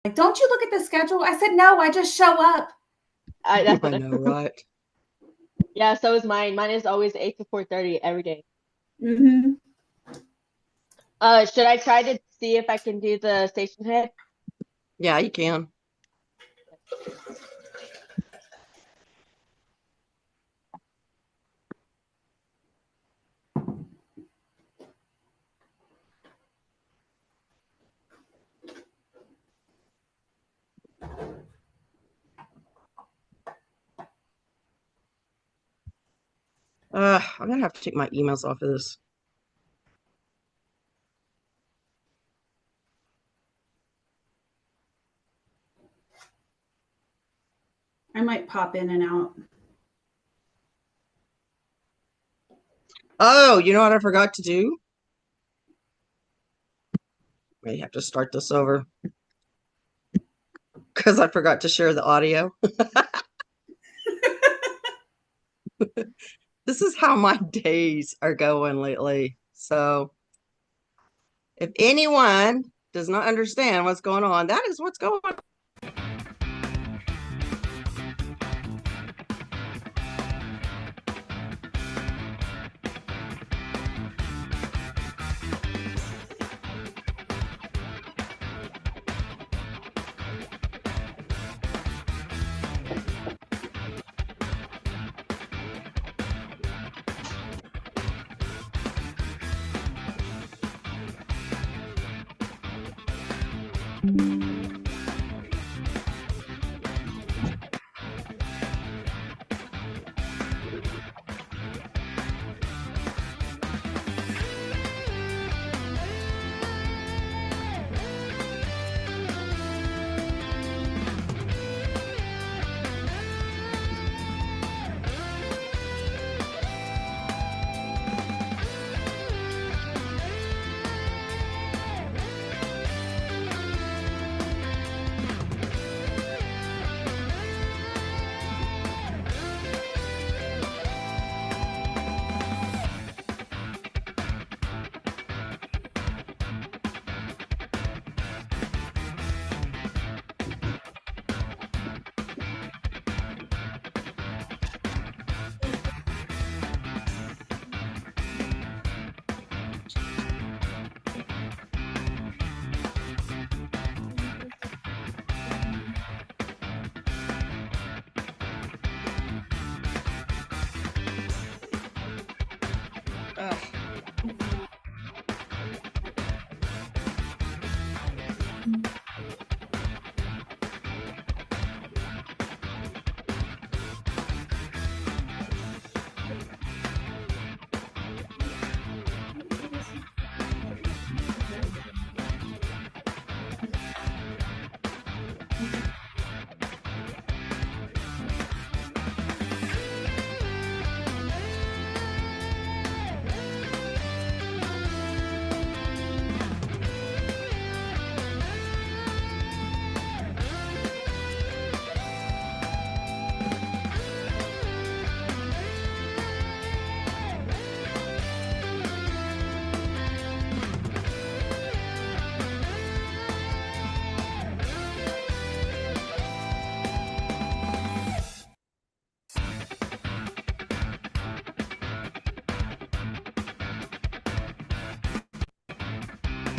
Like, don't you look at the schedule? I said, no, I just show up. I know, right? Yeah, so is mine. Mine is always 8 to 4:30 every day. Mm-hmm. Should I try to see if I can do the station head? Yeah, you can. I'm gonna have to take my emails off of this. I might pop in and out. Oh, you know what I forgot to do? May have to start this over because I forgot to share the audio. This is how my days are going lately. So if anyone does not understand what's going on, that is what's going on.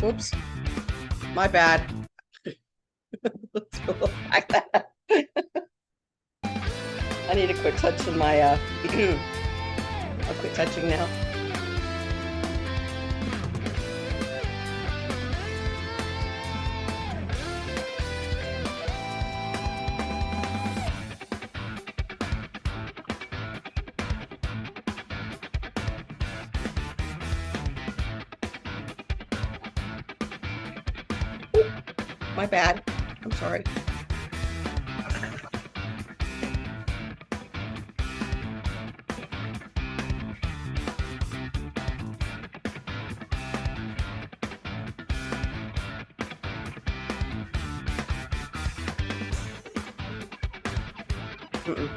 Oops, my bad. Let's go like that. I need to quit touching my I'll quit touching now. My bad. I'm sorry. Mm-mm.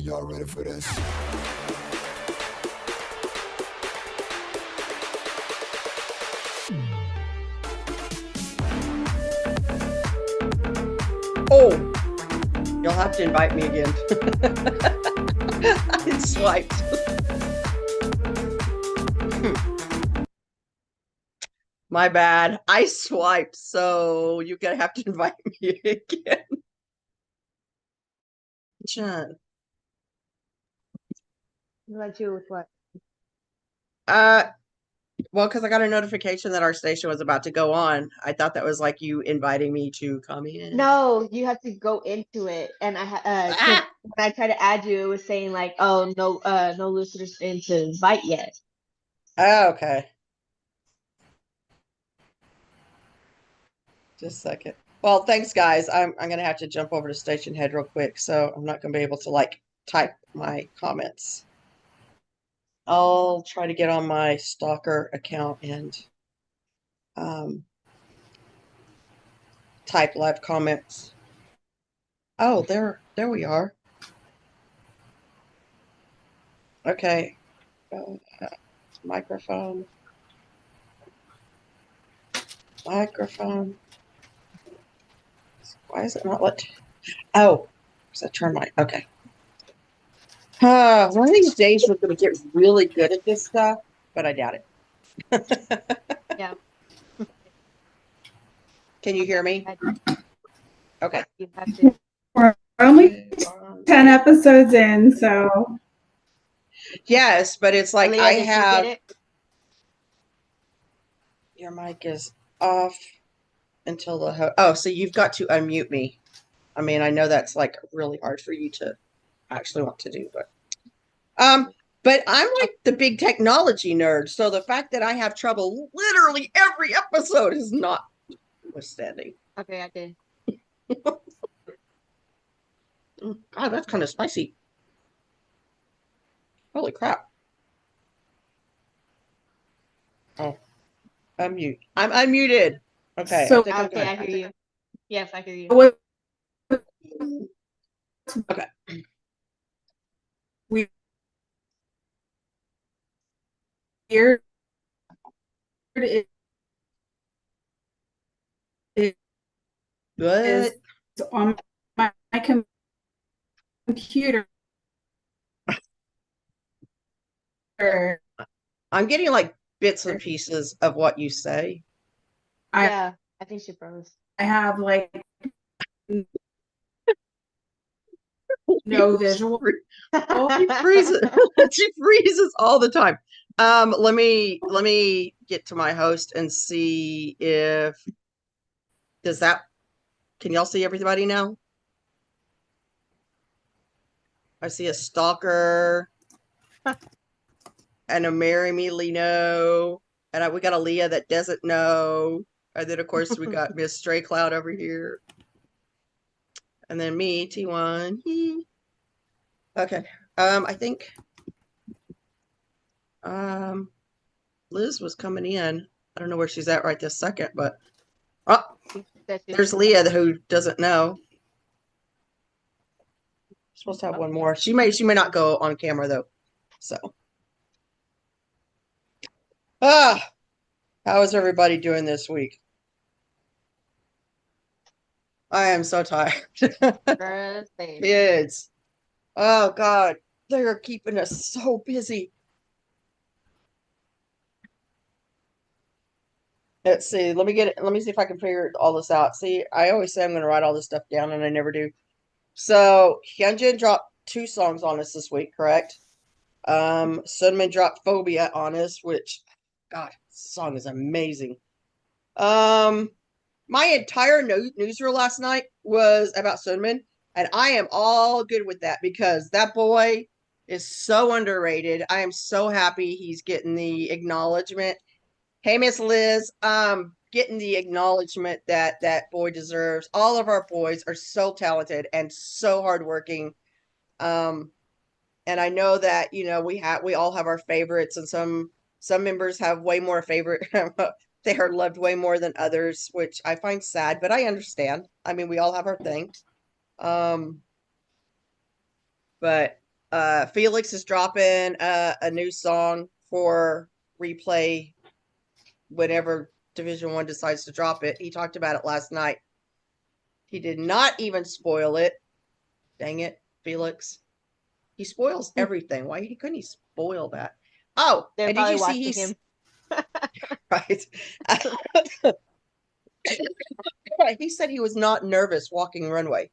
y'all ready for this? Oh, you'll have to invite me again. I swiped. My bad. I swiped, so you're gonna have to invite me again. John. Invite you with what? Well, because I got a notification that our station was about to go on. I thought that was like you inviting me to come in. No, you have to go into it, and 'cause when I tried to add you, it was saying like, oh, no listeners in to invite yet. Oh, okay. Just a second. Well, thanks, guys. I'm gonna have to jump over to Station Head real quick, so I'm not gonna be able to like type my comments. I'll try to get on my Stalker account and type live comments. Oh, there we are. Okay. Microphone. Microphone. Why is it not let? Oh, because I turned my. Okay. One of these days we're going to get really good at this stuff, but I doubt it. Yeah. Can you hear me? Okay. You have to. We're only 10 episodes in, so Yes, but it's like Leah, I did you have. get it? Your mic is off until the oh, so you've got to unmute me. I mean, I know that's like really hard for you to actually want to do, but I'm like the big technology nerd, so the fact that I have trouble literally every episode is not withstanding. Okay, I did. God, that's kind of spicy. Holy crap. Oh, unmute. I'm unmuted. Okay. So- I think I'm Okay, I good. hear you. Yes, I hear you. what Okay. weird is Good. on my computer. I'm getting like bits and pieces of what you say. Yeah, I think she froze. I have like no visual. She freezes. She freezes all the time. Let me get to my host and see if does that. Can y'all see everybody now? I see a stalker and a Marry Me Lino, and we got a Leah that doesn't know, and then of course we got Miss Stray Cloud over here, and then me T1. Okay. I think Liz was coming in. I don't know where she's at right this second, but oh, there's Leah who doesn't know. Supposed to have one more. She may not go on camera though. So how is everybody doing this week? I am so tired. Kids. Oh God. They are keeping us so busy. Let's see. Let me see if I can figure all this out. See, I always say I'm gonna write all this stuff down and I never do. So Hyunjin dropped 2 songs on us this week, correct? Sunmin dropped Phobia on us, which God, this song is amazing. My entire newsreel last night was about Sunmin, and I am all good with that because that boy is so underrated. I am so happy he's getting the acknowledgement. Hey, Miss Liz, getting the acknowledgement that that boy deserves. All of our boys are so talented and so hardworking. And I know that, you know, we all have our favorites, and some members have way more favorite. They are loved way more than others, which I find sad, but I understand. I mean, we all have our thing. But Felix is dropping a new song for replay whenever Division One decides to drop it. He talked about it last night. He did not even spoil it. Dang it, Felix. He spoils everything. Why couldn't he spoil that? Oh, They're and did probably you see watching he's him. right? He said he was not nervous walking runway.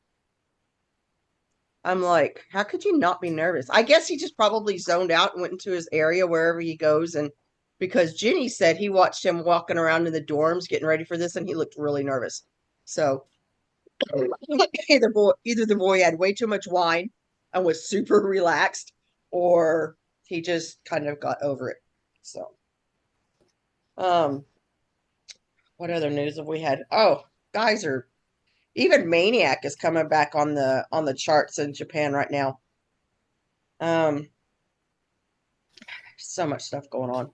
I'm like, how could you not be nervous? I guess he just probably zoned out and went into his area wherever he goes. And because Jenny said he watched him walking around in the dorms getting ready for this, and he looked really nervous. So either the boy had way too much wine and was super relaxed, or he just kind of got over it. So, what other news have we had? Oh, guys are even Maniac is coming back on the charts in Japan right now. So much stuff going on.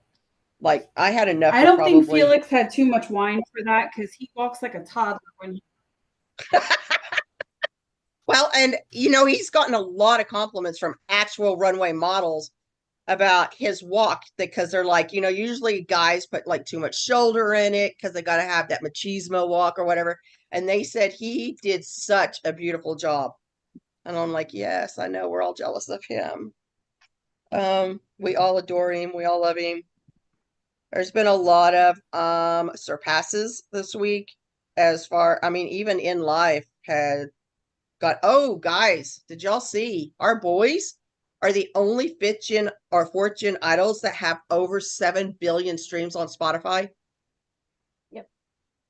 Like I had enough. I of don't think probably Felix had too much wine for that because he walks like a toddler when he. Well, and he's gotten a lot of compliments from actual runway models about his walk because they're like, usually guys put like too much shoulder in it because they got to have that machismo walk or whatever. And they said he did such a beautiful job. And I'm like, yes, I know we're all jealous of him. We all adore him. We all love him. There's been a lot of surpasses this week even in life had got, oh guys, did y'all see our boys are the only Fortune idols that have over 7 billion streams on Spotify? Yep.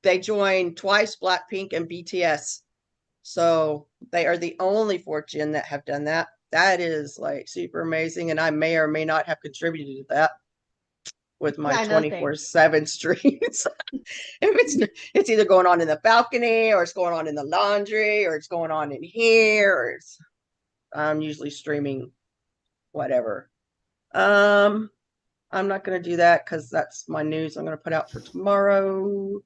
They joined twice Blackpink and BTS. So they are the only Fortune that have done that. That is like super amazing. And I may or may not have contributed to that with my 24/7 streams. If it's either going on in the balcony or it's going on in the laundry or it's going on in here or I'm usually streaming whatever. I'm not going to do that because that's my news I'm going to put out for tomorrow.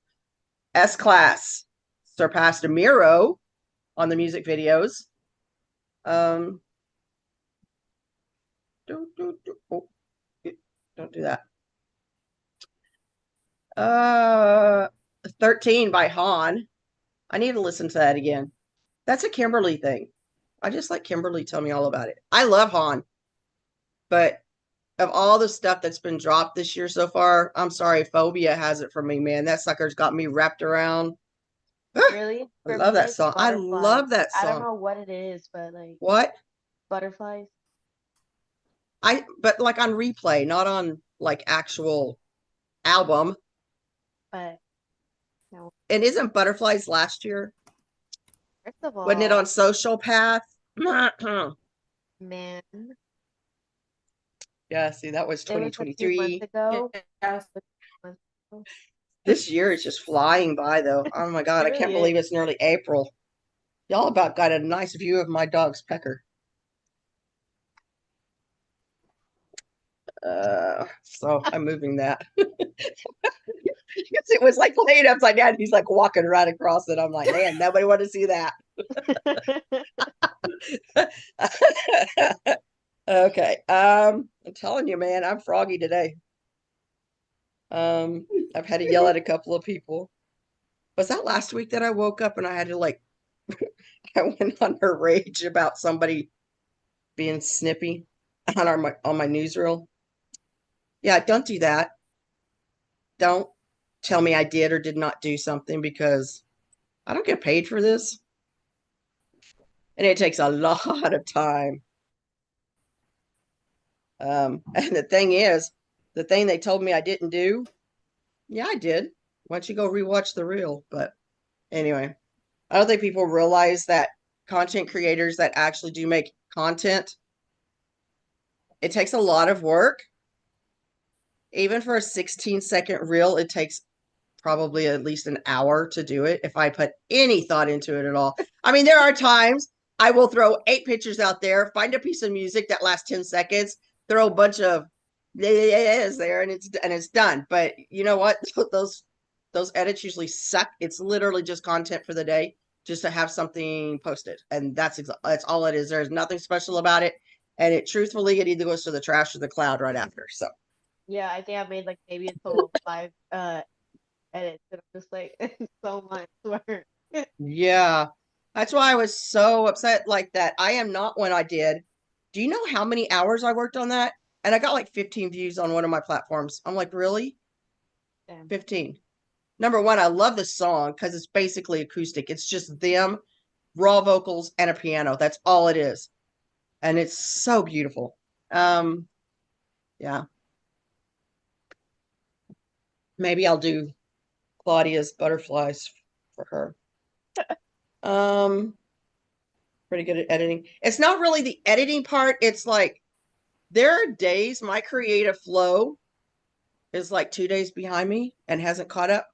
S-Class surpassed Amiro on the music videos. Don't do that. 13 by Han. I need to listen to that again. That's a Kimberly thing. I just let Kimberly tell me all about it. I love Han, but of all the stuff that's been dropped this year so far, I'm sorry, Phobia has it for me, man. That sucker's got me wrapped around. Really? I love that song. I love that song. I don't know what it is, but like what? Butterflies. But like on replay, not on like actual album. But no. And isn't Butterflies last year? First of all, wasn't it on Social Path? Man. Yeah, see, that was 2023. Months ago. Yes. This year is just flying by, though. Oh my God, I can't believe it's nearly April. Y'all about got a nice view of my dog's pecker. So I'm moving that. It was like laying upside down. He's like walking right across it. I'm like, man, nobody want to see that. Okay. I'm telling you, man, I'm froggy today. I've had to yell at a couple of people. Was that last week that I woke up and I had to like I went on a rage about somebody being snippy on my newsreel? Yeah, don't do that. Don't tell me I did or did not do something because I don't get paid for this. And it takes a lot of time. And the thing is, the thing they told me I didn't do, yeah, I did. Why don't you go rewatch the reel? But anyway, I don't think people realize that content creators that actually do make content, it takes a lot of work. Even for a 16-second reel, it takes probably at least an hour to do it if I put any thought into it at all. I mean, there are times I will throw 8 pictures out there, find a piece of music that lasts 10 seconds, throw a bunch of there and it's done. But you know what? Those edits usually suck. It's literally just content for the day, just to have something posted. And that's all it is. There's nothing special about it. and it truthfully it either goes to the trash or the cloud right after. So Yeah, I think I made like maybe a total of 5 edits, and I'm just like, it's so much work. yeah, that's why I was so upset like that. I am not when I did. Do you know how many hours I worked on that? And I got like 15 views on one of my platforms. I'm like, really? Damn. 15. Number one, I love the song because it's basically acoustic. It's just them, raw vocals, and a piano. That's all it is. And it's so beautiful. Yeah. Maybe I'll do Claudia's butterflies for her. Pretty good at editing. It's not really the editing part. It's like there are days my creative flow is like 2 days behind me and hasn't caught up.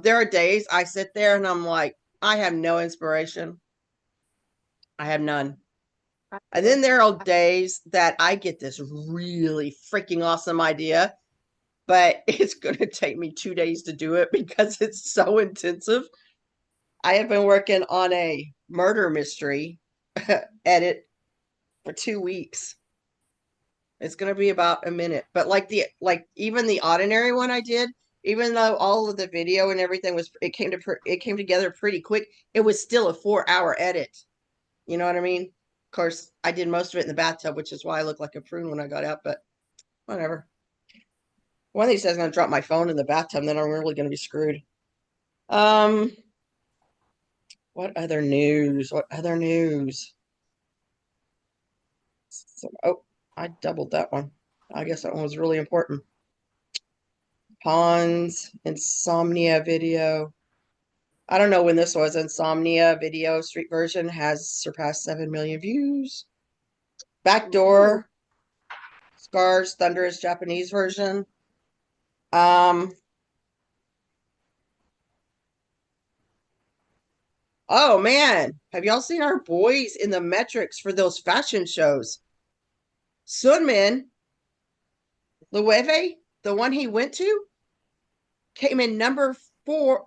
There are days I sit there and I'm like, I have no inspiration. I have none. And then there are days that I get this really freaking awesome idea, but it's going to take me 2 days to do it because it's so intensive. I have been working on a murder mystery edit for 2 weeks. It's going to be about a minute, but like even the ordinary one I did, even though all of the video and everything was, it came together pretty quick. It was still a 4-hour edit. You know what I mean? Of course, I did most of it in the bathtub, which is why I look like a prune when I got out, but whatever. One of these days I'm going to drop my phone in the bathtub, and then I'm really going to be screwed. What other news? What other news? So, oh, I doubled that one. I guess that one was really important. Pawns, Insomnia video. I don't know when this was. Insomnia video street version has surpassed 7 million views. Backdoor, Scars, Thunderous Japanese version. Oh man, have y'all seen our boys in the metrics for those fashion shows? Sunmin Lueve, the one he went to, came in number 4.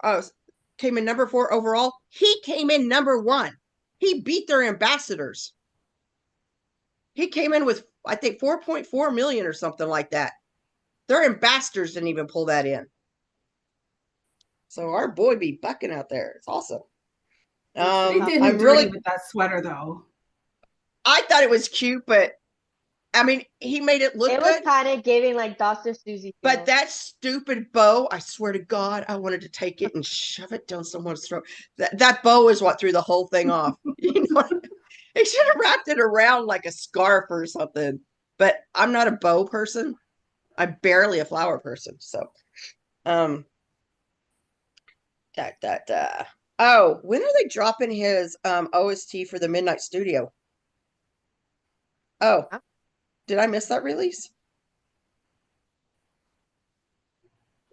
Came in number 4 overall. He came in number 1. He beat their ambassadors. He came in with, I think, 4.4 million or something like that. Their ambassadors didn't even pull that in. So our boy be bucking out there. It's awesome. They did him I'm dirty really with that sweater though. I thought it was cute, but I mean, he made it look It was good. kind of giving like Dr. Susie. But feel. that stupid bow, I swear to God, I wanted to take it and shove it down someone's throat. That bow is what threw the whole thing off. You know what? He should have wrapped it around like a scarf or something. But I'm not a bow person. I'm barely a flower person. So, oh, when are they dropping his OST for the Midnight Studio? Oh, did I miss that release?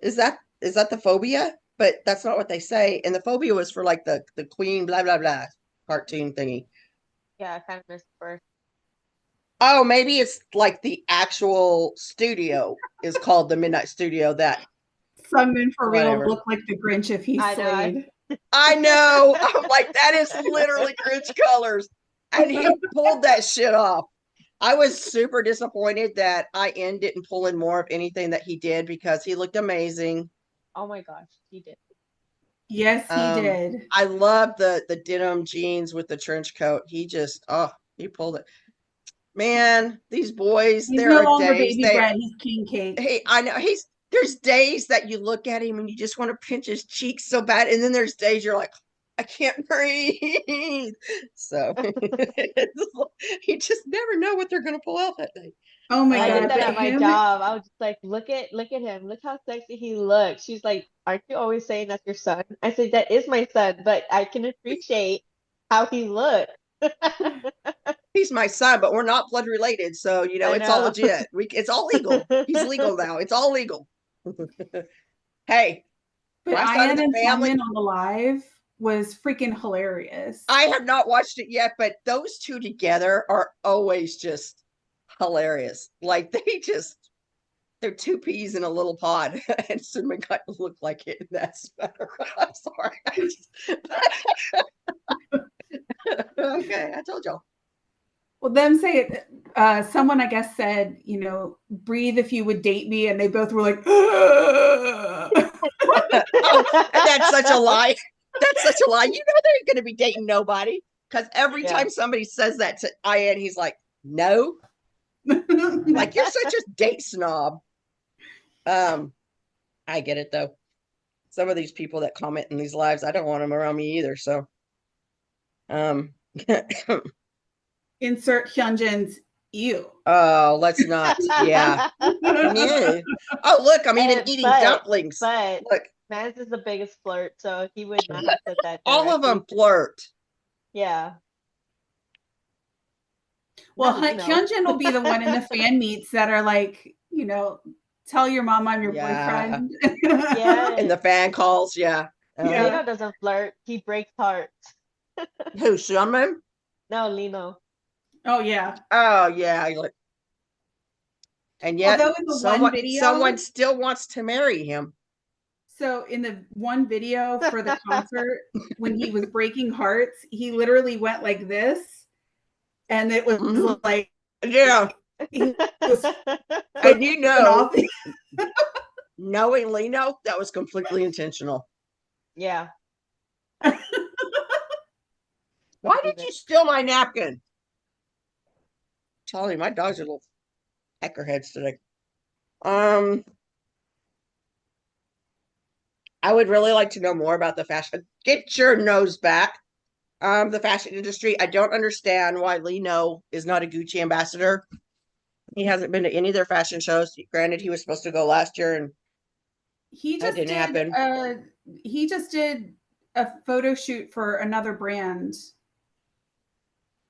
Is that the Phobia? But that's not what they say. And the Phobia was for like the Queen blah blah blah cartoon thingy. Yeah, I kind of missed first. Oh, maybe it's like the actual studio is called the Midnight Studio. That Sunman for Whatever. real looked like the Grinch if he I know, slayed. I know. I'm like, that is literally Grinch colors. And he pulled that shit off. I was super disappointed that IN didn't pull in more of anything that he did because he looked amazing. Oh my gosh, he did. Yes, he did. I love the denim jeans with the trench coat. He pulled it. Man, these boys, He's there no are longer days baby bread. He's king cake. Hey, I know there's days that you look at him and you just want to pinch his cheeks so bad, and then there's days you're like, I can't breathe. So you just never know what they're gonna pull out that day. Oh my I god! did that but at my him- job. I was just like, look at him. Look how sexy he looks. She's like, aren't you always saying that's your son? I said, that is my son, but I can appreciate how he looks. He's my son, but we're not blood related, so you know I it's all know. legit. It's all legal. He's legal now. It's all legal. Hey, But my side of Ian the and family. Simon on the live was freaking hilarious. I have not watched it yet, but those two together are always just hilarious. Like they're two peas in a little pod, and Cinnamon got to look like it. And that's better. I'm sorry. Okay, I told y'all. Well, them say it. Someone I guess said, breathe if you would date me, and they both were like, Oh, that's such a lie. That's such a lie. You know they're going to be dating nobody because every Yeah. time somebody says that to Ian, he's like, no. Like, you're such a date snob. I get it though. Some of these people that comment in these lives, I don't want them around me either. So, insert Hyunjin's ew. oh, let's not. Yeah. Yeah. Oh, look, I'm even eating dumplings. But Look, Mans is the biggest flirt, so he would not have said that. all of them directly. flirt. Yeah. Well, No, no. Hyunjin will be the one in the fan meets that are like, tell your mom I'm your Yeah. boyfriend. Yeah. And the fan calls, yeah. Yeah. Lino doesn't flirt. He breaks hearts. Who, Sunman? No, Lino. Oh yeah. Oh yeah. And yet Although in the one video, someone still wants to marry him. So in the one video for the concert, when he was breaking hearts, he literally went like this, and it was Mhm. like, Yeah. he was And you know, off. knowing Lino, that was completely intentional. Yeah. Why did you steal my napkin? Charlie, my dogs are little peckerheads today. I would really like to know more about the fashion. Get your nose back. The fashion industry. I don't understand why Lino is not a Gucci ambassador. He hasn't been to any of their fashion shows. Granted, he was supposed to go last year, and He that just didn't happen. he just did a photo shoot for another brand.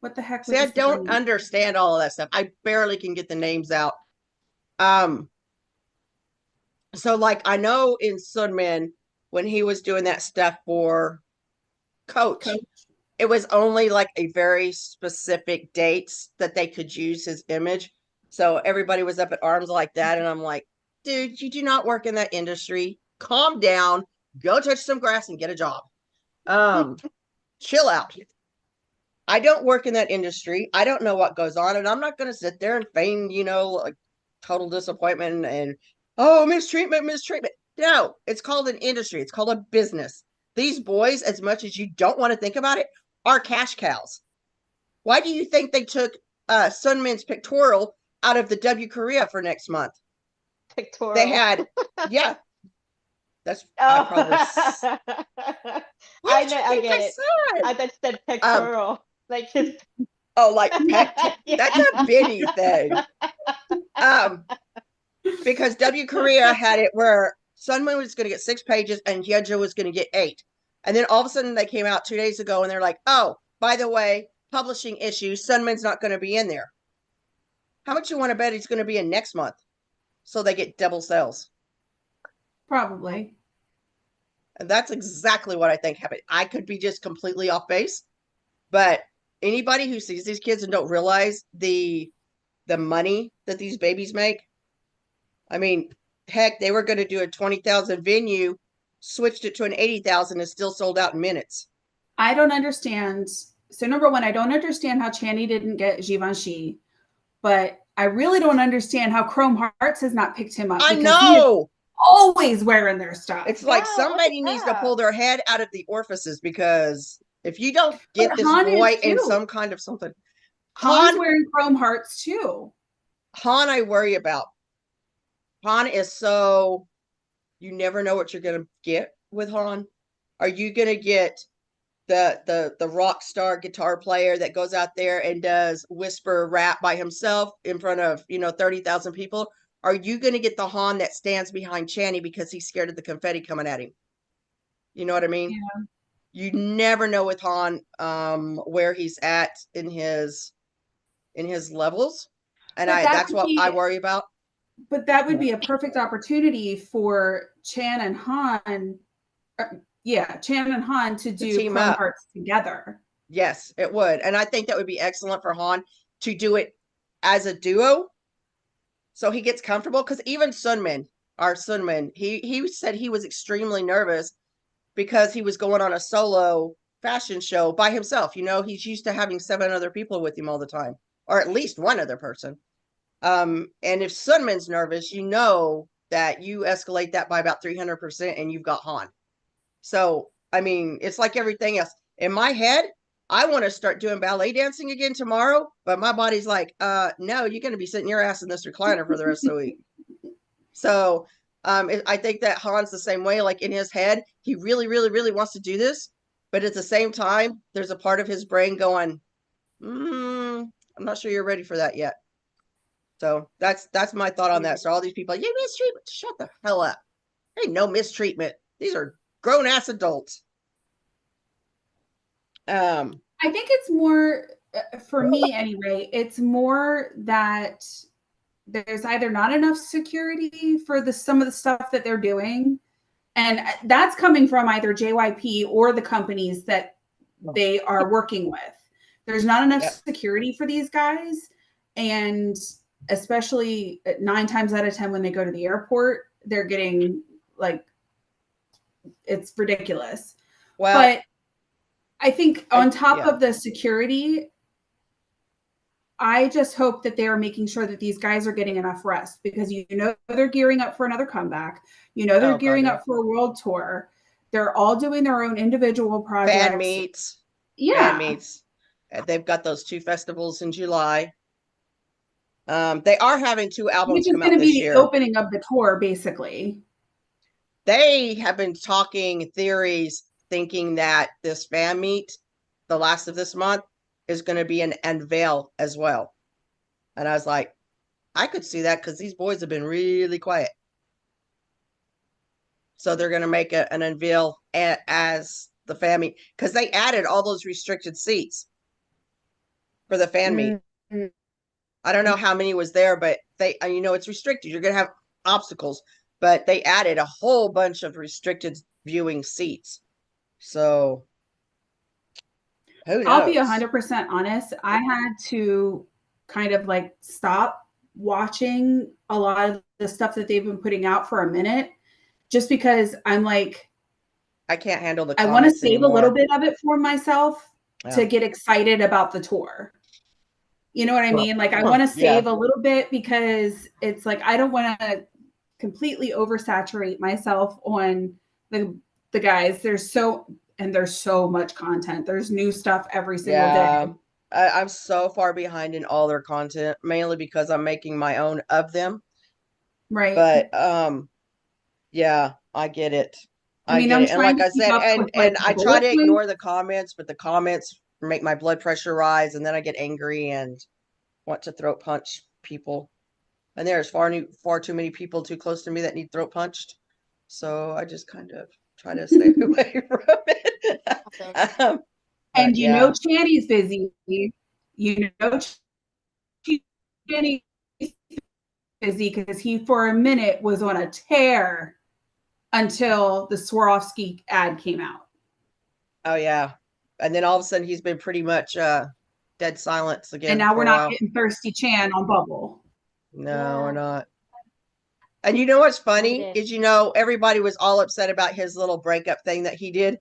What the heck? See, I don't understand all of that stuff. I barely can get the names out. So like I know in Sunmin when he was doing that stuff for Coach, it was only like a very specific dates that they could use his image. So everybody was up at arms like that, and I'm like, dude, you do not work in that industry. Calm down, go touch some grass and get a job. Chill out. I don't work in that industry. I don't know what goes on, and I'm not going to sit there and feign, like total disappointment and oh, mistreatment. No, it's called an industry. It's called a business. These boys, as much as you don't want to think about it, are cash cows. Why do you think they took Sunmin's pictorial out of the W Korea for next month? Pictorial. They had, yeah. That's Oh. I get it. I thought you said pectoral. Like his. Oh, like that's a Benny thing. Because W Korea had it where Sunmin was going to get 6 pages and Yeja was going to get 8. And then all of a sudden they came out 2 days ago and they're like, oh, by the way, publishing issues, Sunmin's not going to be in there. How much you want to bet he's going to be in next month? So they get double sales. Probably. And that's exactly what I think happened. I could be just completely off base, but anybody who sees these kids and don't realize the money that these babies make. I mean, heck, they were going to do a 20,000 venue, switched it to an 80,000 and still sold out in minutes. I don't understand. So number one, I don't understand how Channy didn't get Givenchy, but I really don't understand how Chrome Hearts has not picked him up. I know. Always wearing their stuff. It's like somebody needs to pull their head out of the orifices, because if you don't get this boy in some kind of something. Han's wearing Chrome Hearts too. Han, I worry about. Han is so, you never know what you're going to get with Han. Are you going to get the rock star guitar player that goes out there and does whisper rap by himself in front of 30,000 people? Are you going to get the Han that stands behind Channy because he's scared of the confetti coming at him? You know what I mean? Yeah. You never know with Han where he's at in his levels, and that's what I worry about. But that would be a perfect opportunity for Chan and Han. Chan and Han to do team Chrome up. Hearts together. Yes, it would, and I think that would be excellent for Han to do it as a duo. So he gets comfortable, because even Sunmin, he said he was extremely nervous because he was going on a solo fashion show by himself. He's used to having 7 other people with him all the time. or at least one other person. And if Sunman's nervous, you know that you escalate that by about 300% and you've got Han. So, I mean, it's like everything else. In my head, I want to start doing ballet dancing again tomorrow, but my body's like, no, you're going to be sitting your ass in this recliner for the rest of the week. So, I think that Han's the same way. Like in his head, he really, really, really wants to do this, but at the same time, there's a part of his brain going, I'm not sure you're ready for that yet. So that's my thought on that. So all these people, like, you mistreatment, shut the hell up. There ain't no mistreatment. These are grown ass adults. I think it's more, for me anyway, it's more that there's either not enough security for some of the stuff that they're doing, and that's coming from either JYP or the companies that they are working with. There's not enough security for these guys, and especially 9 times out of 10 when they go to the airport, they're getting like, it's ridiculous. Well, but I think on top of the security, I just hope that they are making sure that these guys are getting enough rest, because you know they're gearing up for another comeback. You know they're gearing up for a world tour. They're all doing their own individual projects. Fan meets. Yeah. Fan meets. They've got those 2 festivals in July. They are having 2 albums come out this year. Which is going to be the opening of the tour, basically. They have been talking theories, thinking that this fan meet, the last of this month, is going to be an unveil as well. And I was like, I could see that because these boys have been really quiet. So they're going to make an unveil as the fan meet, because they added all those restricted seats for the fan meet. I don't know how many was there, but they, it's restricted. You're going to have obstacles, but they added a whole bunch of restricted viewing seats. So who knows? I'll be 100% honest. I had to kind of like stop watching a lot of the stuff that they've been putting out for a minute, just because I'm like, I can't handle the I want to save a little bit of it for myself to get excited about the tour. You know what I mean? Like I want to save a little bit, because it's like, I don't want to completely oversaturate myself on the guys. There's so much content. There's new stuff every single day. I'm so far behind in all their content, mainly because I'm making my own of them. Right. But yeah, I get it. I mean, and like I said, and I try to ignore the comments, but the comments make my blood pressure rise, and then I get angry and want to throat punch people. And there's far too many people too close to me that need throat punched. So I just kind of try to stay away from it. And you know Channy's busy. You know Channy's busy because he, for a minute, was on a tear until the Swarovski ad came out. Oh, yeah. And then all of a sudden, he's been pretty much dead silence again. And now we're not getting Thirsty Chan on Bubble. No, we're not. And you know what's funny is, everybody was all upset about his little breakup thing that he did.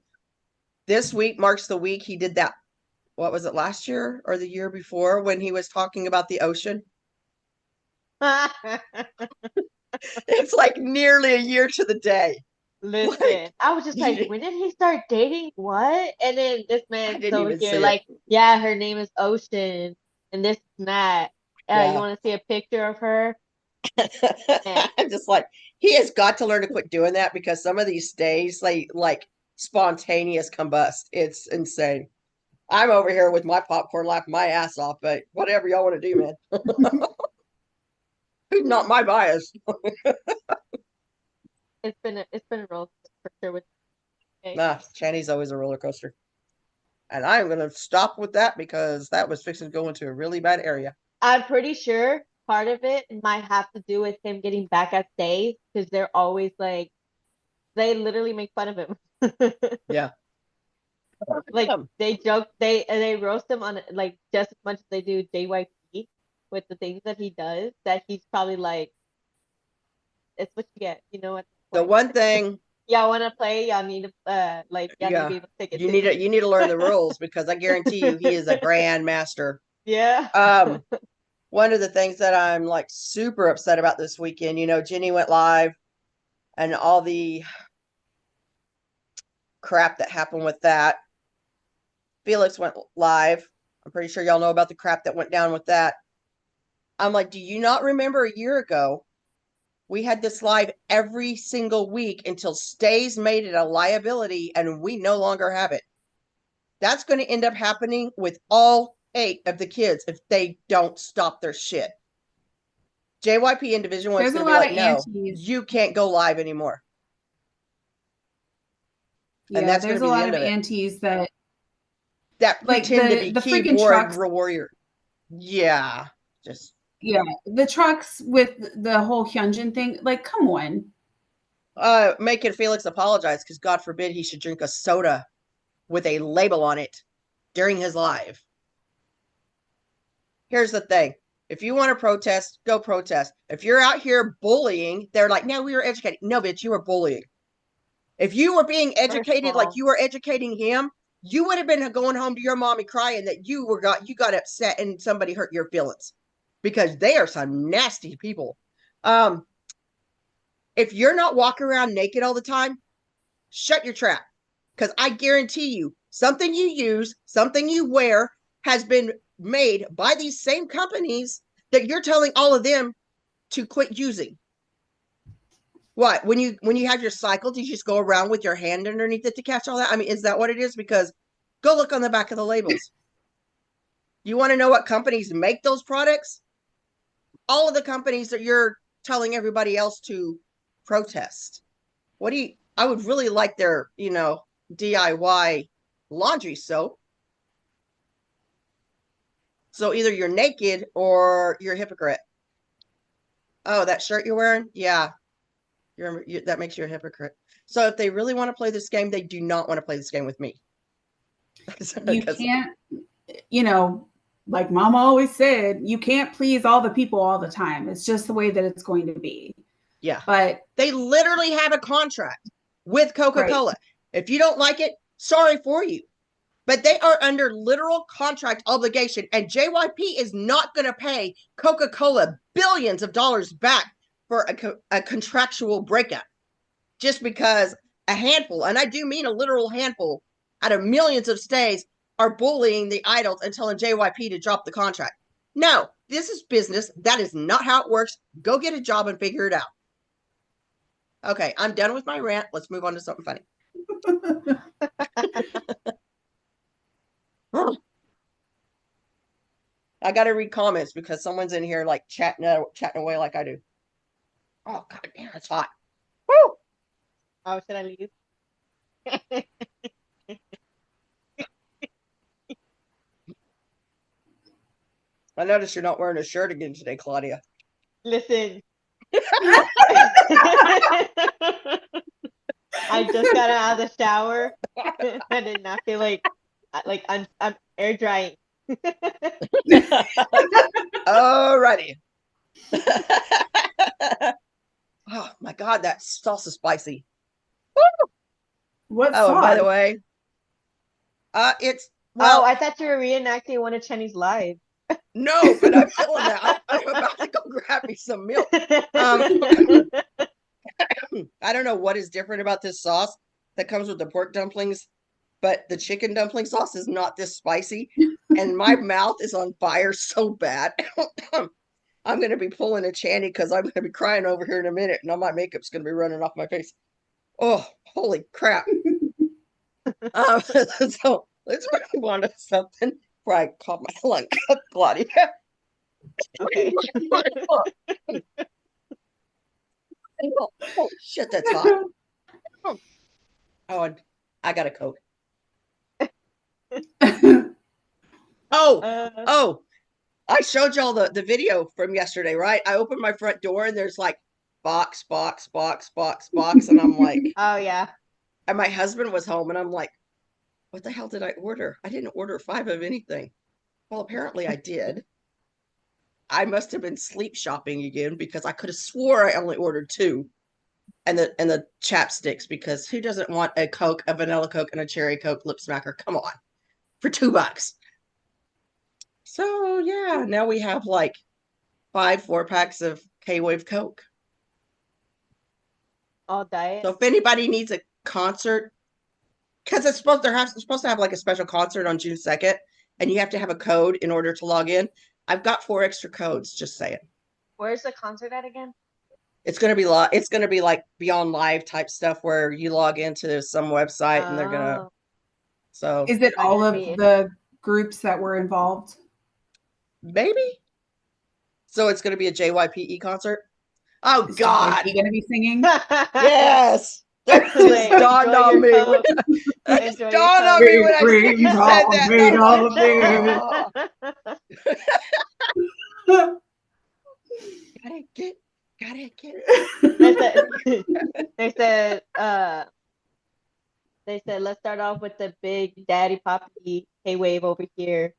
This week marks the week he did that. What was it, last year or the year before, when he was talking about the ocean? It's like nearly a year to the day. Listen, I was just like, when did he start dating? What? And then this man so here, like, her name is Ocean, and this and that. You want to see a picture of her? I'm just like, he has got to learn to quit doing that, because some of these days, like spontaneous combust. It's insane. I'm over here with my popcorn laughing my ass off, but whatever y'all want to do, man. Not my bias. It's been a roller coaster for sure. Channy's always a roller coaster. And I'm going to stop with that, because that was fixing to go into a really bad area. I'm pretty sure part of it might have to do with him getting back at Stay, because they're always like, they literally make fun of him. Yeah. Like they joke, they roast him on like just as much as they do JYP with the things that he does, that he's probably like, it's what you get, what. The one thing y'all want to play, y'all need to need to be able to take it. You need to learn the rules, because I guarantee you he is a grandmaster Yeah. One of the things that I'm like super upset about this weekend, Jenny went live and all the crap that happened with that. Felix went live. I'm pretty sure y'all know about the crap that went down with that. I'm like, do you not remember a year ago? We had this live every single week until Stays made it a liability and we no longer have it. That's going to end up happening with all 8 of the kids if they don't stop their shit. JYP in Division 1 is There's a going to be lot like, of no, aunties. you can't go live anymore. And Yeah, that's going there's to a be the lot end of of it. aunties that That like pretend to be the freaking keyboard trucks. warrior. Yeah, just Yeah, the trucks with the whole Hyunjin thing. Like, come on. making Felix apologize because God forbid he should drink a soda with a label on it during his live. Here's the thing. If you want to protest, go protest. If you're out here bullying, they're like, no, we were educating. No, bitch, you were bullying. If you were being educated like you were educating him, you would have been going home to your mommy crying that you got upset and somebody hurt your feelings, because they are some nasty people. If you're not walking around naked all the time, shut your trap, because I guarantee you something you use, something you wear has been made by these same companies that you're telling all of them to quit using. What, when you have your cycle, do you just go around with your hand underneath it to catch all that? I mean, is that what it is? Because go look on the back of the labels. You want to know what companies make those products? All of the companies that you're telling everybody else to protest. I would really like their, DIY laundry soap. So either you're naked or you're a hypocrite. Oh, that shirt you're wearing? Yeah. That makes you a hypocrite. So if they really want to play this game, they do not want to play this game with me. You can't, like Mama always said, you can't please all the people all the time. It's just the way that it's going to be. Yeah. But they literally have a contract with Coca-Cola. Right. If you don't like it, sorry for you. But they are under literal contract obligation, and JYP is not going to pay Coca-Cola billions of dollars back for a contractual breakup just because a handful, and I do mean a literal handful, out of millions of stays are bullying the idols and telling JYP to drop the contract. No, this is business. That is not how it works. Go get a job and figure it out. Okay, I'm done with my rant. Let's move on to something funny. I got to read comments because someone's in here like chatting away like I do. Oh, God damn, it's hot. Woo! Oh, should I leave? I noticed you're not wearing a shirt again today, Claudia. Listen. I just got out of the shower. I did not feel like I'm air drying. Alrighty. Oh my God, that sauce is spicy. What sauce? And by the way, it's I thought you were reenacting one of Chenny's live. No, but I'm feeling that. I'm about to go grab me some milk. I don't know what is different about this sauce that comes with the pork dumplings, but the chicken dumpling sauce is not this spicy, and my mouth is on fire so bad. I'm going to be pulling a Channy because I'm going to be crying over here in a minute, and all my makeup's going to be running off my face. Oh, holy crap. So let's move on to something before I cough my lung up, Claudia. Okay. Oh, shit, that's hot. Oh, I got a Coke. Oh, I showed y'all the video from yesterday, right? I opened my front door and there's like box, and I'm like, oh yeah. And my husband was home and I'm like, what the hell did I order? I didn't order 5 of anything. Well, apparently I did. I must have been sleep shopping again because I could have swore I only ordered 2. And the chapsticks, because who doesn't want a Coke, a vanilla Coke, and a cherry Coke lip smacker? Come on, for $2. So yeah, now we have like 4 packs of K-Wave Coke. All diet. So if anybody needs a concert, because it's supposed to have like a special concert on June 2nd, and you have to have a code in order to log in. I've got 4 extra codes, just saying. Where's the concert at again? It's gonna be like Beyond Live type stuff where you log into some website and they're gonna Oh, so Is it I all gotta of be- the groups that were involved? maybe. So it's gonna be a JYPE concert. Oh Is God. JYP gonna be singing? Yes. That just Like, dawned enjoy on your me. Coke. That just Enjoy your dawned on Coke. me when you said that. And I was like, oh, gotta get. They said, let's start off with the big daddy poppy K-Wave over here.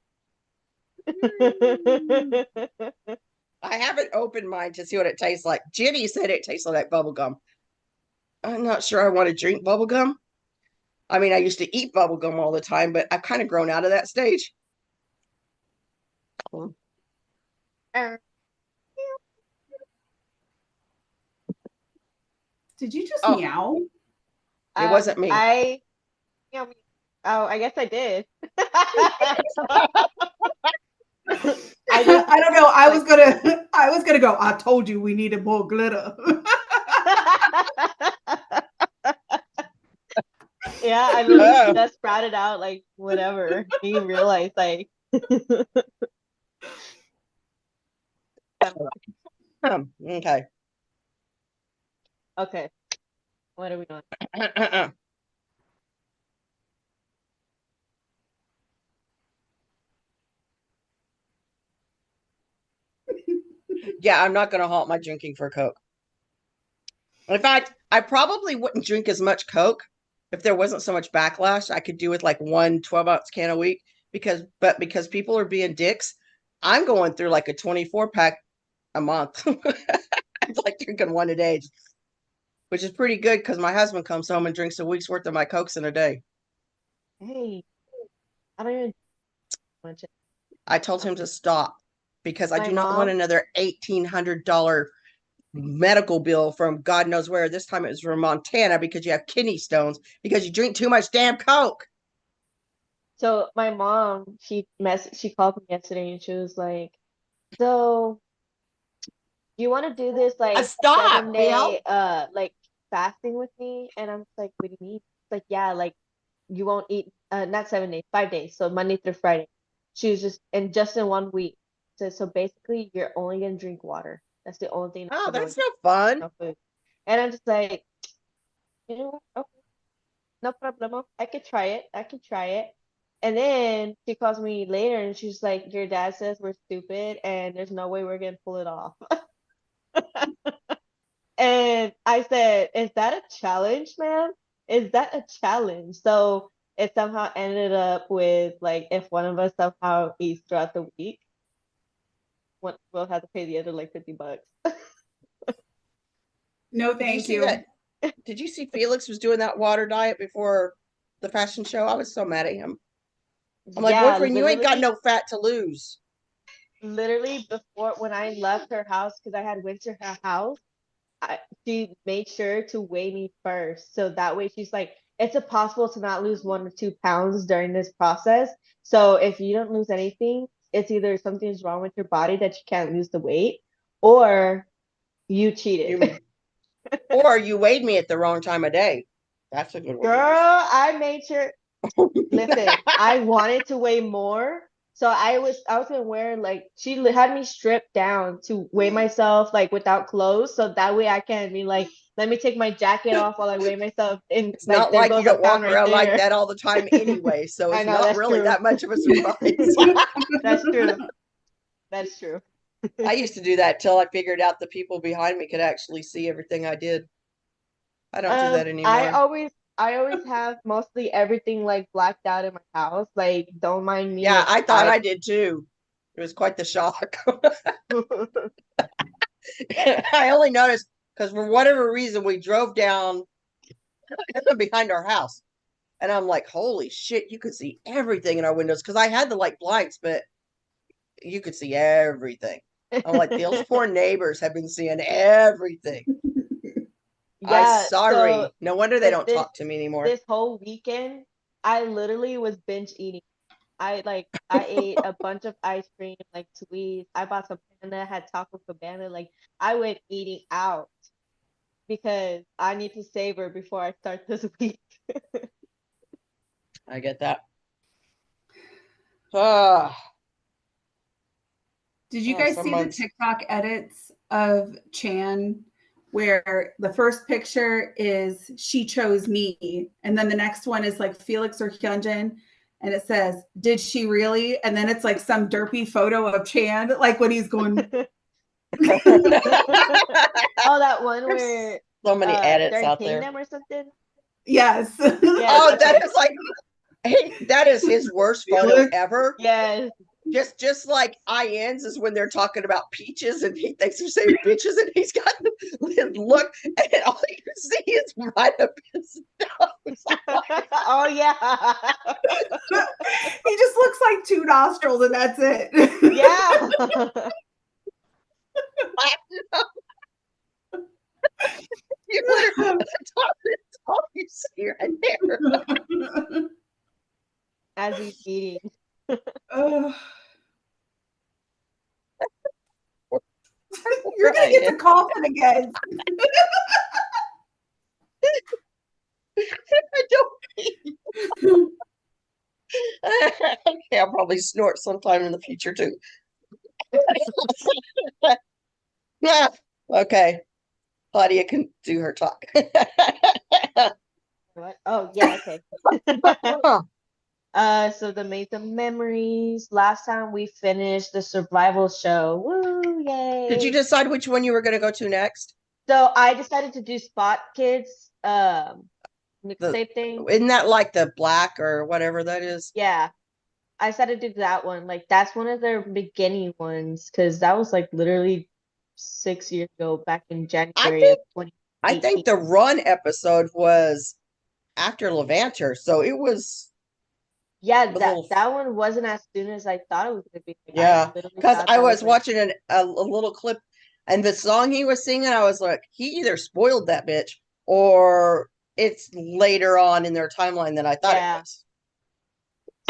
I haven't opened mine to see what it tastes like. Jenny said it tastes like bubble gum. I'm not sure I want to drink bubble gum. I mean, I used to eat bubble gum all the time, but I've kind of grown out of that stage. Did you just Oh. meow? It wasn't me. I guess I did. I don't know. I was gonna go. I told you we needed more glitter. Yeah, I literally just sprouted out like whatever. You realize like Okay. okay. What are we doing? Yeah, I'm not going to halt my drinking for Coke. In fact, I probably wouldn't drink as much Coke if there wasn't so much backlash. I could do with like 1 12-ounce can a week because people are being dicks, I'm going through like a 24-pack a month. I'm like drinking 1 a day, which is pretty good because my husband comes home and drinks a week's worth of my Cokes in a day. Hey, I don't even much. I told him to stop because I My do not want mom- another $1,800 medical bill from God knows where. This time it was from Montana because you have kidney stones because you drink too much damn Coke. So my mom, she called me yesterday and she was like, "So you want to do this like Stop, 7-day like fasting with me?" And I'm like, "What do you mean?" It's like, "Yeah, like you won't eat not 7 days, 5 days, so Monday through Friday." She was just in 1 week. So basically you're only gonna drink water. That's the only thing. Oh, that's no fun. No food. And I'm just like, you know what? Okay, no problemo. I could try it. I could try it. And then she calls me later and she's like, "Your dad says we're stupid and there's no way we're gonna pull it off." And I said, "Is that a challenge, man? Is that a challenge?" So it somehow ended up with like if one of us somehow eats throughout the week, we'll have to pay the other like $50. No, Did you thank see you. that? Did you see Felix was doing that water diet before the fashion show? I was so mad at him. I'm like, Yeah, boyfriend, you ain't got no fat to lose. literally before when I left her house because I had went to her house, she made sure to weigh me first. So that way she's like, it's impossible to not lose 1 or 2 pounds during this process. So if you don't lose anything, it's either something's wrong with your body that you can't lose the weight, or you cheated. Or you weighed me at the wrong time of day. That's a good one. Girl, I made sure. Listen, I wanted to weigh more. So I was gonna wear like she had me stripped down to weigh myself like without clothes, so that way I can be like, let me take my jacket off while I weigh myself. And It's not like you don't walk around like that all the time anyway, so I it's know, not that's really true. that much of a surprise. That's true. That's true. I used to do that till I figured out the people behind me could actually see everything I did. I don't do that anymore. I always have mostly everything like blacked out in my house. Like, don't mind me. Yeah, I thought I did too. It was quite the shock. I only noticed because for whatever reason we drove down behind our house, and I'm like, holy shit, you could see everything in our windows because I had the like blinds, but you could see everything. I'm like, those poor neighbors have been seeing everything. I'm Yeah, so sorry. No wonder they like don't talk to me anymore. this whole weekend, I literally was binge eating. I ate a bunch of ice cream, like sweets. I bought some panda, had Taco Cabana. Like I went eating out because I need to savor before I start this week. I get that. Ah, Did you yeah, guys some see the months. TikTok edits of Chan where the first picture is she chose me, and then the next one is like Felix or Hyunjin, and it says, "Did she really?" And then it's like some derpy photo of Chan, like when he's going. Oh, that one There's where so many they're edits in out there. Kingdom or something. Yes. Yes, Oh, that okay. is like, hey, that is his worst photo Felix. ever. Yes. Just like INs is when they're talking about peaches and he thinks they're saying bitches and he's got the look and all you see is right up his nose. Oh yeah. He just looks like two nostrils and that's it. Yeah. You literally, that's all you see right there. As he's eating. You're gonna get to coughing again. I don't. Okay, I'll probably snort sometime in the future too. Yeah. Okay. Claudia can do her talk. What? Oh yeah, okay. So the made some memories. Last time we finished the survival show. Woo, yay. Did you decide which one you were going to go to next? So I decided to do Spot Kids mixtape thing. Isn't that like the black or whatever that is? Yeah. I decided to do that one. Like that's one of their beginning ones because that was like literally 6 years ago, back in January of 2018. I think the run episode was after Levanter, so it was. Yeah, that one wasn't as soon as I thought it was gonna be. Like, yeah, because I was like, watching a little clip, and the song he was singing, I was like, he either spoiled that bitch or it's later on in their timeline than I thought it was.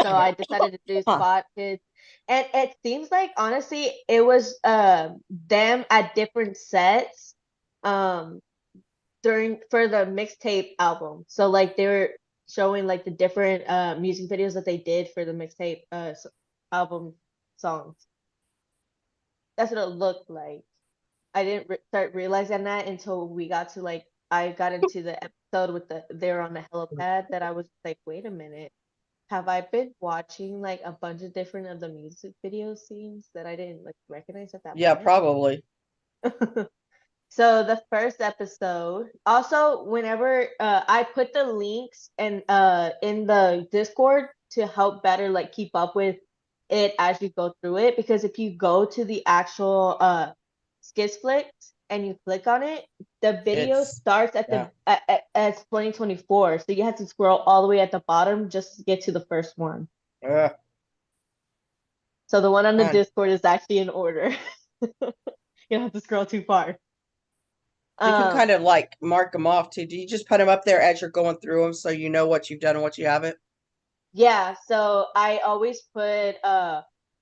So I decided to do Spot Kids. And it seems like honestly it was them at different sets during for the mixtape album. So like they were showing like the different music videos that they did for the mixtape album songs. That's what it looked like. I didn't start realizing that until we got to like I got into the episode with they're on the helipad that I was like, wait a minute. Have I been watching like a bunch of different of the music video scenes that I didn't like recognize at that point? Yeah, probably. So the first episode, also whenever I put the links and in the Discord to help better like keep up with it as you go through it, because if you go to the actual Skizflix and you click on it, the video starts at the at 2024, so you have to scroll all the way at the bottom just to get to the first one. So the one on the Discord is actually in order. You don't have to scroll too far. You can kind of like mark them off too. Do you just put them up there as you're going through them so you know what you've done and what you haven't? Yeah, so I always put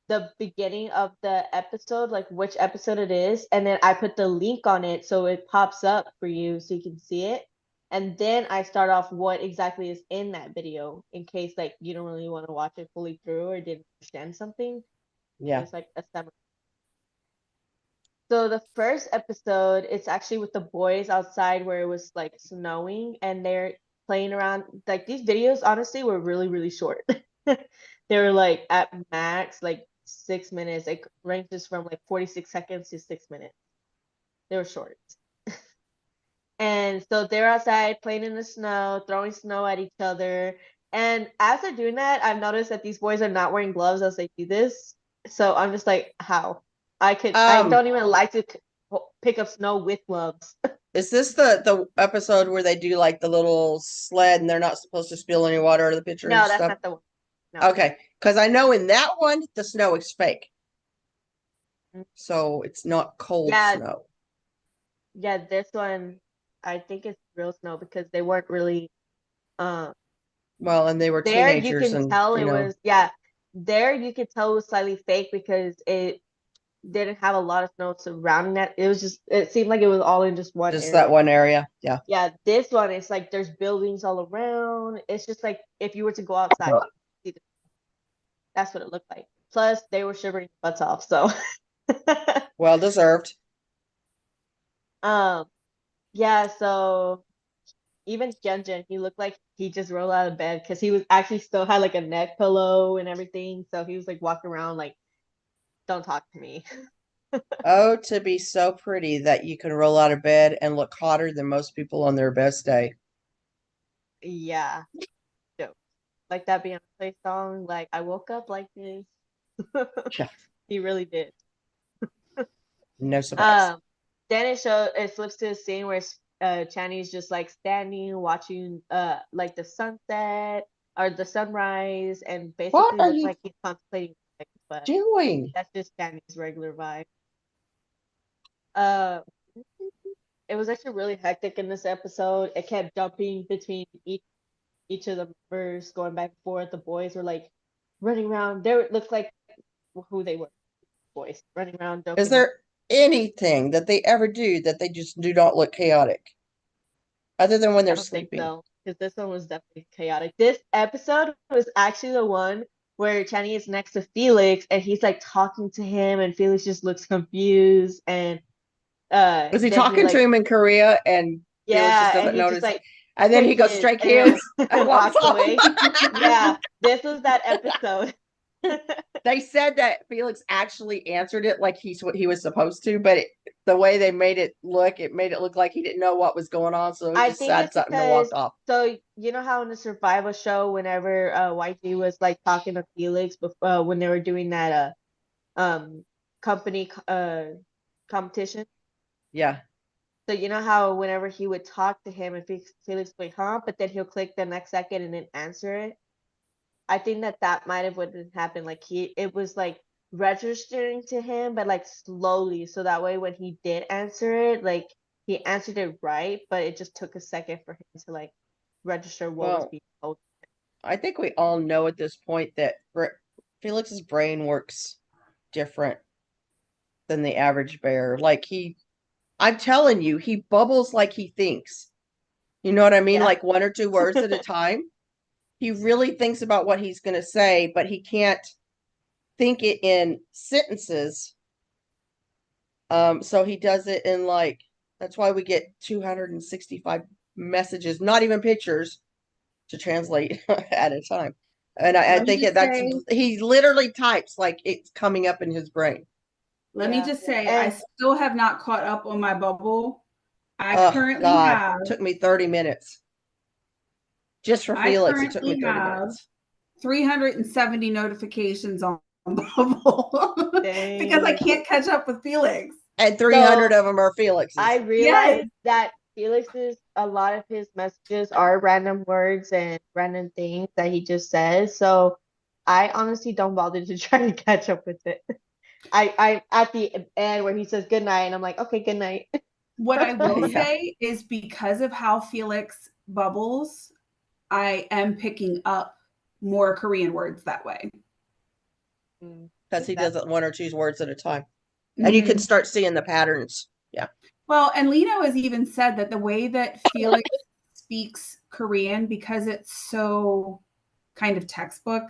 the beginning of the episode, like which episode it is, and then I put the link on it so it pops up for you so you can see it. And then I start off what exactly is in that video in case like you don't really want to watch it fully through or didn't understand something. Yeah. It's like a summary. So the first episode, it's actually with the boys outside where it was like snowing and they're playing around. Like these videos honestly were really, really short. They were like at max like 6 minutes. It ranges from like 46 seconds to 6 minutes. They were short. And so they're outside playing in the snow, throwing snow at each other. And as they're doing that, I've noticed that these boys are not wearing gloves as they do this. So I'm just like, how? I don't even like to pick up snow with gloves. Is this the episode where they do like the little sled and they're not supposed to spill any water out of the pitcher? No, and that's stuff? not the one. No. Okay, because I know in that one the snow is fake. so it's not cold Yeah. snow. Yeah, this one I think it's real snow because they weren't really um Well, and they were there you teenagers, can and tell it was there you could tell it was slightly fake because it didn't have a lot of snow surrounding that. It was just it seemed like it was all in just one just area. that one area. Yeah. Yeah, this one it's like there's buildings all around. It's just like if you were to go outside, you could see that's what it looked like. Plus they were shivering their butts off, so Well deserved. yeah, so even Junjun, he looked like he just rolled out of bed because he was actually still had like a neck pillow and everything. So he was like walking around like, "Don't talk to me." Oh, to be so pretty that you can roll out of bed and look hotter than most people on their best day. Yeah, joke. Like that Beyonce song, like I woke up like this. Yeah. He really did. No surprise. Then it flips to a scene where Channy's just like standing watching like the sunset or the sunrise and What basically are looks you like he's contemplating sex, but doing? that's just Channy's regular vibe. Uh, it was actually really hectic in this episode. It kept jumping between each of the members, going back and forth. The boys were like running around. They looked like who they were, boys running around, Is joking. there anything that they ever do that they just do not look chaotic? Other than when I they're don't think sleeping. so, because this one was definitely chaotic. This episode was actually the one where Channy is next to Felix and he's like talking to him, and Felix just looks confused and Is he then he talking to like him in Korea and Felix just yeah, and doesn't he just notice? like And then he goes twitches straight and he hands and walks walks off. away. Yeah, this was that episode. They said that Felix actually answered it like he's what he was supposed to, but the way they made it made it look like he didn't know what was going on, so he I just think said it's something and because walked off. so you know how in the Survivor show, whenever YG was like talking to Felix before when they were doing that company competition. Yeah. So you know how whenever he would talk to him and Felix would huh, but then he'll click the next second and then answer it. I think that might have what had happened. Like it was like registering to him, but like slowly, so that way when he did answer it, like he answered it right, but it just took a second for him to like register what was Well, being told. I think we all know at this point that Felix's brain works different than the average bear. Like I'm telling you, he bubbles like he thinks. You know what I mean? Yeah. Like one or two words at a time. He really thinks about what he's going to say, but he can't think it in sentences. So he does it in like, that's why we get 265 messages, not even pictures, to translate at a time. And I Let me think just that's say, he literally types like it's coming up in his brain. let me Yeah. just say, I And still have not caught up on my bubble. I Oh currently God, have took me 30 minutes. Just for I Felix, it took me currently 30 have minutes. 370 notifications on Bubble because I dang. can't catch up with Felix. And 300 So of them are Felix's. I Yes. realized that Felix's a lot of his messages are random words and random things that he just says. So I honestly don't bother to try to catch up with it. I at the end where he says good night and I'm like, okay, good night. What I will Yeah. say is because of how Felix bubbles, I am picking up more Korean words that way. Because he does it one or two words at a time. Mhm. And you can start seeing the patterns. Yeah. Well, and Lino has even said that the way that Felix speaks Korean, because it's so kind of textbook,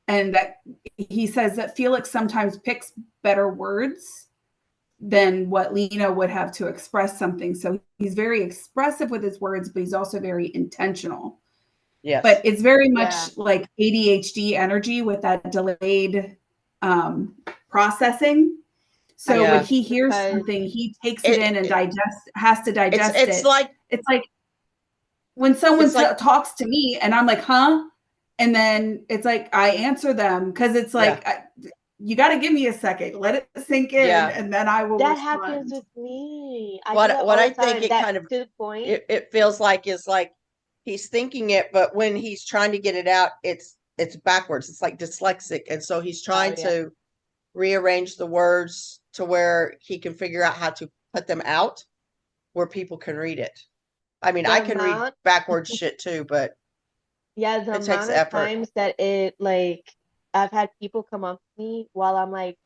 and that he says that Felix sometimes picks better words than what Lino would have to express something. So he's very expressive with his words, but he's also very intentional. Yes. But it's very much Yeah. like ADHD energy with that delayed processing. So Yeah. when he hears Because something, he takes it in and has to digest it's it. like It's like when someone It's like- talks to me and I'm like, huh? And then it's like I answer them because it's like you got to give me a second, let it sink in, Yeah. and then I will that respond. happens with me. I do what that what all I the time. think it That kind of to the point. it feels like is like he's thinking it, but when he's trying to get it out, it's backwards. It's like dyslexic, and so he's trying yeah. to rearrange the words to where he can figure out how to put them out where people can read it. I mean, I can read backwards shit too, but yeah, the it takes amount of effort. times that it like I've had people come up to me while I'm like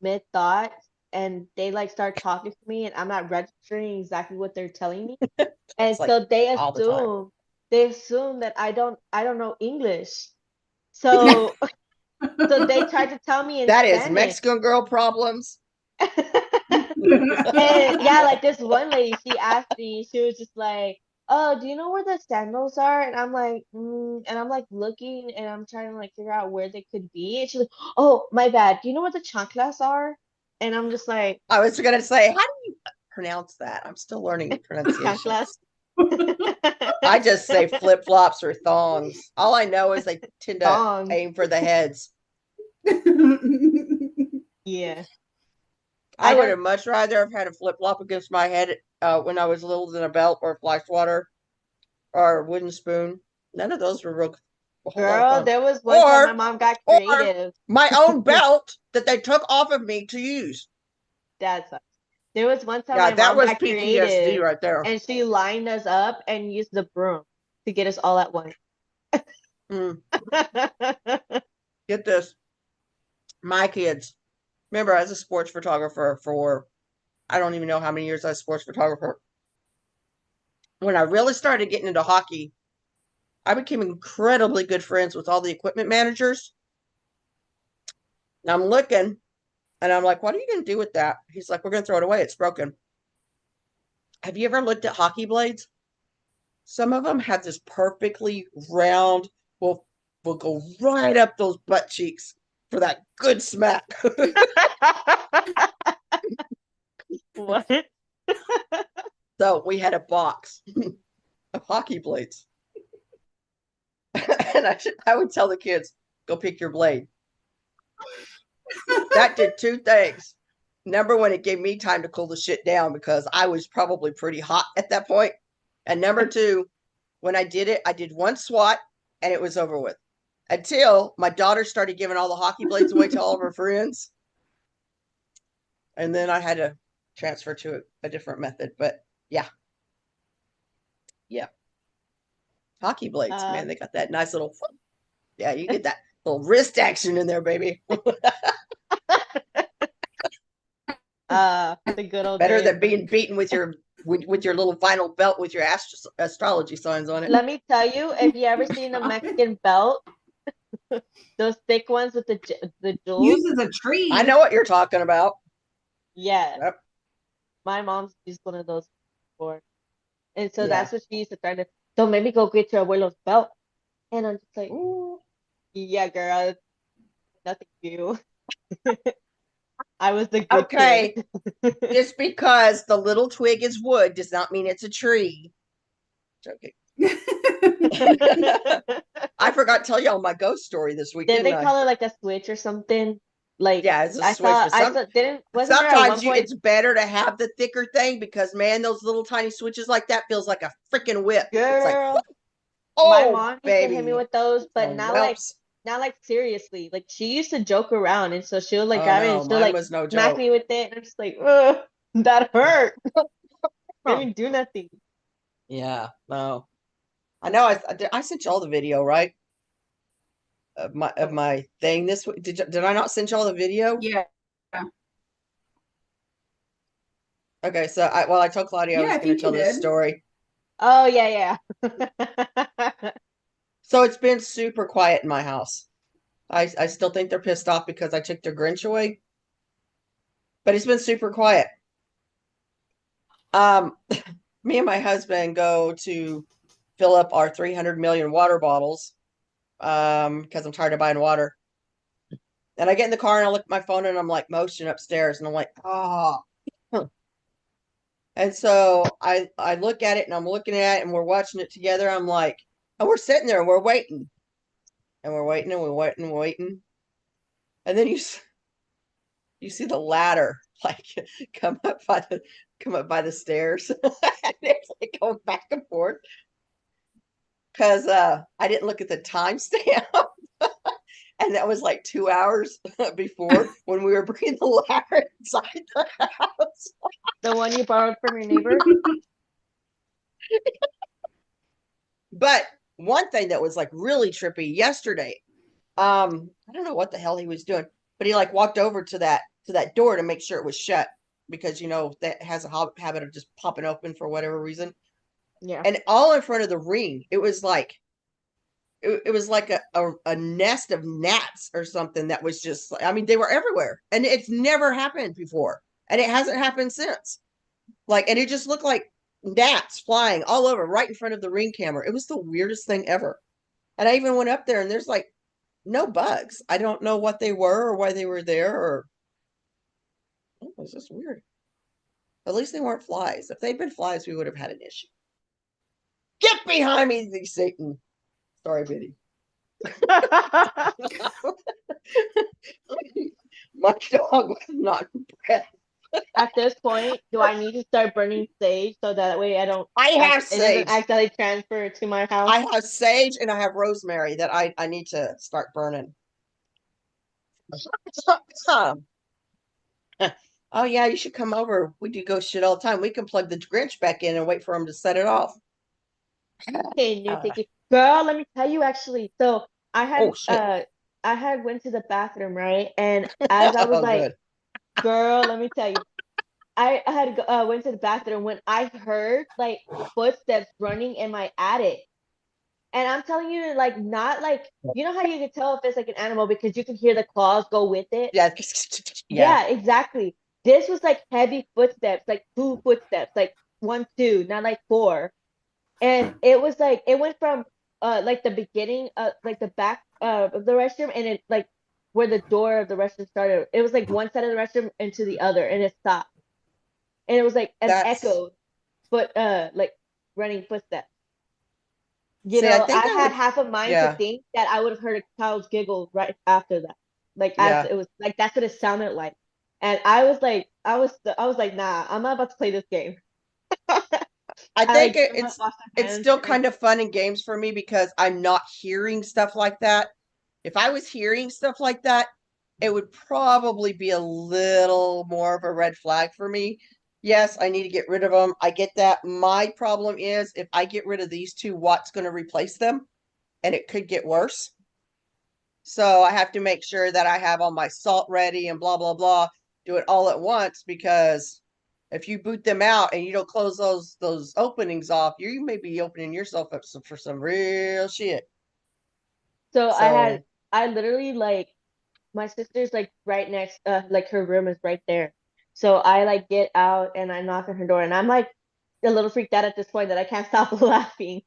mid thought and they like start talking to me and I'm not registering exactly what they're telling me. And It's like so they all the time. assume that I don't know English. So so they tried to tell me in That is Spanish. Mexican girl problems. And yeah, like this one lady, she asked me, she was just like, "Oh, do you know where the sandals are?" And I'm like, and I'm like looking and I'm trying to like figure out where they could be. And she's like, "Oh, my bad. Do you know where the chanclas are?" And I'm just like, I was gonna say, how do you pronounce that? I'm still learning the pronunciation. chanclas. I just say flip flops or thongs. All I know is they tend to Thongs. aim for the heads. Yeah. I would have much rather have had a flip flop against my head when I was little than a belt or a fly swatter or a wooden spoon. None of those were real. Girl, there was one time my mom got creative. My own belt that they took off of me to use. That sucks. There was one time Yeah, my that mom was got PTSD creative right there. and she lined us up and used the broom to get us all at once. Get this. My kids. Remember, I was a sports photographer for I don't even know how many years I was a sports photographer. When I really started getting into hockey, I became incredibly good friends with all the equipment managers. And I'm looking and I'm like, what are you going to do with that? He's like, we're going to throw it away. It's broken. Have you ever looked at hockey blades? Some of them have this perfectly round, will go right up those butt cheeks for that good smack. What? So we had a box of hockey blades. And I would tell the kids, go pick your blade. That did two things. Number one, it gave me time to cool the shit down because I was probably pretty hot at that point. And number two, when I did it, I did one swat and it was over with. Until my daughter started giving all the hockey blades away to all of her friends. And then I had to transfer to a different method. But yeah. Yeah. Hockey blades, man, they got that nice little, yeah, you get that little wrist action in there, baby. The good old better days. than being beaten with your little vinyl belt with your astrology signs on it. Let me tell you, if you ever seen a Mexican belt, those thick ones with the jewels. Used as a tree. I know what you're talking about. Yeah. Yep. My mom's used one of those before. And so that's what she used to try to, so maybe go get your abuelo's belt. And I'm just like, ooh, yeah, girl, nothing to you. I was the good kid. Just because the little twig is wood does not mean it's a tree. Joking. I forgot to tell y'all my ghost story this week. Did they call it like a switch or something? Like, yeah, it's a switch. Sometimes it's better to have the thicker thing because man, those little tiny switches like that feels like a freaking whip. Girl, it's like, my mom used to hit me with those, but not like seriously. Like she used to joke around, and so she'll like grab it and she'll like smack me with it, and I'm just like, ugh, that hurt. Didn't do nothing. Yeah, no. I know. I sent y'all the video, right? Of my thing this week. Did I not send y'all the video? Yeah. Okay, so I told Claudia I was going to tell this story. Oh yeah. So it's been super quiet in my house. I still think they're pissed off because I took their Grinch away, but it's been super quiet. Me and my husband go to fill up our 300 million water bottles because I'm tired of buying water. And I get in the car and I look at my phone and I'm like motion upstairs and I'm like, oh. And so I look at it and I'm looking at it and we're watching it together. I'm like, and we're sitting there and we're waiting. And we're waiting and we're waiting and waiting. And then you see the ladder like come up by the stairs. And it's like going back and forth. Because I didn't look at the timestamp. And that was like 2 hours before when we were bringing the ladder inside the house. The one you borrowed from your neighbor? But one thing that was like really trippy yesterday, I don't know what the hell he was doing, but he like walked over to that door to make sure it was shut because that has a habit of just popping open for whatever reason. Yeah. And all in front of the ring, it was like a nest of gnats or something that was just, I mean, they were everywhere, and it's never happened before, and it hasn't happened since. Like, and it just looked like gnats flying all over right in front of the ring camera. It was the weirdest thing ever. And I even went up there, and there's like no bugs. I don't know what they were or why they were there, or it was just weird. At least they weren't flies. If they'd been flies, we would have had an issue. Get behind me, thee Satan. Sorry, Biddy. My dog was not impressed. At this point, do I need to start burning sage so that way I have it doesn't sage. accidentally transfer to my house? I have sage and I have rosemary that I need to start burning. Oh yeah, you should come over. We do ghost shit all the time. We can plug the Grinch back in and wait for him to set it off. Okay, no, thank you. Girl, let me tell you actually. So I had Oh shit. I had went to the bathroom, right? And as I was Oh, like, good. girl, let me tell you. I had went to the bathroom when I heard like footsteps running in my attic. And I'm telling you, like, not like, you know how you can tell if it's like an animal because you can hear the claws go with it? Yeah. Yeah, exactly. This was like heavy footsteps, like 2 footsteps, like 1, 2, not like 4. And it was like, it went from like the beginning, like the back of the restroom, and it like where the door of the restroom started. It was like one side of the restroom into the other, and it stopped. And it was like an That's echo, but like running footsteps. see, I I think I had would half a mind to yeah, think that I would have heard a child's giggle right after that. Like as yeah. it was like that's what it sounded like. And I was like, I was like, nah, I'm not about to play this game. I I think like threw my Boston it's hands still and kind of fun in games for me because I'm not hearing stuff like that. If I was hearing stuff like that, it would probably be a little more of a red flag for me. Yes, I need to get rid of them. I get that. My problem is if I get rid of these two, what's going to replace them? And it could get worse. So I have to make sure that I have all my salt ready and blah, blah, blah. Do it all at once because if you boot them out and you don't close those openings off, you may be opening yourself up for some real shit. so So I literally like my sister's like right next like her room is right there. So I like get out and I knock on her door and I'm like a little freaked out at this point that I can't stop laughing.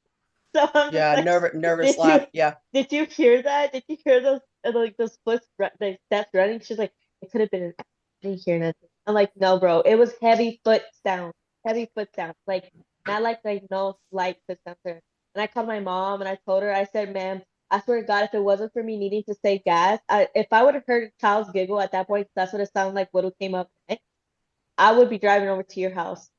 So I'm just yeah, like, nervous did you laugh. Yeah. did you hear that? Did you hear those like those like steps running? She's like, it could have been. I didn't hear nothing. I'm like, no, bro, it was heavy foot sounds, like not like no slight foot sounds. And I called my mom and I told her, I said, ma'am, I swear to God, if it wasn't for me needing to save gas, if I would have heard a child's giggle at that point, that's what it sounded like. What came up next, I would be driving over to your house.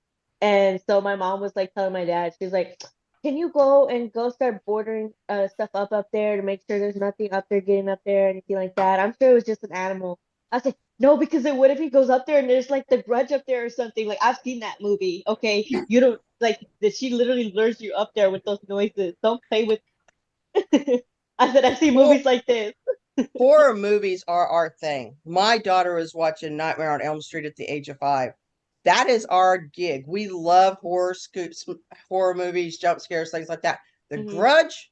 And so my mom was like telling my dad, she was like, can you go start bordering stuff up there to make sure there's nothing up there getting up there, anything like that? I'm sure it was just an animal. I was like, no, because then what if he goes up there and there's like the grudge up there or something? Like I've seen that movie. Okay. You don't like that she literally lures you up there with those noises. Don't play with I said I've seen Hor- movies like this. Horror movies are our thing. My daughter was watching Nightmare on Elm Street at the age of 5. That is our gig. We love horror movies, jump scares, things like that. The Hmm. Grudge,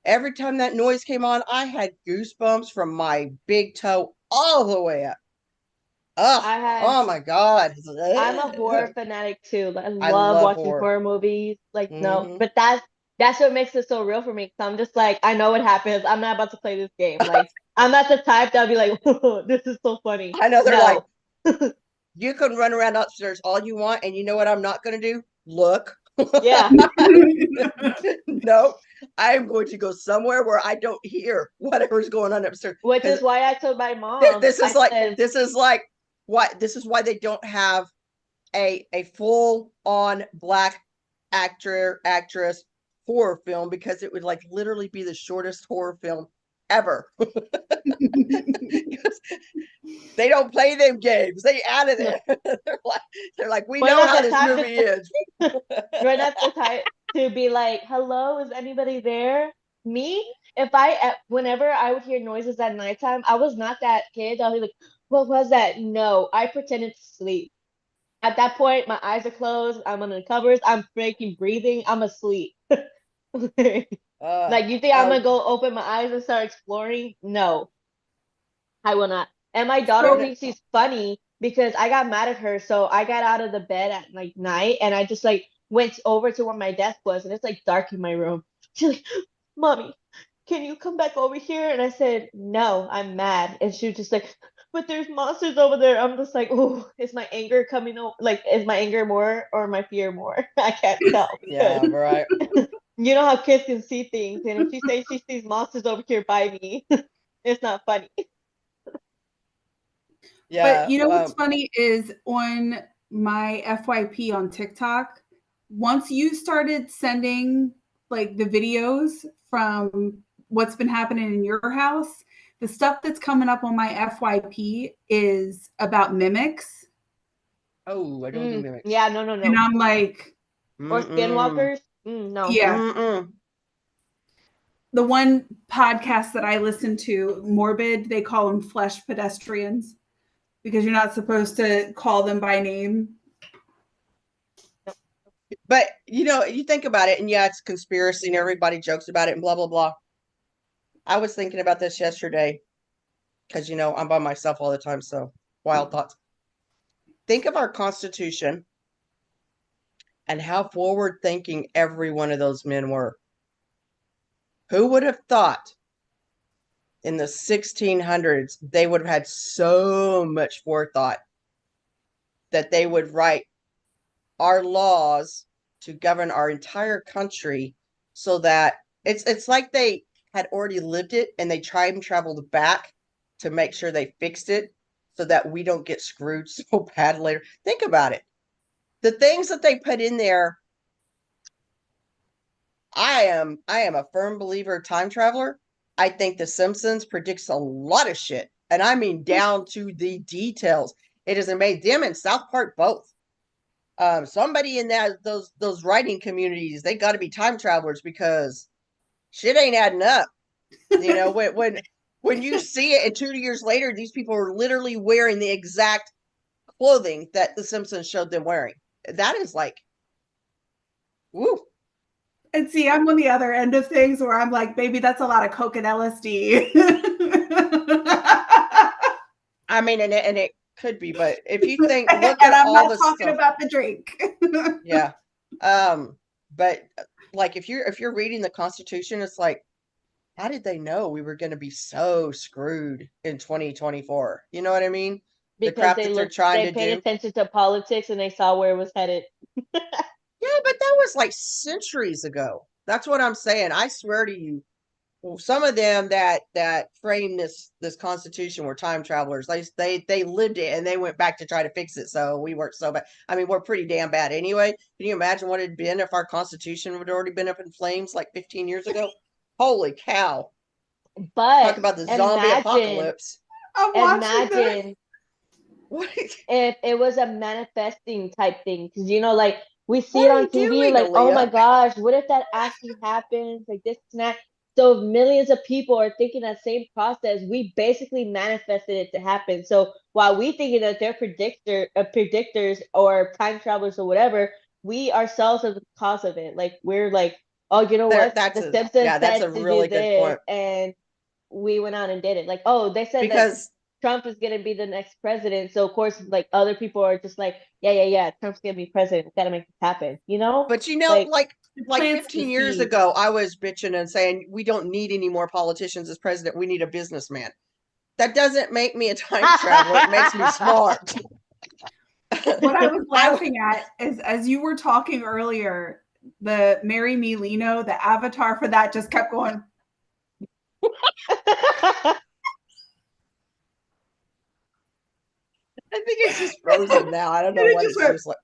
every time that noise came on, I had goosebumps from my big toe all the way up. Ugh, I had oh my God. I'm a horror fanatic too. I I love love watching horror. horror movies. Like no, Hmm. but that's what makes it so real for me. Cause I'm just like I know what happens. I'm not about to play this game. Like I'm not the type that'll be like, this is so funny. I know they're like, No, you can run around upstairs all you want, and you know what I'm not going to do? Look. yeah. No, I'm going to go somewhere where I don't hear whatever's going on upstairs. Which Because is why I told my mom. I said, this is why they don't have a full on black actress horror film, because it would like literally be the shortest horror film ever. They don't play them games. They added it. they're like, we We're know not how the this type- movie is. We're not the type to be like, hello, is anybody there? Me, whenever I would hear noises at nighttime, I was not that kid. I'll be like, what was that? No, I pretended to sleep. At that point, my eyes are closed. I'm under the covers. I'm freaking breathing. I'm asleep. Like, you think I'm gonna go open my eyes and start exploring? No, I will not. And my daughter So- thinks she's funny because I got mad at her. So I got out of the bed at like night and I just like went over to where my desk was and it's like dark in my room. She's like, Mommy, can you come back over here? And I said, No, I'm mad. And she was just like, but there's monsters over there. I'm just like, oh, is my anger coming over? Like, is my anger more or my fear more? I can't tell. Yeah, right. You know how kids can see things. And if she says she sees monsters over here by me, it's not funny. Yeah. But you know what's funny is on my FYP on TikTok, once you started sending like the videos from what's been happening in your house, the stuff that's coming up on my FYP is about mimics. Oh, I don't do mimics. Yeah, no. And I'm like, Or skinwalkers? No. yeah. Mm-mm. The one podcast that I listen to, Morbid, they call them flesh pedestrians because you're not supposed to call them by name. But you think about it, and yeah, it's conspiracy, and everybody jokes about it, and blah blah blah. I was thinking about this yesterday because I'm by myself all the time, so wild thoughts. Think of our Constitution and how forward-thinking every one of those men were. Who would have thought in the 1600s they would have had so much forethought that they would write our laws to govern our entire country so that it's like they had already lived it and they time traveled back to make sure they fixed it so that we don't get screwed so bad later. Think about it. The things that they put in there. I am a firm believer of time traveler. I think The Simpsons predicts a lot of shit, and I mean down to the details. It has made them and South Park both. Somebody in those writing communities, they got to be time travelers because shit ain't adding up. When you see it, and 2 years later, these people are literally wearing the exact clothing that The Simpsons showed them wearing. That is like, woo. And see, I'm on the other end of things where I'm like, baby, that's a lot of coke and LSD. I mean, and it could be, but if you think, look and at I'm all not the talking stuff. about the drink. Yeah. But like if you're reading the Constitution, it's like, how did they know we were going to be so screwed in 2024? You know what I mean? Because the crap that they're trying to paid do. attention to politics and they saw where it was headed. Yeah, but that was like centuries ago. That's what I'm saying. I swear to you, some of them that framed this Constitution were time travelers. They lived it and they went back to try to fix it. So we weren't so bad. I mean, we're pretty damn bad anyway. Can you imagine what it'd been if our Constitution would already been up in flames like 15 years ago? Holy cow! But Talk about the zombie apocalypse. Imagine What? if it was a manifesting type thing, because like we see What it are on you TV, doing, like, oh my Aaliyah? gosh, what if that actually happens? Like this and that. So if millions of people are thinking that same process, we basically manifested it to happen. So while we thinking that they're predictors or time travelers or whatever, we ourselves are the cause of it. Like we're like, oh, you know what? That's The Simpsons that's said a to really do good this, point. and we went out and did it. Like, oh, they said that Because Trump is gonna be the next president. So of course, like other people are just like, yeah, Trump's gonna be president. We gotta make this happen. but like Plants 15 the years seed. ago, I was bitching and saying we don't need any more politicians as president. We need a businessman. That doesn't make me a time traveler. It makes me smart. What I was laughing at is as you were talking earlier, the Marry Me Lino, the avatar for that just kept going. I think it's just frozen now. I don't know what it's just like.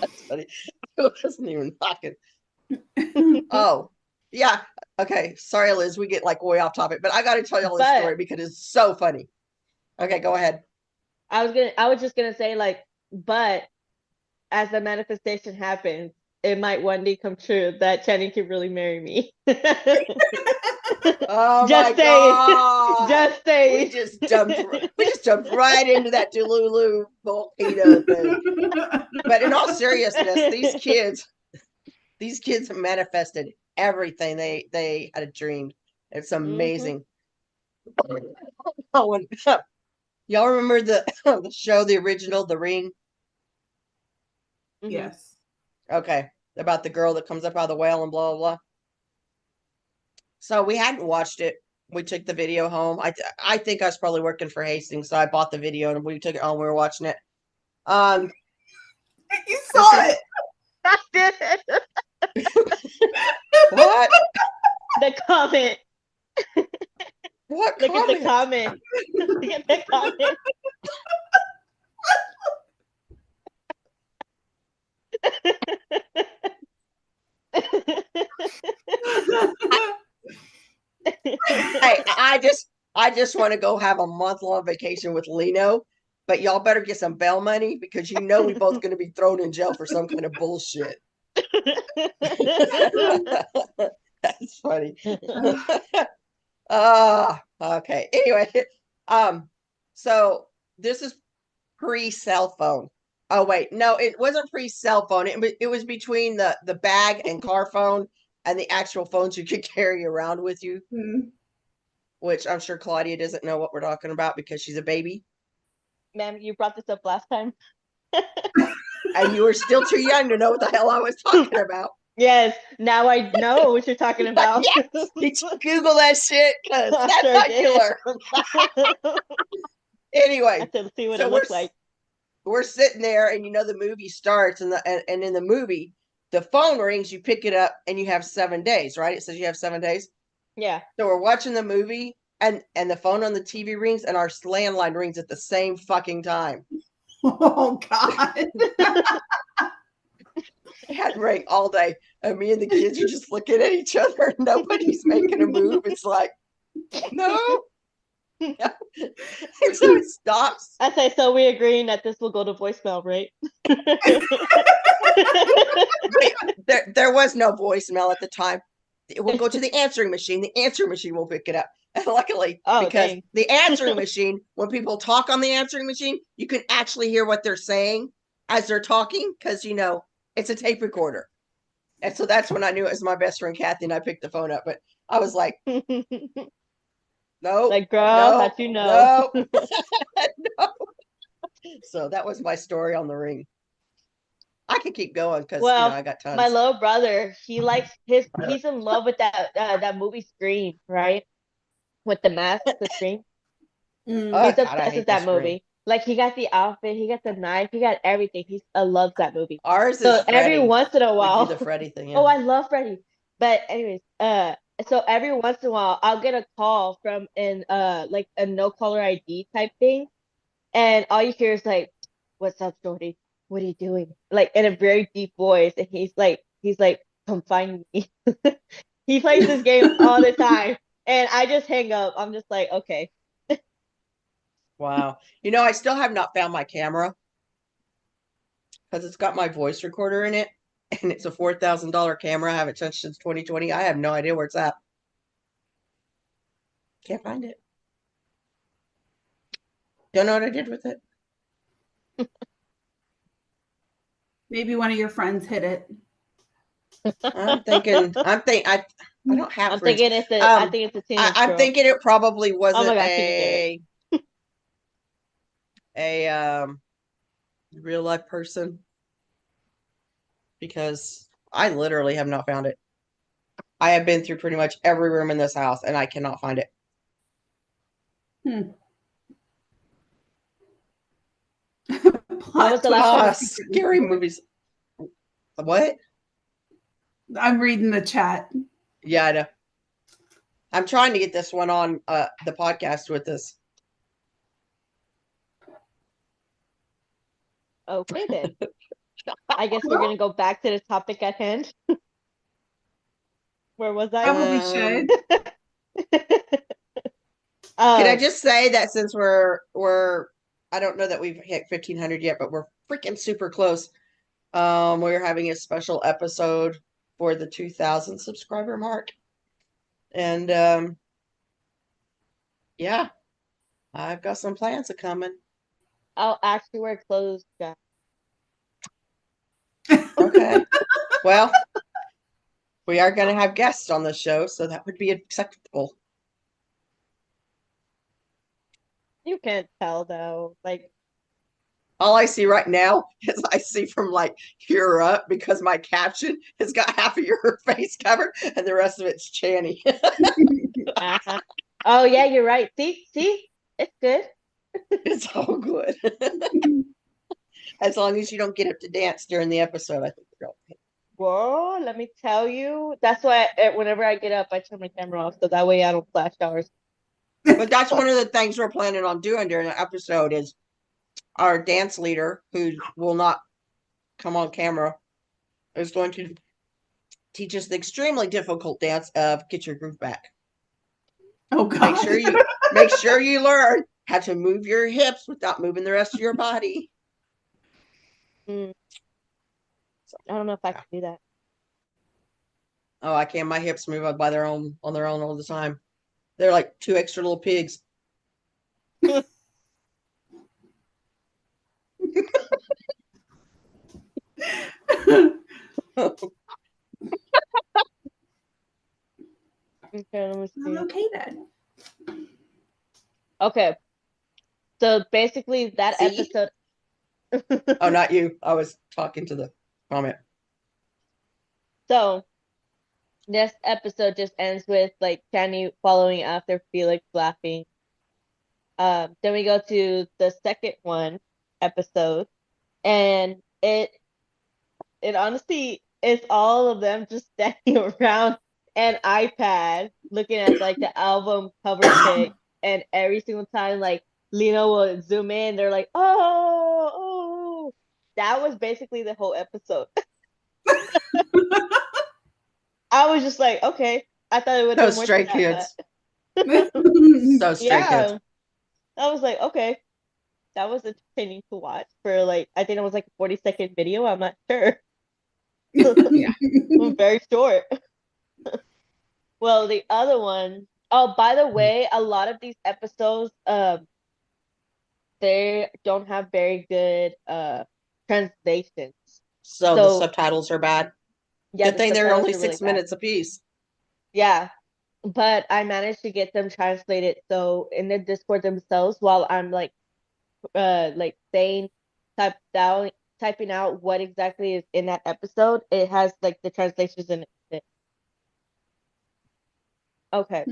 That's funny. It wasn't even talking. Oh, Yeah. Okay. Sorry, Liz. We get like way off topic, but I got to tell y'all this But story because it's so funny. Okay, go ahead. I was just gonna say like, but as the manifestation happens, it might one day come true that Channing can really marry me. Oh my Just saying. God. Just saying. We just jumped right into that Delulu volcano thing. But in all seriousness, these kids have manifested everything they had dreamed. It's Mhm. amazing. Oh, and, y'all remember the the show, the original, The Ring? Mhm. Yes. Okay, about the girl that comes up out of the whale and blah blah blah. So we hadn't watched it. We took the video home. I think I was probably working for Hastings, so I bought the video and we took it home. We were watching it. Um, You this saw is it. I did it. what? The comment. What Look at the comment? comment. Look at the comment. I just want to go have a month long vacation with Lino, but y'all better get some bail money because you know we both going to be thrown in jail for some kind of bullshit. That's funny. Okay. Anyway, so this is pre cell phone. Oh wait, no, it wasn't pre cell phone. It was between the bag and car phone and the actual phones you could carry around with you, Hmm. which I'm sure Claudia doesn't know what we're talking about because she's a baby Ma'am, you brought this up last time. and you were still too young to know what the hell I was talking about. Yes, now I know what you're talking about. Yes, did you Google that shit? Because I that's sure how you did. learn. I Anyway, said, see what so it looks like. we're sitting there, and you know the movie starts, and in the movie, the phone rings, you pick it up, and you have 7 days, right? It says you have 7 days. Yeah. So we're watching the movie, and the phone on the TV rings, and our landline rings at the same fucking time. Oh God. It had ring all day, and me and the kids are just looking at each other. And nobody's making a move. It's like, no. And so it stops. I say, so we agreeing that this will go to voicemail, right? There was no voicemail at the time. It will go to the answering machine. The answering machine will pick it up. And luckily, Oh, because dang. the answering machine, when people talk on the answering machine, you can actually hear what they're saying as they're talking because, you know, it's a tape recorder. And so that's when I knew it was my best friend Kathy, and I picked the phone up. But I was like, nope, Like, girl, how'd nope, you know? nope, no. So that was my story on the ring. I could keep going because, you know, Well, I got my tons. little brother, he's in love with that movie Scream, right? With the mask, the Scream. Oh, Mm. He's God, I obsessed with hate the that screen. movie. Like he got the outfit, he got the knife, he got everything. He loves that movie. Ours is So every Freddy. once in a We do the while, Freddy thing, oh, yeah. I love Freddy. But anyways, so every once in a while, I'll get a call from an like a no caller ID type thing, and all you hear is like, "What's up, Shorty? What are you doing?" Like in a very deep voice, and he's like, "Come find me." He plays this game all the time, and I just hang up. I'm just like, okay. Wow. You know, I still have not found my camera because it's got my voice recorder in it, and it's a $4,000 camera. I haven't touched since 2020. I have no idea where it's at. Can't find it. Don't know what I did with it. Maybe one of your friends hit it. I don't have I'm friends. thinking I think it's a teenage I'm girl. thinking it probably Oh my wasn't god, can you hear it? a real life person because I literally have not found it. I have been through pretty much every room in this house and I cannot find it. Hmm. When was Plot the twist last of time? a secret Scary report. movies. What? I'm reading the chat. Yeah, I know. I'm trying to get this one on the podcast with us. Okay then. I guess we're gonna go back to the topic at hand. Where was I? Probably should. Can I Um, just say that since we're I don't know that we've hit 1,500 yet, but we're freaking super close. We're having a special episode for the 2,000 subscriber mark, and yeah, I've got some plans a coming. I'll actually wear clothes, guys. Okay, well, we are going to have guests on the show, so that would be acceptable. You can't tell though. Like, All I see right now is I see from like here up because my caption has got half of your face covered and the rest of it's Channy. uh-huh. Oh yeah, you're right. See, it's good. It's all good. As long as you don't get up to dance during the episode, I think we're okay. Whoa, let me tell you. That's why whenever I get up, I turn my camera off so that way I don't flash hours. But that's one of the things we're planning on doing during the episode is our dance leader, who will not come on camera, is going to teach us the extremely difficult dance of Get Your Groove Back. Oh Make God. sure you learn how to move your hips without moving the rest of your body. Mm, I don't know if I can do that. Oh, I can. My hips move by their own on their own all the time. They're like two extra little pigs. Okay, let me see. Okay then. Okay, so basically that See? episode. Oh, not you. I was talking to the comment. So this episode just ends with like Channy following after Felix laughing. Then we go to the second one episode, and it honestly is all of them just standing around an iPad looking at like the album cover pic, and every single time like Lena will zoom in, they're like, oh, oh. That was basically the whole episode. I was just like, okay. I thought it would do Those more to stray that, kids. but Those stray kids. yeah. I was like, okay. That was entertaining to watch for like I think it was like a 40-second video. I'm not sure. Yeah. Very short. Well, the other one, oh, by the way, a lot of these episodes, they don't have very good translations. So the So subtitles are bad. yeah, Good the thing they're subtitles only are really 6 minutes bad. apiece. Yeah, but I managed to get them translated so in the Discord themselves while I'm like saying type down typing out what exactly is in that episode, it has like the translations in it. Okay.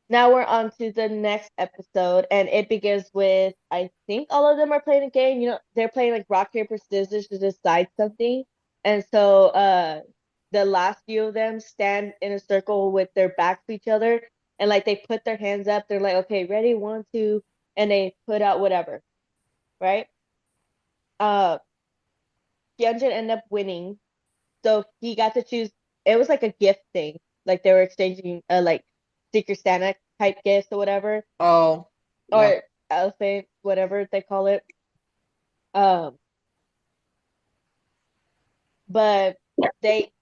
Now we're on to the next episode, and it begins with I think all of them are playing a game. You know, they're playing like rock, paper, scissors to decide something. And so the last few of them stand in a circle with their backs to each other and like they put their hands up, they're like, okay, ready, one, two, and they put out whatever, right? Uh Hyunjin ended up winning. So he got to choose. It was like a gift thing. Like they were exchanging like Secret Santa type gifts or whatever, Oh, yeah. or elephant, whatever they call it. Um, but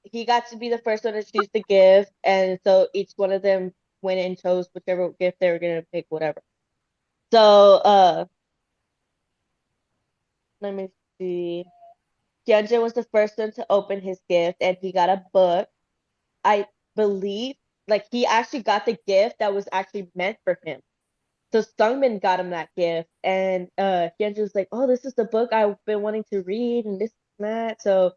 he got to be the first one to choose the gift, and so each one of them went and chose whichever gift they were gonna pick, whatever. So let me see. Hyunjin was the first one to open his gift, and he got a book. I believe like he actually got the gift that was actually meant for him. So Sungmin got him that gift, and Hyunjin was like, "Oh, this is the book I've been wanting to read, and this and that." So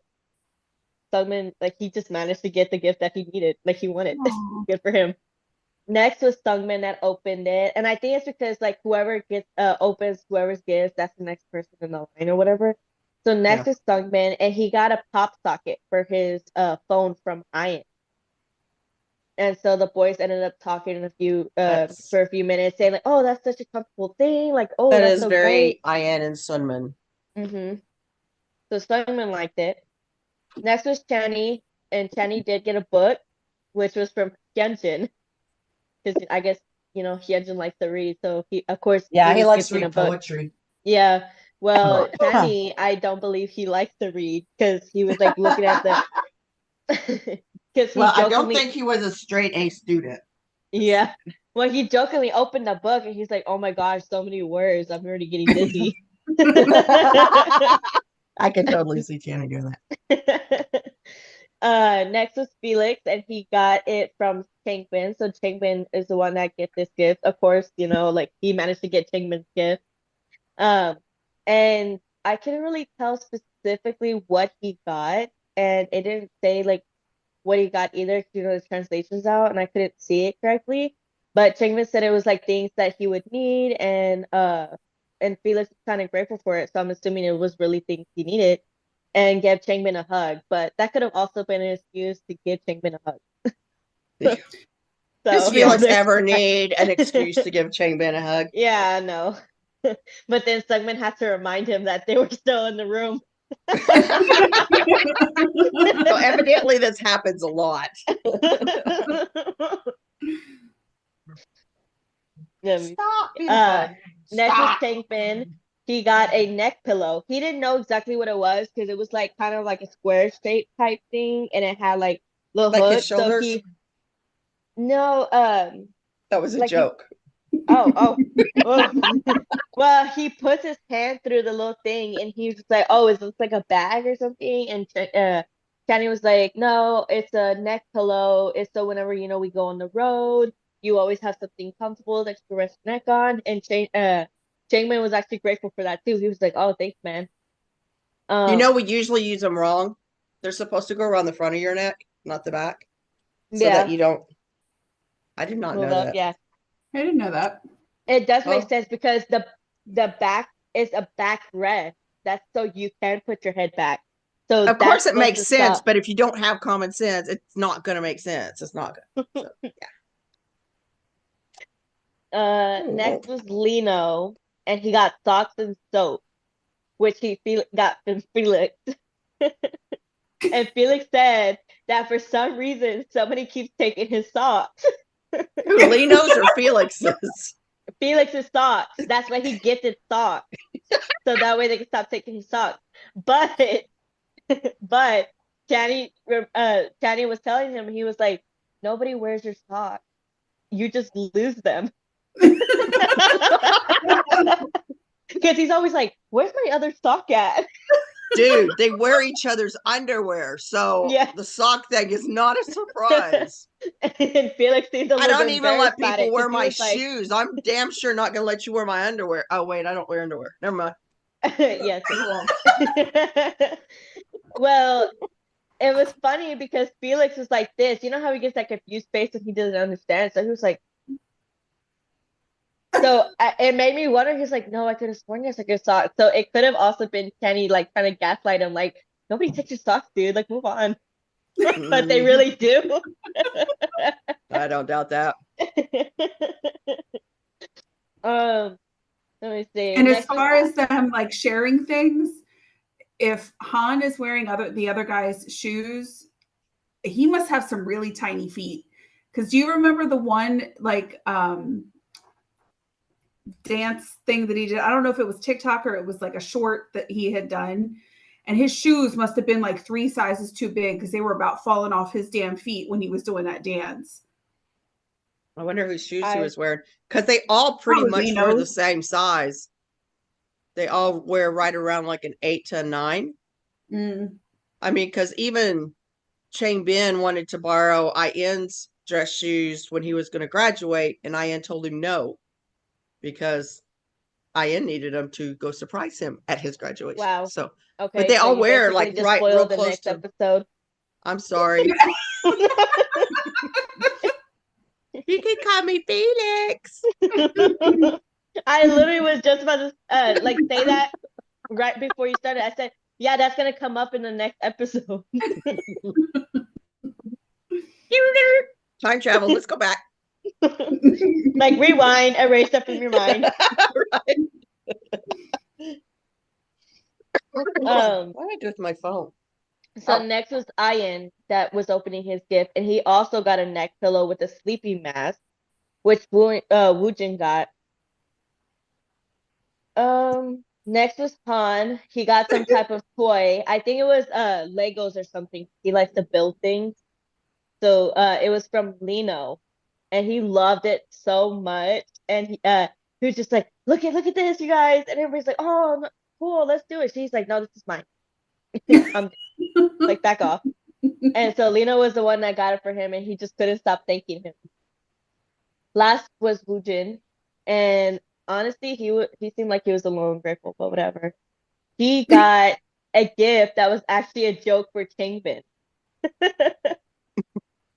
Sungmin, like, he just managed to get the gift that he needed, like he wanted. Aw. Good for him. Next was Sungmin that opened it, and I think it's because like whoever gets opens whoever's gift, that's the next person in the line or whatever. So next Yeah. is Sungmin, and he got a pop socket for his phone from Ian. And so the boys ended up talking That's for a few minutes, saying like, "Oh, that's such a comfortable thing. Like, oh, that that's is so great." very Ian and Sunman. Mm-hmm. So Simon liked it. Next was Channy, and Channy did get a book. which was from Hyunjin, because I guess Hyunjin likes to read, so of course Yeah, he was likes to gifted a read book. poetry. Yeah, well, Huh. Hanny, I don't believe he likes to read because he was like looking at the because he Well, I don't jokingly think he was a straight A student. yeah. Well, he jokingly opened the book and he's like, "Oh my gosh, so many words! I'm already getting dizzy." I can totally see Channing doing that. Next was Felix, and he got it from Changbin. So Changbin is the one that gets this gift. Of course, like he managed to get Changbin's gift. Um, and I couldn't really tell specifically what he got, and it didn't say like what he got either, 'cause, the translation's out, and I couldn't see it correctly. But Changbin said it was like things that he would need, and Felix was kind of grateful for it. So I'm assuming it was really things he needed, and gave Changbin a hug. But that could have also been an excuse to give Changbin a hug. Does So Felix there's ever that. need an excuse to give Changbin a hug? Yeah, no. But then Sungmin had to remind him that they were still in the room. So evidently this happens a lot. Stop being funny. Next was Stop. Changbin. He got a neck pillow. He didn't know exactly what it was because it was like kind of like a square shape type thing, and it had like little Like his hooks. So shoulders? no, That was a like joke. oh. Well, he puts his hand through the little thing, and he was like, "Oh, is this like a bag or something?" And Kenny was like, "No, it's a neck pillow. It's so whenever we go on the road, you always have something comfortable that you can rest your neck on." And Changman was actually grateful for that too. He was like, "Oh, thanks, man." We usually use them wrong. They're supposed to go around the front of your neck, not the back. So Yeah, that you don't. I did not know that. yeah. I didn't know that. It does make Oh. sense because the back is a backrest. That's so you can put your head back. So Of that's course it supposed makes to sense, stop. but if you don't have common sense, it's not going to make sense. It's not good. So, yeah. Next was Lino, and he got socks and soap, which got from Felix. And Felix said that for some reason somebody keeps taking his socks. Who, Lino's or Felix's? Felix's socks. That's why he gifted socks. So that way they can stop taking his socks. But Channy was telling him, he was like, nobody wears your socks. You just lose them. Because he's always like, where's my other sock at? Dude, they wear each other's underwear, so Yeah. the sock thing is not a surprise. And Felix seemed a I little don't bit even let embarrassed about people it, wear 'cause he my was like, shoes. I'm damn sure not going to let you wear my underwear. Oh, wait, I don't wear underwear. Never mind. yes. Well, it was funny because Felix was like this. You know how he gets that confused face when he doesn't understand? So he was like, so it made me wonder. He's like, no, I could have sworn it's like your sock. So it could have also been Kenny like trying to gaslight him, like, nobody takes your socks, dude. Like, move on. But they really do. I don't doubt that. Let me see. And as far as them like sharing things, if Han is wearing the other guy's shoes, he must have some really tiny feet. Because do you remember the one like dance thing that he did? I don't know if it was TikTok or it was like a short that he had done. And his shoes must have been like 3 sizes too big because they were about falling off his damn feet when he was doing that dance. I wonder whose shoes he was wearing. Because they all pretty much were the same size. They all wear right around like an 8 to a 9. Mm. I mean, because even Changbin wanted to borrow Ian's dress shoes when he was going to graduate, and Ian told him no, because Ian needed him to go surprise him at his graduation. Wow. So, okay, but they all wear like just right real the close next to. Episode. I'm sorry. You can call me Felix. I literally was just about to like say that right before you started. I said, yeah, that's gonna come up in the next episode. Time travel. Let's go back. Like rewind, erase that from your mind. Right. What did I do with my phone? So Oh. next was Ian that was opening his gift, and he also got a neck pillow with a sleeping mask, which Woojin got. Next was Han. He got some type of toy. I think it was Legos or something. He likes to build things. So it was from Lino, and he loved it so much. And he was just like, look at this, you guys. And everybody's like, oh, cool, let's do it. She's like, no, this is mine. I'm like, back off. And so Lino was the one that got it for him, and he just couldn't stop thanking him. Last was Woojin, and honestly, he seemed like he was a little ungrateful, but whatever. He got a gift that was actually a joke for Changbin.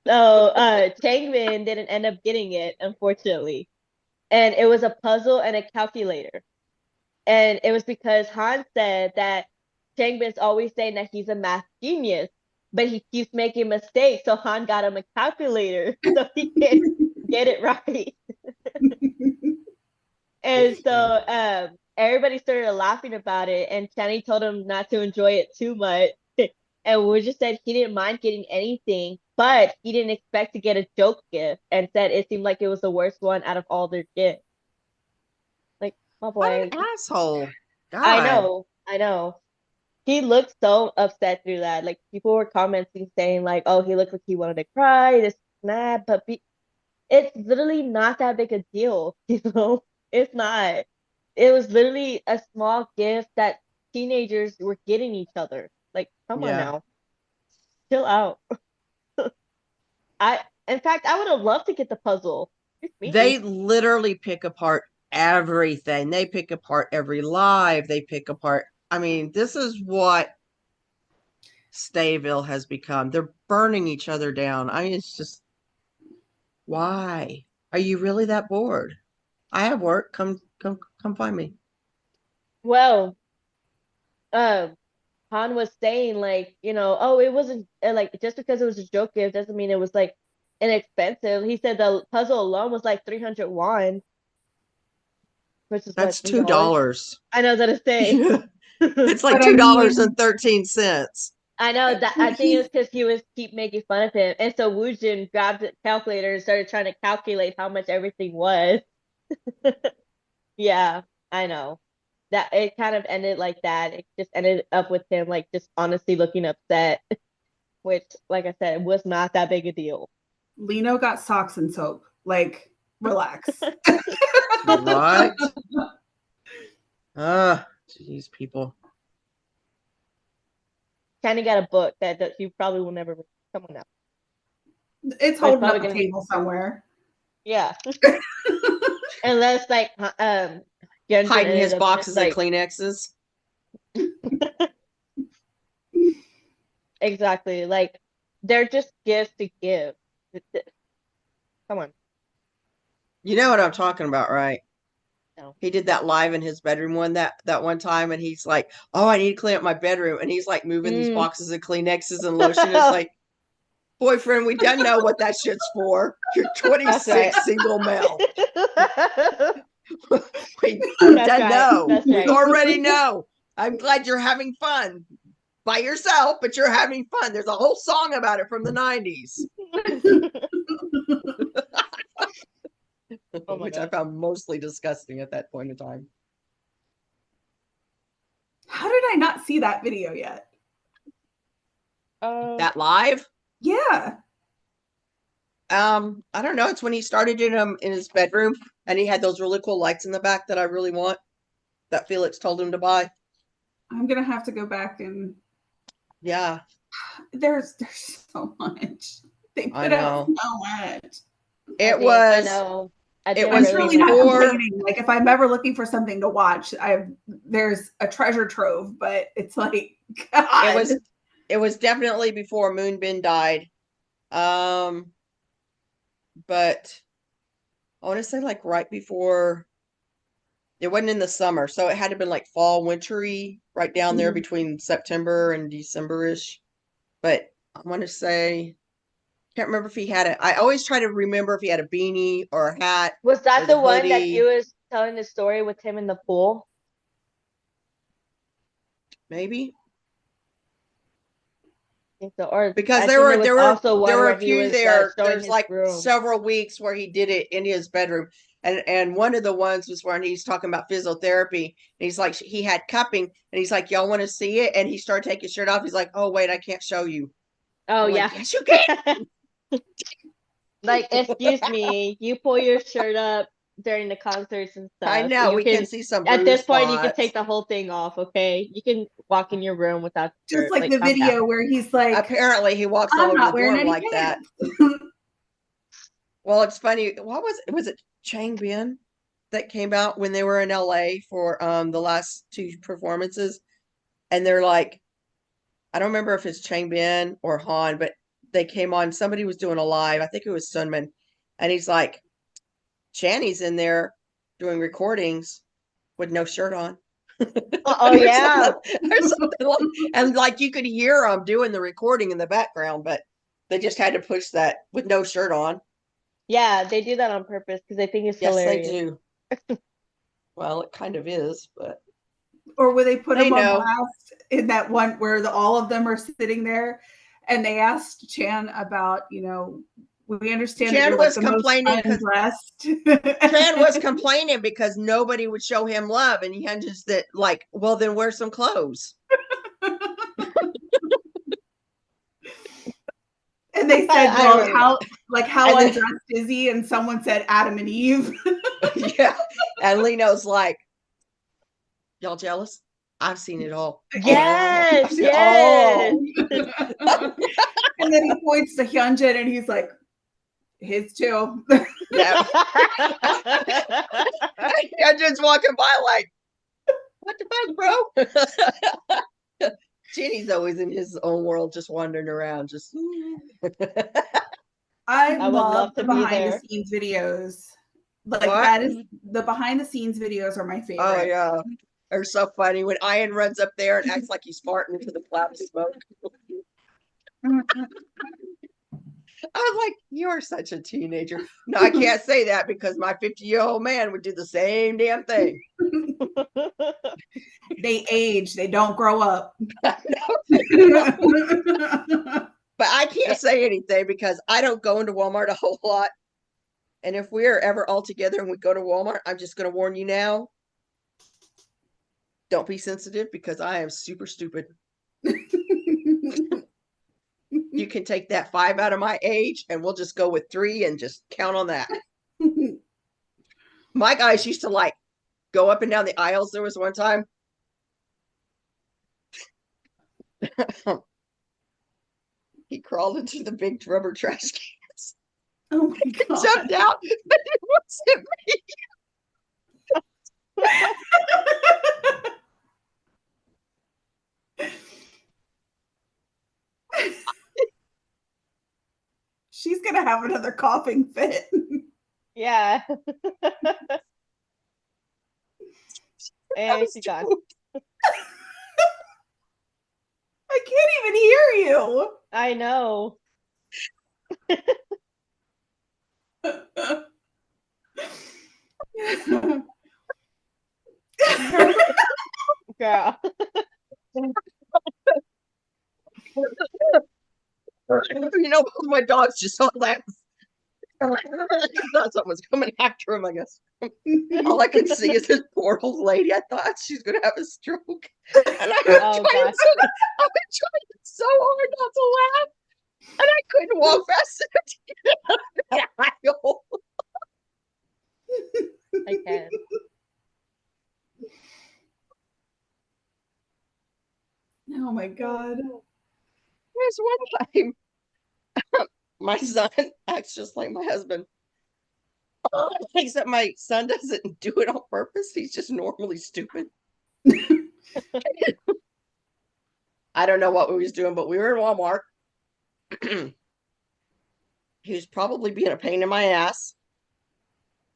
So Changbin didn't end up getting it, unfortunately. And it was a puzzle and a calculator. And it was because Han said that Changbin's always saying that he's a math genius, but he keeps making mistakes. So Han got him a calculator so he can get it right. And so everybody started laughing about it, and Channy told him not to enjoy it too much. And we just said he didn't mind getting anything, but he didn't expect to get a joke gift, and said it seemed like it was the worst one out of all their gifts. Like, my What boy. an asshole. God. I know. He looked so upset through that. Like, people were commenting saying, like, oh, he looked like he wanted to cry, this and that, but it's literally not that big a deal, you know? It's not. It was literally a small gift that teenagers were getting each other. Like, come on Yeah. now. Chill out. In fact, I would have loved to get the puzzle. It's me. They literally pick apart everything. They pick apart every live. They pick apart. I mean, this is what Stayville has become. They're burning each other down. I mean, it's just, why? Are you really that bored? I have work. Come find me. Well, Han was saying, like, oh, it wasn't like, just because it was a joke gift doesn't mean it was like inexpensive. He said the puzzle alone was like 300 won, which is That's what, $3. $2. I know that to say. It's like But I $2 mean, and 13 cents. I know that. I think it was because he was keep making fun of him, and so Woojin grabbed the calculator and started trying to calculate how much everything was. Yeah, I know. That it kind of ended like that. It just ended up with him like just honestly looking upset, which, like I said, was not that big a deal. Lino got socks and soap. Like, relax. Right? Jeez, people. Kind of got a book that you probably will never read. Come on now. It's But it's holding up probably a gonna be, table somewhere. yeah. Unless like Hyunjin Hiding his ended up boxes just, of like, Kleenexes. exactly, like they're just gifts to give. Come on. You know what I'm talking about, right? No. He did that live in his bedroom that one time, and he's like, "Oh, I need to clean up my bedroom," and he's like moving these boxes of Kleenexes and lotion. It's like, boyfriend, we done know what that shit's for. You're 26, right. single male. we That's done right. know. That's We right. already know. I'm glad you're having fun by yourself, but you're having fun. There's a whole song about it from the 90s. Oh my Which I God. found mostly disgusting at that point in time. How did I not see that video yet? That live? Yeah. I don't know. It's when he started in his bedroom, and he had those really cool lights in the back that I really want, that Felix told him to buy. I'm gonna have to go back and Yeah, there's so much. They I put out know. so much. It I was. know. I It think I'm was truly not before. complaining. Like, if I'm ever looking for something to watch, there's a treasure trove, but it's like, God. It was definitely before Moonbin died. But I want to say like right before. It wasn't in the summer, so it had to have been like fall, wintry, right down there Mhm. between September and December-ish. But I want to say, can't remember if he had it. I always try to remember if he had a beanie or a hat Was or that the the one that he hoodie. was telling the story with him in the pool? Maybe. think so. Or because I there think were also one there were where a he few was there. showing There's his like room. several weeks where he did it in his bedroom, and one of the ones was when he's talking about physiotherapy, and he's like he had cupping, and he's like, y'all want to see it? And he started taking his shirt off. He's like, oh wait, I can't show you. Oh I'm yeah. like, yes, you can. Like, excuse me, you pull your shirt up during the concerts and stuff. I know You we can see some at this bruise point you can spots. take the whole thing off, okay? You can walk in your room without the Just shirt. like the calm down. video where he's like, Apparently, he walks all I'm over not the wearing dorm any like that. pants. Well, it's funny. What was it? Was it Chang Bin that came out when they were in LA for the last two performances? And they're like, I don't remember if it's Chang Bin or Han, but they came on. Somebody was doing a live. I think it was Sunman, and he's like, Channy's in there doing recordings with no shirt on. Oh Or yeah. or something like, and like you could hear them doing the recording in the background, but they just had to push that with no shirt on. Yeah, they do that on purpose because they think it's Yes, hilarious. they do. Well, it kind of is, but Or where they put They him on know. blast in that one where all of them are sitting there, and they asked Chan about, we understand that Chan you're like was the most complaining 'cause- undressed. Chan was complaining because nobody would show him love, and he had just that like, well, then wear some clothes. And they said, I well, remember how And then- undressed is he? And someone said Adam and Eve. Yeah, and Leno's like, y'all jealous? I've seen it all. Yes, I've seen it yes. all. And then he points to Hyunjin and he's like, his too. Yeah, I'm just walking by like, what the fuck, bro? Jenny's always in his own world, just wandering around, just. I would love love the to be behind there. the scenes videos. Like What? that is the behind the scenes videos are my favorite. Oh yeah, they're so funny when Ian runs up there and acts like he's farting into the cloud of smoke. I was like, "You're such a teenager." No, I can't say that because my 50-year-old man would do the same damn thing. They age, they don't grow up. But I can't say anything because I don't go into Walmart a whole lot. And if we are ever all together and we go to Walmart, I'm just going to warn you now. Don't be sensitive because I am super stupid. You can take that 5 out of my age and we'll just go with 3 and just count on that. My guys used to like go up and down the aisles. There was one time. He crawled into the big rubber trash cans. Oh my god. Jumped out, but it wasn't me. She's gonna have another coughing fit. Yeah. That And was she's gone. true. I can't even hear you. I know. Girl. You know, my dog's just all that. He thought something was coming after him, I guess. All I could see is this poor old lady. I thought she's gonna have a stroke. And I was Oh, trying gosh. trying so hard not to laugh. And I couldn't walk fast enough to get out of that aisle. I can. Oh my god. There's one time my son acts just like my husband. Except my son doesn't do it on purpose. He's just normally stupid. I don't know what we was doing, but we were in Walmart. He was probably being a pain in my ass.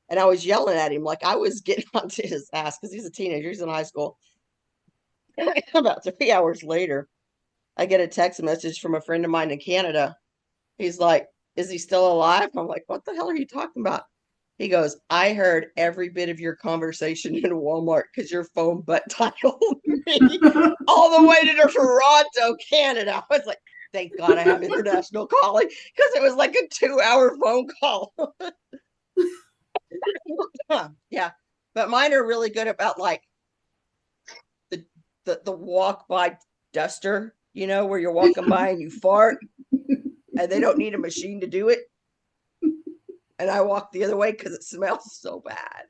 And I was yelling at him like I was getting onto his ass because he's a teenager. He's in high school. About 3 hours later, I get a text message from a friend of mine in Canada. He's like, is he still alive? I'm like, what the hell are you talking about? He goes, I heard every bit of your conversation in Walmart because your phone butt dialed me all the way to Toronto, Canada. I was like, thank God I have international calling because it was like a 2-hour phone call. Yeah, but mine are really good about like the walk by duster, where you're walking by and you fart, and they don't need a machine to do it. And I walk the other way because it smells so bad.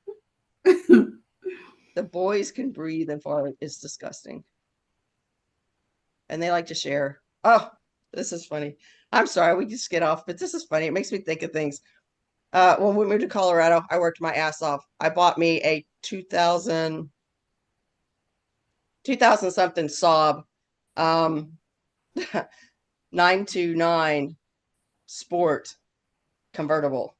The boys can breathe and fart. It's disgusting. And they like to share. Oh, this is funny. I'm sorry, we just get off, but this is funny. It makes me think of things. When we moved to Colorado, I worked my ass off. I bought me a 2000 something Saab 929 Sport convertible.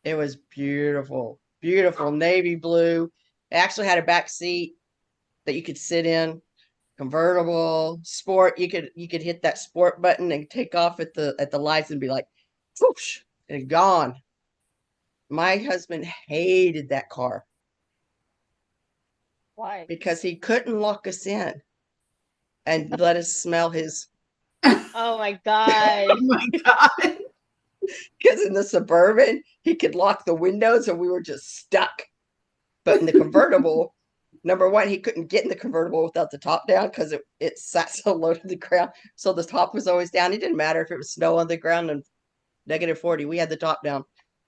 It was beautiful, beautiful navy blue. It actually had a back seat that you could sit in. Convertible sport. You could hit that sport button and take off at the lights and be like, whoosh, and gone. My husband hated that car. Why? Because he couldn't lock us in and let us smell his. Oh my god. Oh my God. Because in the Suburban, he could lock the windows and we were just stuck. But in the convertible, number one, he couldn't get in the convertible without the top down because it sat so low to the ground. So the top was always down. It didn't matter if it was snow on the ground and -40. We had the top down.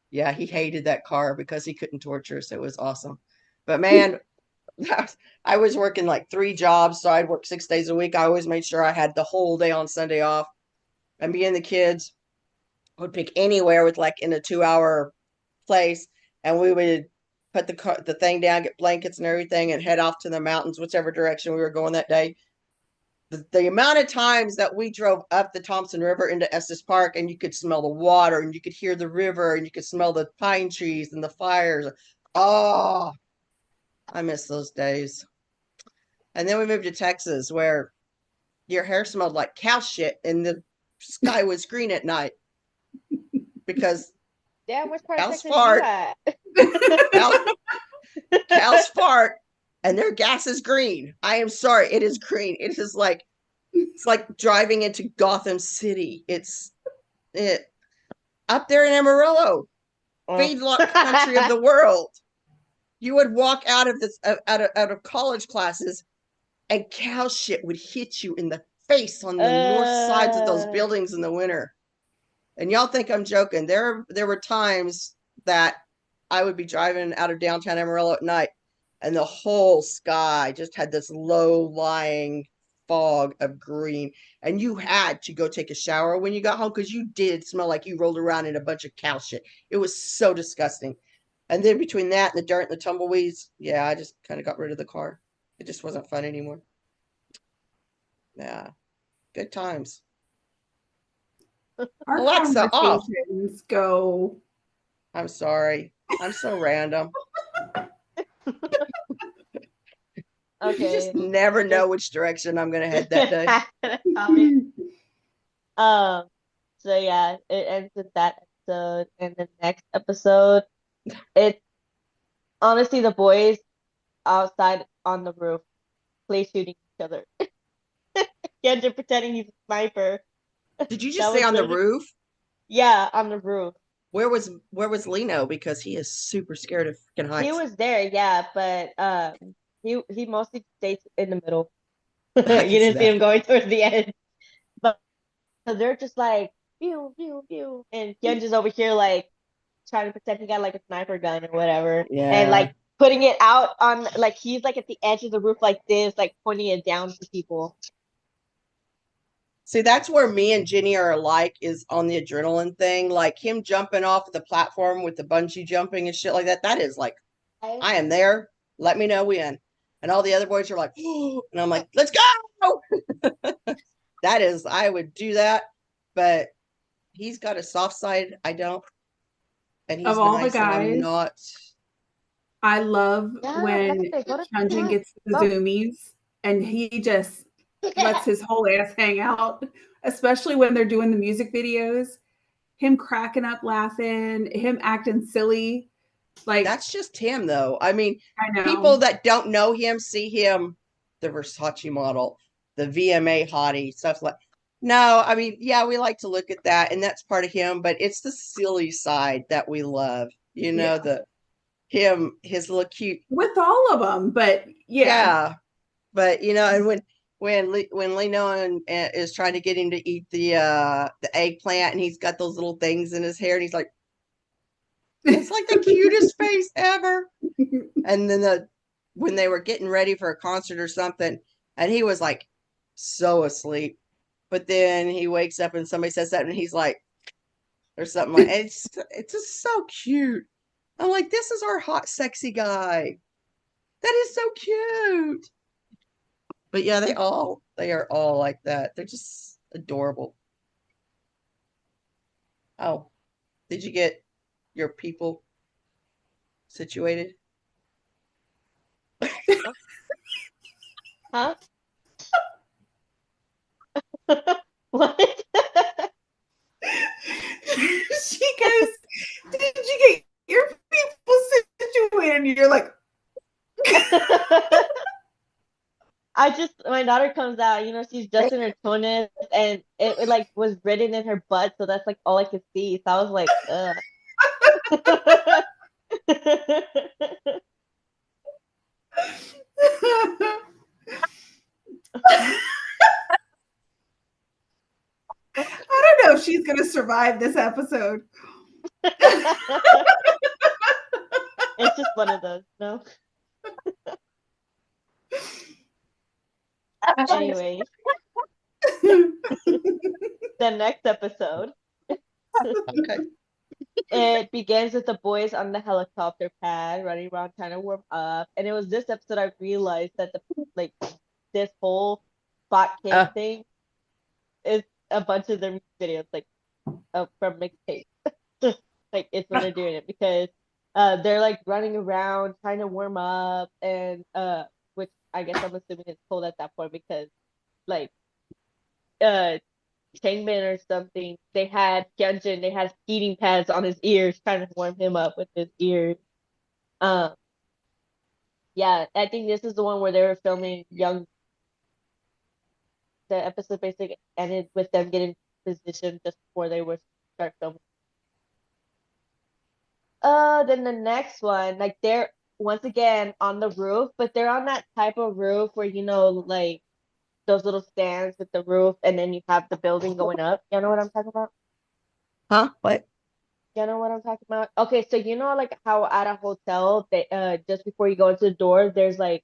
Yeah, he hated that car because he couldn't torture us. It was awesome. But man, I was working like 3 jobs, so I'd work 6 days a week. I always made sure I had the whole day on Sunday off. And me and the kids would pick anywhere with like in a 2-hour place, and we would put the thing down, get blankets and everything, and head off to the mountains, whichever direction we were going that day. The amount of times that we drove up the Thompson River into Estes Park, and you could smell the water, and you could hear the river, and you could smell the pine trees and the fires. Oh, I miss those days. And then we moved to Texas, where your hair smelled like cow shit, and the sky was green at night because Yeah, which part of cows Texas fart. you at? Cows fart, and their gas is green. I am sorry, it is green. It's like driving into Gotham City. It's up there in Amarillo, feedlot country of the world. You would walk out of this out of college classes, and cow shit would hit you in the face on the north sides of those buildings in the winter. And y'all think I'm joking. There were times that I would be driving out of downtown Amarillo at night, and the whole sky just had this low-lying fog of green, and you had to go take a shower when you got home because you did smell like you rolled around in a bunch of cow shit. It was so disgusting. And then between that and the dirt and the tumbleweeds, yeah, I just kind of got rid of the car. It just wasn't fun anymore. Yeah, good times. Our Alexa, off. conversations go. I'm sorry. I'm so random. You just Okay. never know which direction I'm going to head that day. So yeah, it ends with that episode. And the next episode, it's honestly the boys outside on the roof play shooting each other. Kendra pretending he's a sniper. Did you That just say was on the really- roof? Yeah, on the roof. Where was Lino? Because he is super scared of freaking heights. He was there, yeah, but he mostly stays in the middle. You can see didn't see that. him going towards the end. But so they're just like pew pew pew, and Kenja's over here like trying to pretend he got like a sniper gun or whatever, Yeah. and like putting it out on like he's like at the edge of the roof like this, like pointing it down to people. See, that's where me and Jenny are alike, is on the adrenaline thing. Like him jumping off the platform with the bungee jumping and shit like that. That is like, I am there. Let me know when. And all the other boys are like, oh, and I'm like, let's go. That is, I would do that. But he's got a soft side. I don't. And he's Of all the nice, and I'm guys, not. I love Yeah, when perfect. Go to Hyunjin class. gets the Go. zoomies and he just lets his whole ass hang out, especially when they're doing the music videos. Him cracking up, laughing, him acting silly. Like, That's just him, though. I mean, I know. people that don't know him see him, the Versace model, the VMA hottie, stuff like. No, I mean, yeah, we like to look at that, and that's part of him, but it's the silly side that we love. You know, Yeah. his little cute, With all of them, but yeah. yeah. But you know, and when Leno is trying to get him to eat the eggplant, and he's got those little things in his hair, and he's like, it's like the cutest face ever. And then when they were getting ready for a concert or something, and he was like so asleep, but then he wakes up and somebody says that, and he's like, or something like it's just so cute. I'm like, this is our hot, sexy guy. That is so cute. But yeah, they are all like that. They're just adorable. Oh, did you get your people situated? Huh? What? She goes, did you get your people situated? And you're like, My daughter comes out, she's just in her toenails, and it like was written in her butt, so that's like all I could see. So I was like, ugh. I don't know if she's gonna survive this episode. It's just one of those, no? Anyway, the next episode. Okay. It begins with the boys on the helicopter pad running around trying to warm up. And it was this episode I realized that this whole spot Uh, camp thing is a bunch of their videos, like from mixtape. Like it's when they're doing it because they're like running around trying to warm up and which I guess I'm assuming is cold at that point because like uh Changman or something, they had heating pads on his ears trying to warm him up with his ears. Um, yeah, I think this is the one where they were filming the episode basically ended with them getting positioned just before they were start filming. Then the next one, like they're once again on the roof, but they're on that type of roof where like those little stands with the roof, and then you have the building going up. You know what I'm talking about? huh? What? You know what I'm talking about? Okay, so like how at a hotel they just before you go into the door, there's like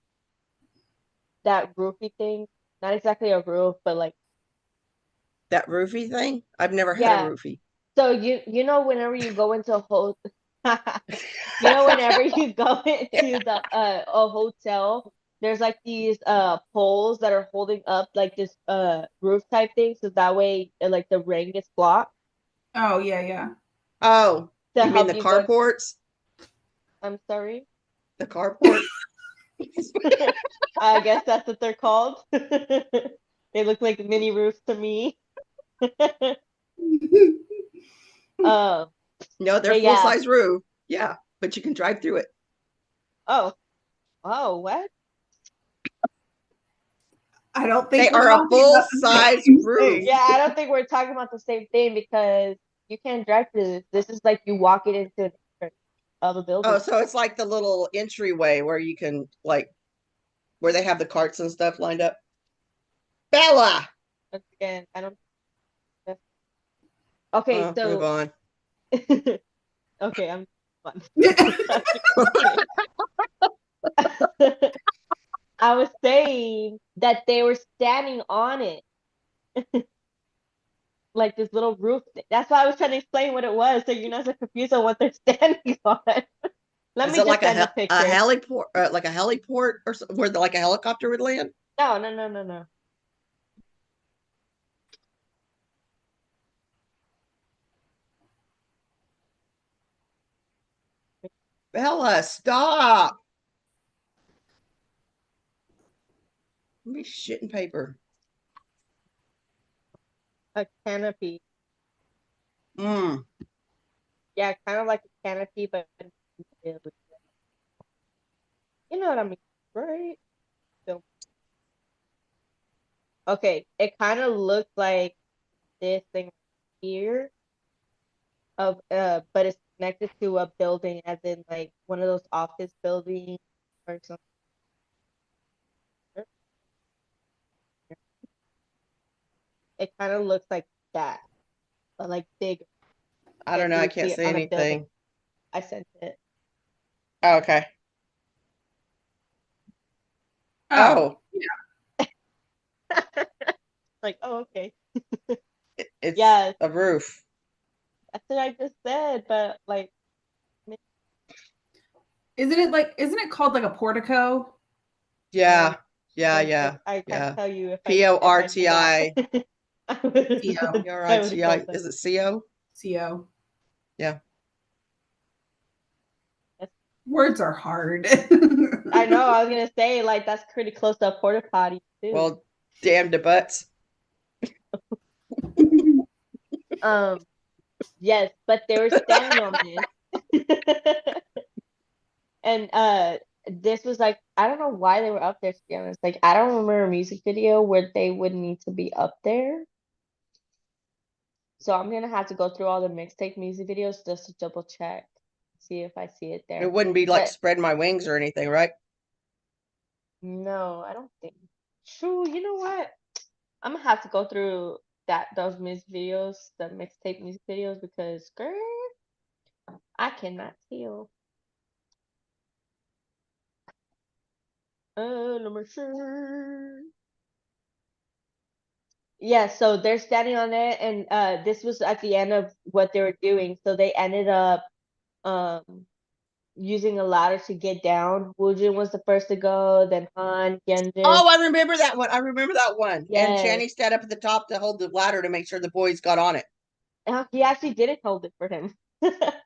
that roofy thing. Not exactly a roof, but like That roofie thing? I've never had a yeah. roofie. So whenever you go into whenever you go into the a hotel, there's like these poles that are holding up like this roof type thing, so that way like the rain gets blocked Oh yeah, yeah. Oh, to you mean help the you go. carports? I'm sorry. The carport? I guess that's what they're called. They look like mini roofs to me. Um, No, they're but full yeah. size roof. Yeah, but you can drive through it. Oh, what? I don't They think we're are a talking full about the size same roof. thing. Yeah, I don't think we're talking about the same thing because you can't drive through this. This is like you walk it into an entrance of a building. Oh, so it's like the little entryway where you can where they have the carts and stuff lined up. Bella. Once again, I don't. Okay, Move so on. okay, I'm fun. I was saying that they were standing on it, like this little roof thing. That's why I was trying to explain what it was, so you're not so confused on what they're standing on. Let Is me it just like send a a picture. heliport, like a heliport, or where like a helicopter would land? No, no, no, no, no. Bella, stop! Let me shitting paper. A canopy. Mm. Yeah, kind of like a canopy, but you know what I mean, right? So, okay, it kind of looks like this thing here of but it's connected to a building, as in like one of those office buildings or something. It kind of looks like that, but like bigger. I don't know. You I would can't see it see on a building. anything. I sent it. Oh, okay. Oh, Oh, Like, oh, okay. it's Yes, a roof. that's what I just said, but like, isn't it called like a portico? Yeah. Yeah. then Yeah. I can't Yeah. tell you if P-O-R-T-I. forgot. I would've CO. said- I would've P-O-R-T-I. called them. Is it C-O? CO. Yeah. Words are hard. I know, I was gonna say, like, that's pretty close to a porta potty too. Well, damn the butts. Yes, but they were standing on this. And this was like, I don't know why they were up there, to be honest. Like, I don't remember a music video where they would need to be up there. So I'm gonna have to go through all the mixtape music videos just to double check, see if I see it there. It wouldn't be like But spread my wings or anything, right? no, I don't think. True, you know what? I'm gonna have to go through those music videos, the mixtape music videos, because girl, I cannot tell. Let me see. Yeah, so they're standing on it, and this was at the end of what they were doing. So they ended up um using a ladder to get down. Woojin was the first to go, then Han, Hyunjin. Oh, I remember that one. I remember that one. And Yes. Channing stood up at the top to hold the ladder to make sure the boys got on it. He actually didn't hold it for him. But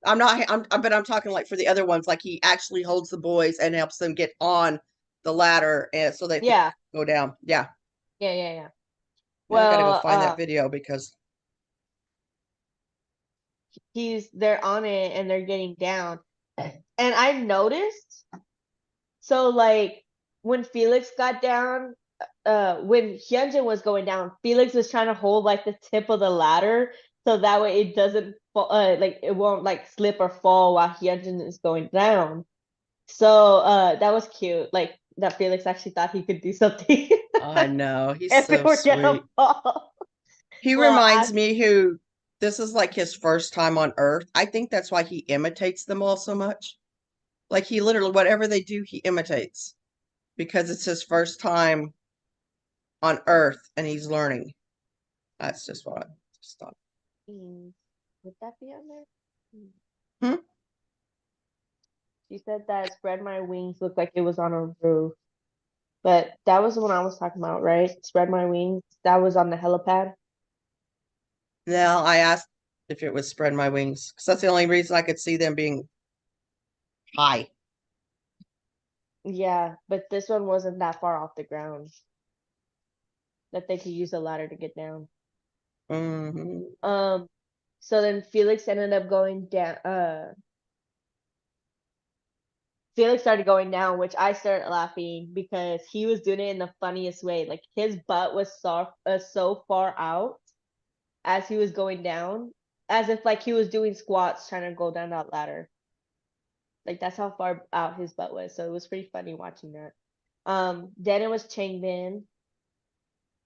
I'm talking like for the other ones, like he actually holds the boys and helps them get on the ladder, and so they can Yeah, go down. Yeah. yeah. Now I gotta go Well, find that video because they're on it and they're getting down. And I noticed, so like when Felix got down, when Hyunjin was going down, Felix was trying to hold like the tip of the ladder so that way it doesn't fall, like it won't like slip or fall while Hyunjin is going down. So that was cute. Like that Felix actually thought he could do something. I know he's if they so were gonna sweet. fall. He Well, reminds me who this is like his first time on Earth. I think that's why he imitates them all so much. Like he literally, whatever they do, he imitates because it's his first time on Earth and he's learning. That's just what I just thought. Would that be on there? Hmm? She said that Spread My Wings looked like it was on a roof. But that was the one I was talking about, right? Spread My Wings. That was on the helipad. Now I asked if it was spread my wings because that's the only reason I could see them being high. Yeah, but this one wasn't that far off the ground that they could use a ladder to get down. Hmm. So then Felix ended up going down. Felix started going down, which I started laughing because he was doing it in the funniest way. Like his butt was so far out as he was going down, as if like he was doing squats trying to go down that ladder. Like that's how far out his butt was. So it was pretty funny watching that. Then it was Changbin,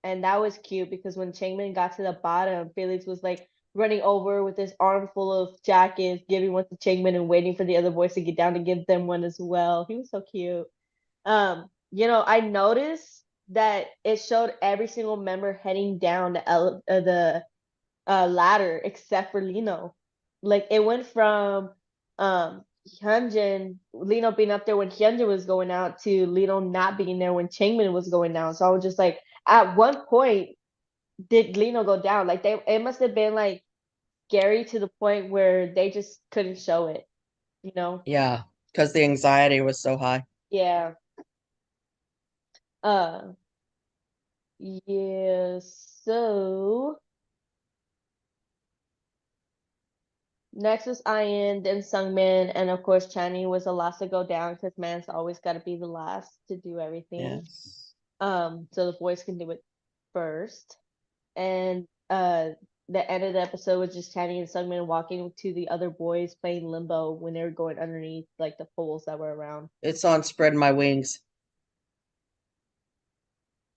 and that was cute because when Changbin got to the bottom, Felix was like running over with his arm full of jackets, giving one to Changbin and waiting for the other boys to get down to give them one as well. He was so cute. I noticed that it showed every single member heading down the ladder except for Lino. Like it went from Lino being up there when Hyunjin was going out to Lino not being there when Changmin was going down. So I was just like, at one point, did Lino go down? Like it must have been like scary to the point where they just couldn't show it, you know? Yeah, because the anxiety was so high. Yeah. Uh yeah, so next was Ian, then Sungmin, and of course Channy was the last to go down because man's always got to be the last to do everything. Yes. So the boys can do it first. And the end of the episode was just Channing and Sungmin walking to the other boys playing limbo when they were going underneath like the poles that were around. It's on Spread My Wings.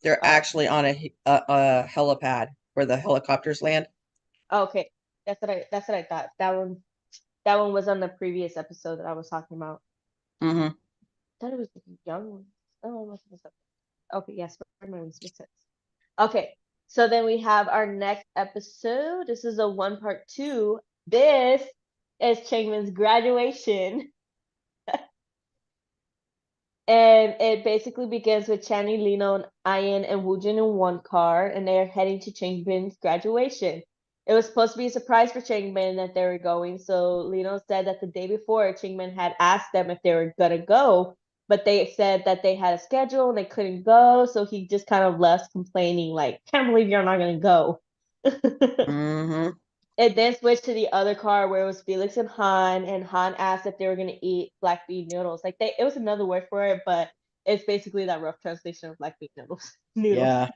They're Oh. actually on a helipad where the helicopters land. Oh, okay, that's what I thought. That one was on the previous episode that I was talking about. Mm-hmm. I thought it was the young ones. Oh, it must have been something. Okay, yes, Spread My Wings makes sense. Okay, so then we have our next episode. This is a 1-part 2. This is Changmin's graduation. And it basically begins with Channing, Lino, Ian, and Woojin in one car, and they are heading to Changbin's graduation. It was supposed to be a surprise for Changbin that they were going, so Lino said that the day before, Changbin had asked them if they were gonna go, but they said that they had a schedule and they couldn't go, so he just kind of left complaining, like, can't believe you're not gonna go. Mm-hmm. It then switched to the other car where it was Felix and Han asked if they were gonna eat black bean noodles. Like it was another word for it, but it's basically that rough translation of black bean noodles. Yeah.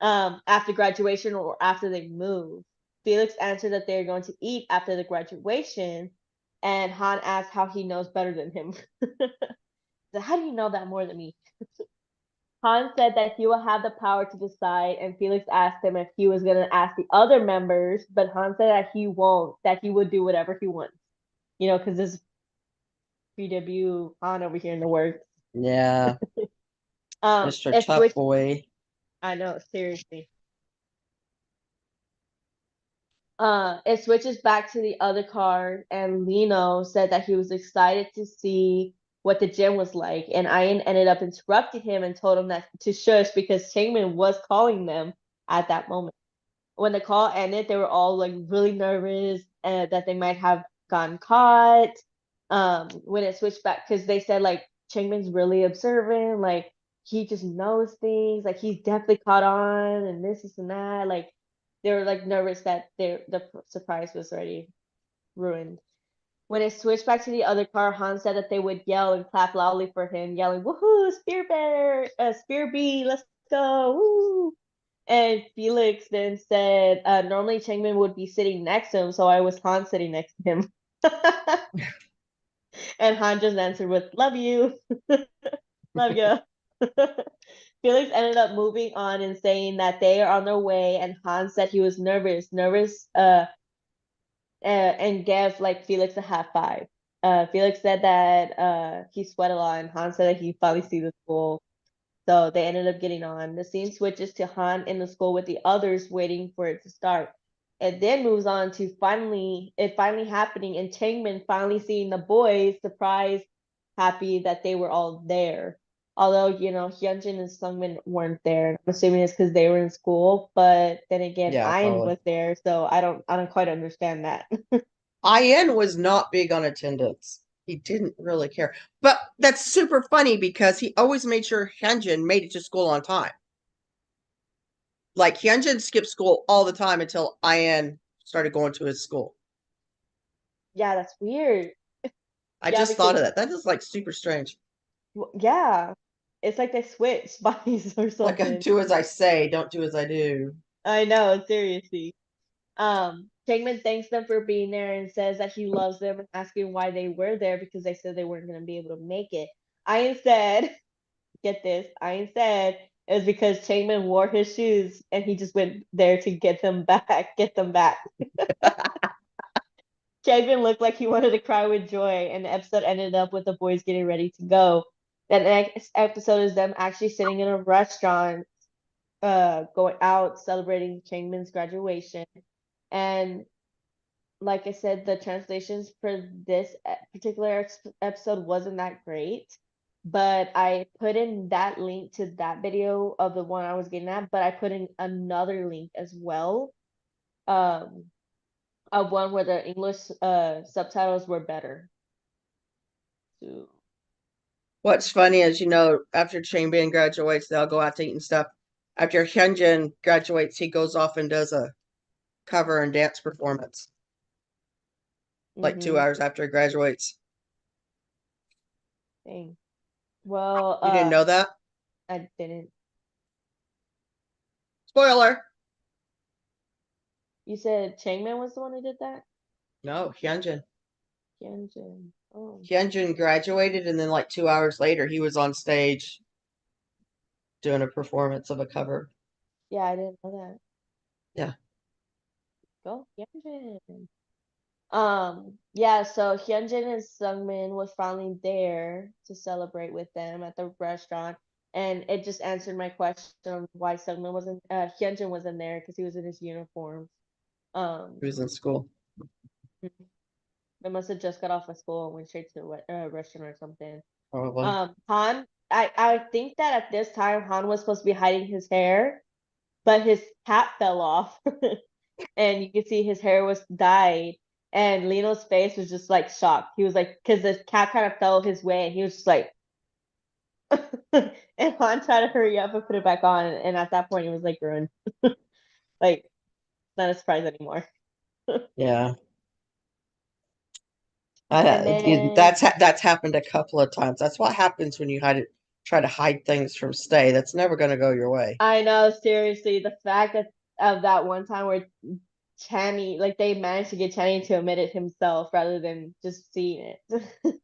After graduation or after they moved. Felix answered that they were going to eat after the graduation, and Han asked how he knows better than him. So how do you know that more than me? Han said that he will have the power to decide, and Felix asked him if he was going to ask the other members, but Han said that he won't, that he would do whatever he wants. You know, because this PW Han over here in the works. Yeah. Mr. It Tough switched. Boy. I know, seriously. It switches back to the other car, and Lino said that he was excited to see what the gym was like, and Ian ended up interrupting him and told him that to shush because Changmin was calling them at that moment. When the call ended, they were all like really nervous that they might have gotten caught. When it switched back, because they said like Changmin's really observant, like he just knows things, like he's definitely caught on, and this and that. Like they were like nervous that the surprise was already ruined. When it switched back to the other car, Han said that they would yell and clap loudly for him, yelling "Woohoo, Spear Bear, Spear Bee, let's go, woo!" And Felix then said, normally Changmin would be sitting next to him, so I was Han sitting next to him. And Han just answered with, love you. Love you. Felix ended up moving on and saying that they are on their way, and Han said he was nervous, and gave like Felix a high five. Felix said that he sweat a lot, and Han said that he finally see the school. So they ended up getting on. The scene switches to Han in the school with the others waiting for it to start. It then moves on to finally happening and Changmin finally seeing the boys, surprised, happy that they were all there. Although, Hyunjin and Sungmin weren't there. I'm assuming it's because they were in school, but then again, Yeah, Ian probably. was there, so I don't quite understand that. Ian was not big on attendance. He didn't really care. But that's super funny because he always made sure Hyunjin made it to school on time. Like Hyunjin skipped school all the time until Ian started going to his school. Yeah, that's weird. I Yeah, just thought because of that. That is like super strange. yeah, it's like they switched bodies or Like something. do as I say, don't do as I do. I know, seriously. Changmin thanks them for being there and says that he loves them and asking why they were there because they said they weren't going to be able to make it. Ian said, get this, Ian said it was because Changmin wore his shoes and he just went there to get them back, get them back. Changmin looked like he wanted to cry with joy, and the episode ended up with the boys getting ready to go. The next episode is them actually sitting in a restaurant, going out celebrating Changmin's graduation. And like I said, the translations for this particular episode wasn't that great, but I put in that link to that video of the one I was getting at, but I put in another link as well, um, of one where the English subtitles were better. So, What's funny is, after Changbin graduates, they'll go out to eat and stuff. After Hyunjin graduates, he goes off and does a cover and dance performance. Like 2 hours after he graduates. dang. Well, You didn't know that? I didn't. Spoiler. You said Changman was the one who did that? No, Hyunjin. Hyunjin. Oh. Hyunjin graduated, and then like 2 hours later, he was on stage doing a performance of a cover. Yeah, I didn't know that. Yeah. Go Hyunjin. Yeah, so Hyunjin and Sungmin was finally there to celebrate with them at the restaurant, and it just answered my question of why Hyunjin wasn't there because he was in his uniform. He was in school. They must have just got off of school and went straight to a restaurant or something. Probably. Han, I think that at this time Han was supposed to be hiding his hair, but his cap fell off, and you could see his hair was dyed. And Lino's face was just like shocked. He was like, because the cap kind of fell his way, and he was just like, and Han tried to hurry up and put it back on. And at that point, he was like ruined. Like, not a surprise anymore. Yeah. And then That's happened a couple of times. That's what happens when you try to hide things from Stay. That's never going to go your way. I know, seriously, the fact that of that one time where Channy, like they managed to get Channy to admit it himself rather than just seeing it.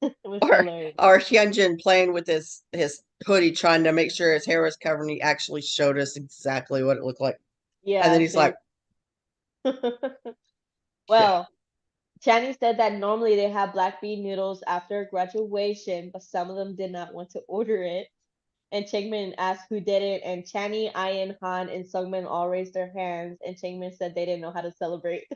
It was Or hilarious. Hyunjin playing with his hoodie, trying to make sure his hair was covered, and he actually showed us exactly what it looked like. Yeah. And then he's like, Well, Channy said that normally they have black bean noodles after graduation, but some of them did not want to order it. And Changmin asked who did it, and Channy, Ian, Han, and Sungmin all raised their hands, and Changmin said they didn't know how to celebrate.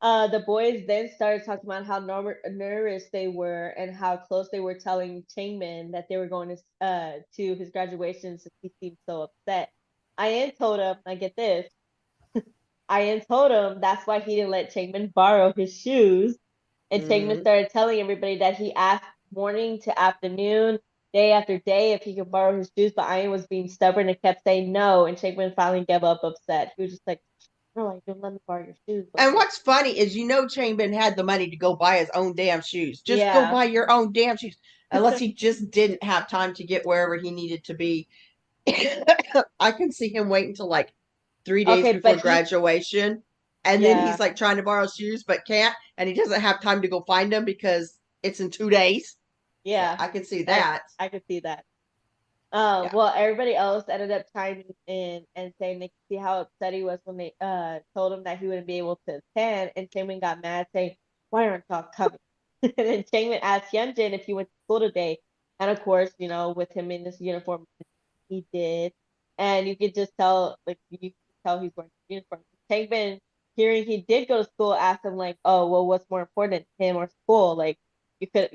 The boys then started talking about how nervous they were and how close they were telling Changmin that they were going to his graduation since he seemed so upset. Ian told him, I get this. Ian told him that's why he didn't let Changmin borrow his shoes. And Changmin started telling everybody that he asked morning to afternoon, day after day if he could borrow his shoes, but Ian was being stubborn and kept saying no. And Changmin finally gave up upset. He was just like, no, I don't let me borrow your shoes. and what's funny is, Chambin had the money to go buy his own damn shoes. Just go Yeah. buy your own damn shoes. Unless he just didn't have time to get wherever he needed to be. I can see him waiting until like 3 days Okay, before but graduation. And then he's like trying to borrow shoes but can't. And he doesn't have time to go find them because it's in 2 days. Yeah. So I can see that. I could see that. Yeah. Well, everybody else ended up chiming in and saying they could see how upset he was when they told him that he wouldn't be able to attend, and Changmin got mad saying, "Why aren't y'all coming?" And then Changmin asked Hyunjin if he went to school today, and of course, with him in this uniform, he did, and you could just tell, like you could tell he's wearing a uniform. Changmin, hearing he did go to school, asked him like, "Oh, well, what's more important, him or school? Like,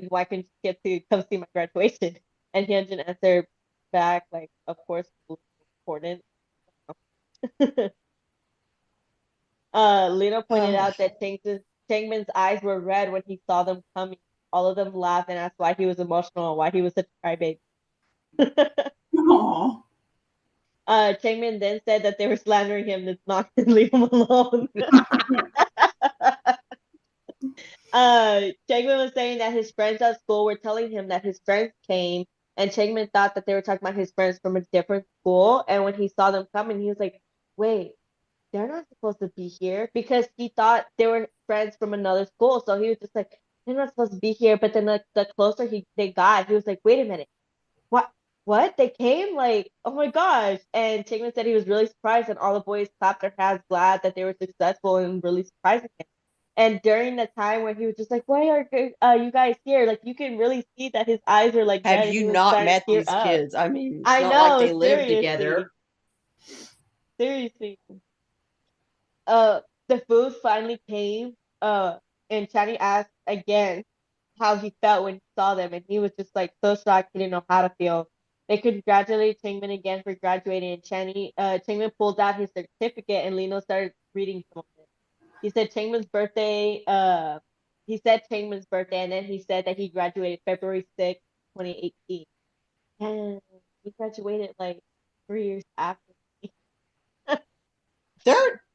why couldn't you get to come see my graduation?" And Hyunjin answered back, like, of course, important. Lino pointed out that Changmin's eyes were red when he saw them coming. All of them laughed and asked why he was emotional and why he was such a crybaby. Aww. Changmin then said that they were slandering him to not leave him alone. Changmin was saying that his friends at school were telling him that his friends came, and Changmin thought that they were talking about his friends from a different school. And when he saw them coming, he was like, "Wait, they're not supposed to be here," because he thought they were friends from another school. So he was just like, "They're not supposed to be here." But then the closer they got, he was like, "Wait a minute, what? What? They came? Like, oh my gosh!" And Changmin said he was really surprised, and all the boys clapped their hands, glad that they were successful and really surprising him. And during the time when he was just like, "Why are you guys here?" Like you can really see that his eyes are like red. Have And he you was not starting to met tear these up. kids? I mean, it's I not like know, they live seriously. together. Seriously. The food finally came. And Channy asked again how he felt when he saw them, and he was just like so shocked he didn't know how to feel. They congratulated Changmin again for graduating, and Changmin pulled out his certificate, and Lino started reading some of it. He said Changmin's birthday. He said Changmin's birthday, and then he said that he graduated February 6th, 2018, and he graduated like 3 years after.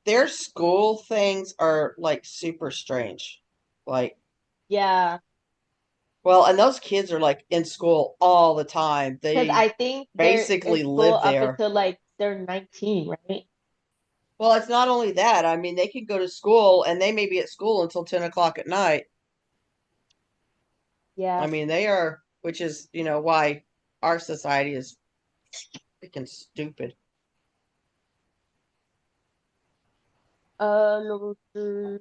Their school things are like super strange. Like, Yeah, well, and those kids are like in school all the time. because They I think they're in basically school live up there. until like they're 19, right? Well, it's not only that. I mean, they can go to school and they may be at school until 10 o'clock at night. Yeah. I mean, they are, which is, why our society is freaking stupid. Let me see.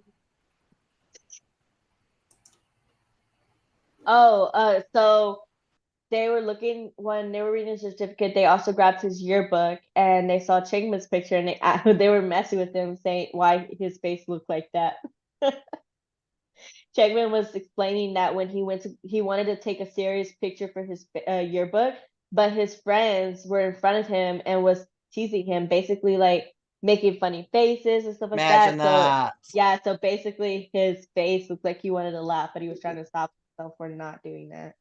Oh, so they were looking when they were reading his certificate. They also grabbed his yearbook and they saw Chingman's picture and they were messing with him, saying why his face looked like that. Chegman was explaining that when he wanted to take a serious picture for his yearbook, but his friends were in front of him and was teasing him, basically like making funny faces and stuff like Imagine that. So that. yeah, so basically his face looked like he wanted to laugh, but he was trying to stop himself for not doing that.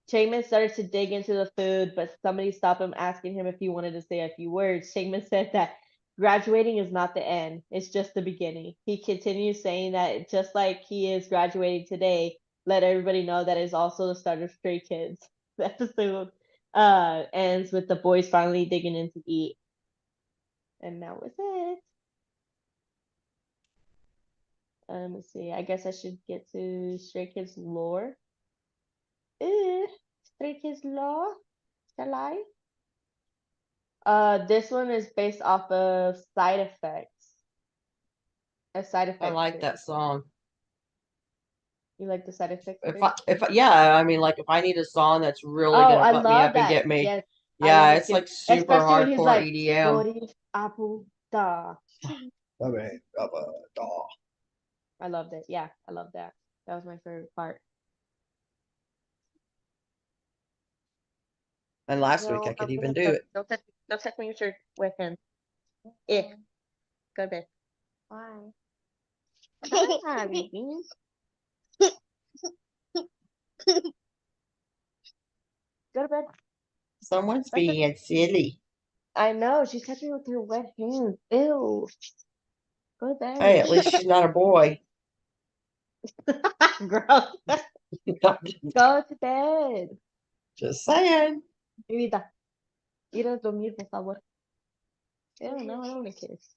Changman started to dig into the food, but somebody stopped him asking him if he wanted to say a few words. Changman said that graduating is not the end, it's just the beginning. He continues saying that just like he is graduating today, let everybody know that is also the start of Stray Kids. The episode ends with the boys finally digging in to eat. And that was it. Let me see. I guess I should get to Stray Kids lore. Stray Kids lore? Shall I? This one is based off of Side Effects. A Side I Effects like series. that song. You like the Side Effects If series? yeah, I mean, like if I need a song that's really Oh, gonna I put me love up and that. get me, Yes, I love yeah, it it's too. like super Especially when he's hardcore like, EDM. Boris Apple Da. I loved it. Yeah, I love that. That was my favorite part. And last week No, I could I'm even gonna do cook. it. Don't touch my shirt with him. Eh, go to bed. Why? Ah, baby. Go to bed. Someone's Okay. being silly. I know, she's touching with her wet hands. Ew. Go to bed. Hey, at least she's not a boy. Gross. Go to bed. Just saying. Mi vida. Ir a dormir, por favor. Ew, no, I don't want to kiss.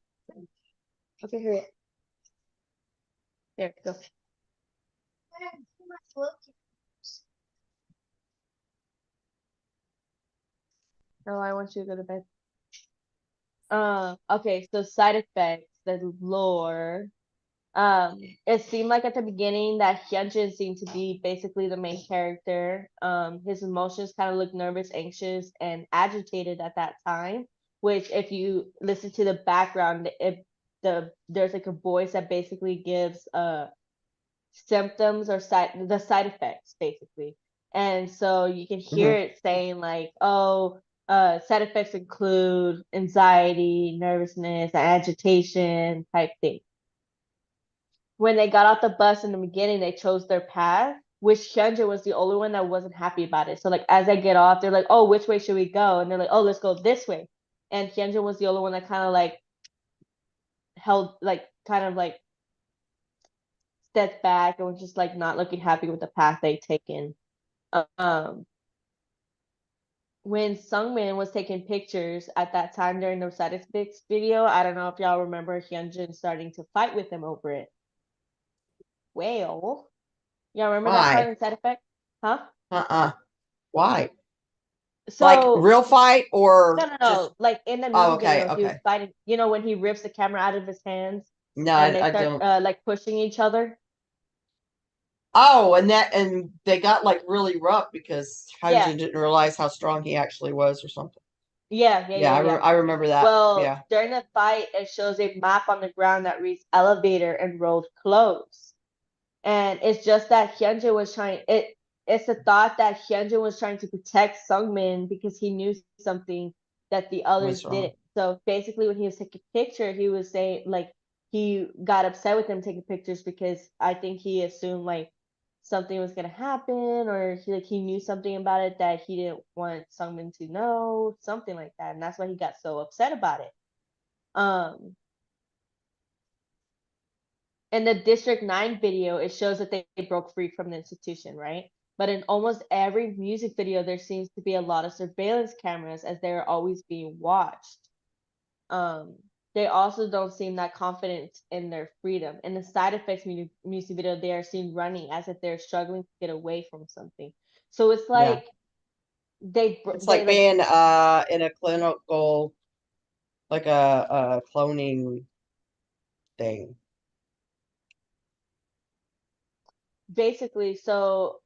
Okay, hurry up. There, go. No, I want you to go to bed. Okay, so side effects, the lore. It seemed like at the beginning that Hyunjin seemed to be basically the main character. His emotions kind of looked nervous, anxious, and agitated at that time. Which, if you listen to the background, there's like a voice that basically gives symptoms or the side effects basically. And so you can hear it saying like, oh, side effects include anxiety, nervousness, agitation type thing. When they got off the bus in the beginning, they chose their path, which Hyunjin was the only one that wasn't happy about it. So like as they get off, they're like, oh, which way should we go? And they're like, oh, let's go this way. And Hyunjin was the only one that kind of like held like kind of like stepped back and was just like not looking happy with the path they'd taken. Um, when Sungmin was taking pictures at that time during the side effects video, I don't know if y'all remember Hyunjin starting to fight with him over it. Well, y'all remember that part Why? in side effect? Huh? Why? Like So real fight or no, just? like in the Oh, music okay, video, he was okay. fighting. You know when he rips the camera out of his hands No, and they I start don't. like pushing each other. Oh, and they got like really rough because Yeah, Hyunjin didn't realize how strong he actually was or something. yeah. Yeah, I remember that. Well, Yeah. during the fight, it shows a map on the ground that reads elevator and road closed. And it's just that Hyunjin was trying it's the thought that Hyunjin was trying to protect Sungmin because he knew something that the others What's wrong? didn't. So basically when he was taking a picture, he was saying like he got upset with him taking pictures because I think he assumed like something was gonna happen or he knew something about it that he didn't want Sungmin to know, something like that. And that's why he got so upset about it. In the District 9 video, it shows that they broke free from the institution, right? But in almost every music video, there seems to be a lot of surveillance cameras as they're always being watched. they also don't seem that confident in their freedom. In the Side Effects music video, they are seen running as if they're struggling to get away from something. So it's like It's like being in a clinical, like a cloning thing. basically, so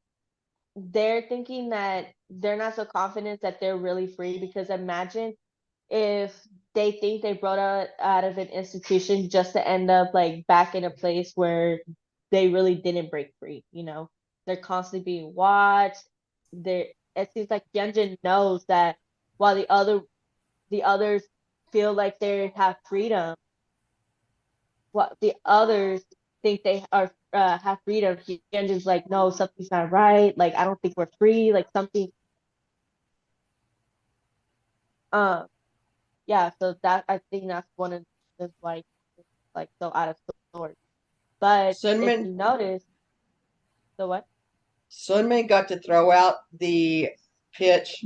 they're thinking that they're not so confident that they're really free, because imagine if they think they brought out of an institution just to end up like back in a place where they really didn't break free, you know? They're constantly being watched. They're It seems like Hyunjin knows that while the others feel like they have freedom, what the others think they are have freedom, Hyunjin's like, no, something's not right. Like, I don't think we're free. Like something. Um, yeah. So that, I think that's one of the reasons why it's like so out of sorts. But if Sunman you notice, the what? Sunman got to throw out the pitch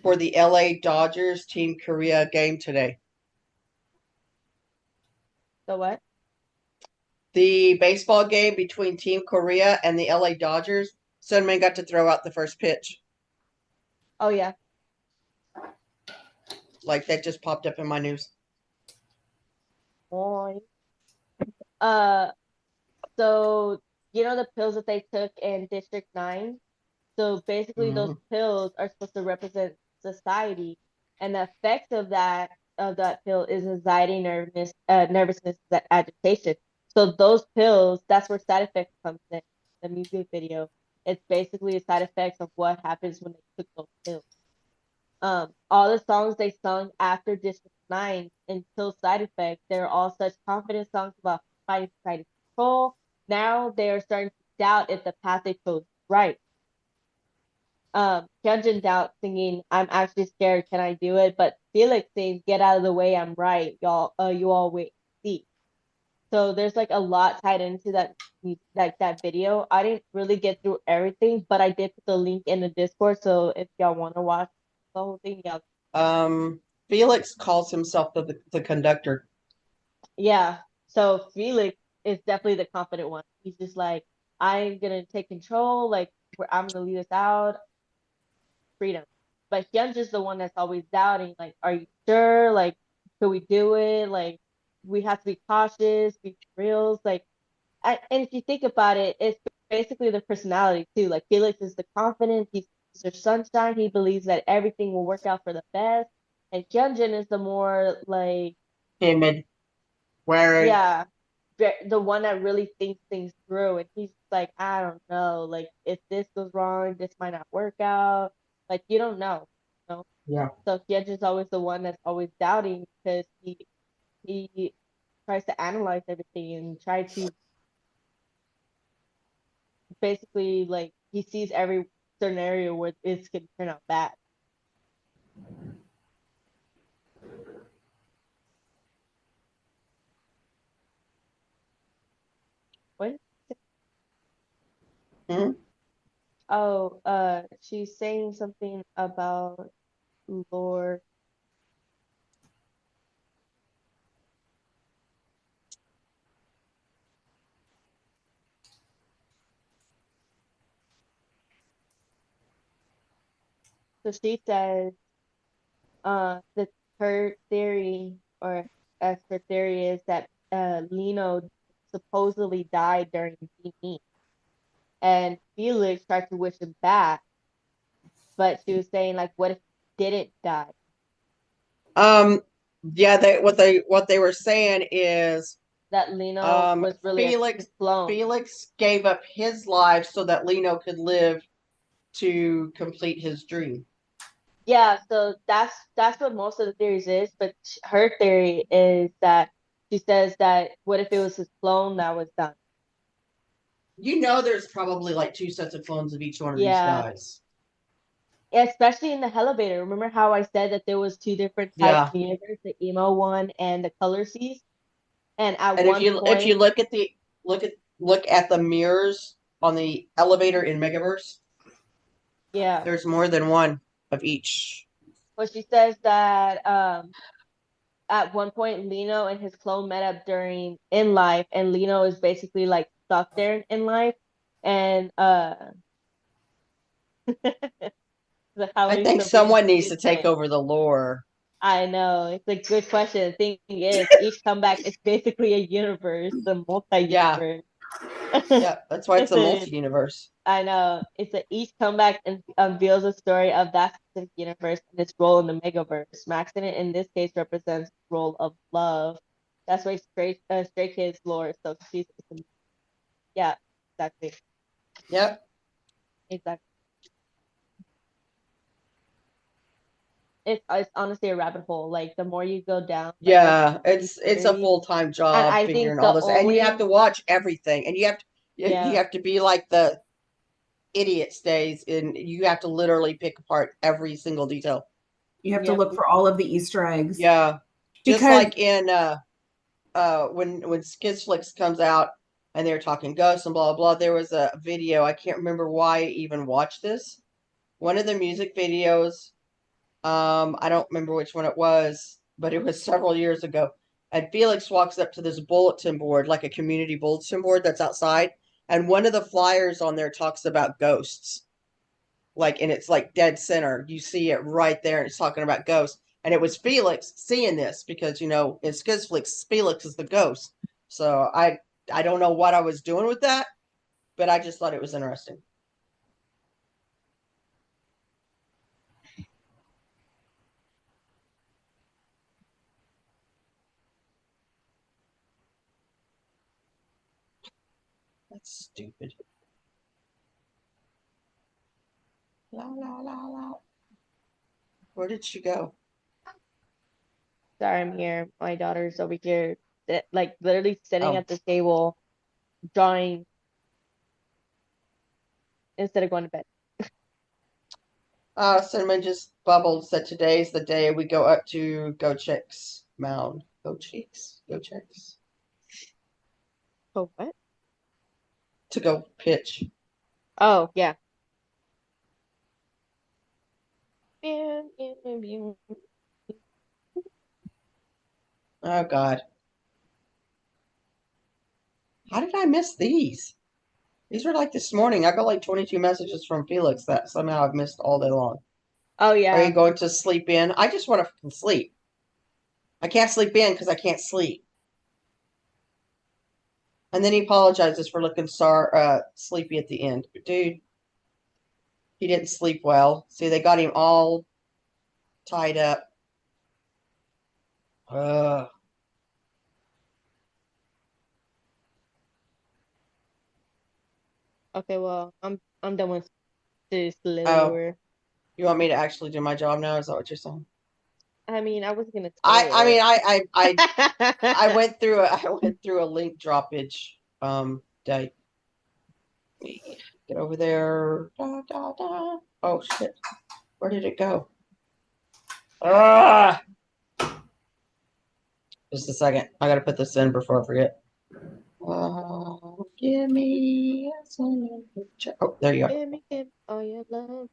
for the LA Dodgers Team Korea game today. The what? The baseball game between Team Korea and the LA Dodgers, Sunman got to throw out the first pitch. Oh yeah. Like that just popped up in my news. Boy. Uh, so you know the pills that they took in District 9? So basically, those pills are supposed to represent society, and the effects of that pill is anxiety, nervousness, agitation. So those pills, that's where Side Effects comes in. The music video, it's basically a side effects of what happens when they took those pills. All the songs they sung after District 9 until Side Effects, they're all such confident songs about fighting society control. Now they are starting to doubt if the path they chose is right. Hyunjin doubt singing, I'm actually scared, can I do it? But Felix sings, get out of the way, I'm right. You all wait and see. So there's like a lot tied into that video. I didn't really get through everything, but I did put the link in the Discord. So if y'all want to watch the whole thing, Felix calls himself the conductor. yeah. So Felix is definitely the confident one. He's just like, I'm gonna take control. Like, I'm gonna lead us out. Freedom. But Hyun's just the one that's always doubting, like, are you sure? Like, could we do it? Like, we have to be cautious, be real. Like, and if you think about it, it's basically the personality too. Like, Felix is the confident, he's Mr. Sunshine, he believes that everything will work out for the best. And Hyunjin is the more like, Timid. Wary. yeah, the one that really thinks things through. And he's like, I don't know, like, if this goes wrong, this might not work out. Like, you don't know. You know? Yeah. So Hyunjin is always the one that's always doubting, because he tries to analyze everything and try to basically, like, he sees every scenario where it's gonna turn out bad. What? Hmm? Oh, she's saying something about lore. So she says, that her theory, or as her theory is that Lino supposedly died during D, and Felix tried to wish him back, but she was saying, like, what if he didn't die? Yeah, what they were saying is That Lino was really Felix a clone. Felix gave up his life so that Lino could live to complete his dream. Yeah, so that's what most of the theories is, but her theory is that she says that what if it was his clone that was done? You know, there's probably like two sets of clones of each one of these Yeah, guys. especially in the elevator. Remember how I said that there was two different types Yeah. of universe, the emo one and the color C's? And at And one if you point, look at the mirrors on the elevator in Megaverse, yeah. there's more than one of each. Well, she says that at one point Lino and his clone met up during in life, and Lino is basically like stuck there in life, and how I many think siblings someone do needs you to take think? over the lore. I know, it's a good question. The thing is, each comeback is basically a universe, a multi-universe. Yeah, that's why it's a multi-universe. I know. It's a each comeback and unveils a story of that specific universe and its role in the megaverse. Maxine in this case represents the role of love. That's why Stray Kids lore is so confusing. Yeah, exactly. Yep. Exactly. It's honestly a rabbit hole. Like the more you go down, like, Yeah, there's it's a theories. full-time job I figuring think all the this, and you have only to watch everything, and you yeah have to be like the idiot stays, and you have to literally pick apart every single detail. You have to Yep. look for all of the Easter eggs. Yeah, just Because like in when Skizflix comes out and they're talking ghosts and blah blah. There was a video, I can't remember why I even watched this. One of the music videos, I don't remember which one it was, but it was several years ago. And Felix walks up to this bulletin board, like a community bulletin board that's outside, and one of the flyers on there talks about ghosts. Like, and it's like dead center. You see it right there, and it's talking about ghosts. And it was Felix seeing this because, in Skizflix, Felix is the ghost. So I don't know what I was doing with that, but I just thought it was interesting. That's stupid. La la la la. Where did she go? sorry, I'm here. My daughter's over here, like literally sitting Oh. at the table, drawing instead of going to bed. Cinnamon just bubbled, said today's the day we go up to Go Chicks Mound. Go Chicks? Go Chicks. Oh, what? To go pitch. Oh, yeah. Oh, God. How did I miss these? These were like this morning. I got like 22 messages from Felix that somehow I've missed all day long. Oh, Are yeah. you going to sleep in? I just want to sleep. I can't sleep in because I can't sleep. And then he apologizes for looking sleepy at the end. But dude, he didn't sleep well. See, they got him all tied up. Ugh. Okay, well, I'm done with this Oh. lore. You want me to actually do my job now? Is that what you're saying? I mean, I wasn't gonna say I mean, it. I went through a link droppage day. Get over there. Da, da, da. Oh shit. Where did it go? Ah! Just a second. I gotta put this in before I forget. Give me a second. Oh, there you go. Give me all your love.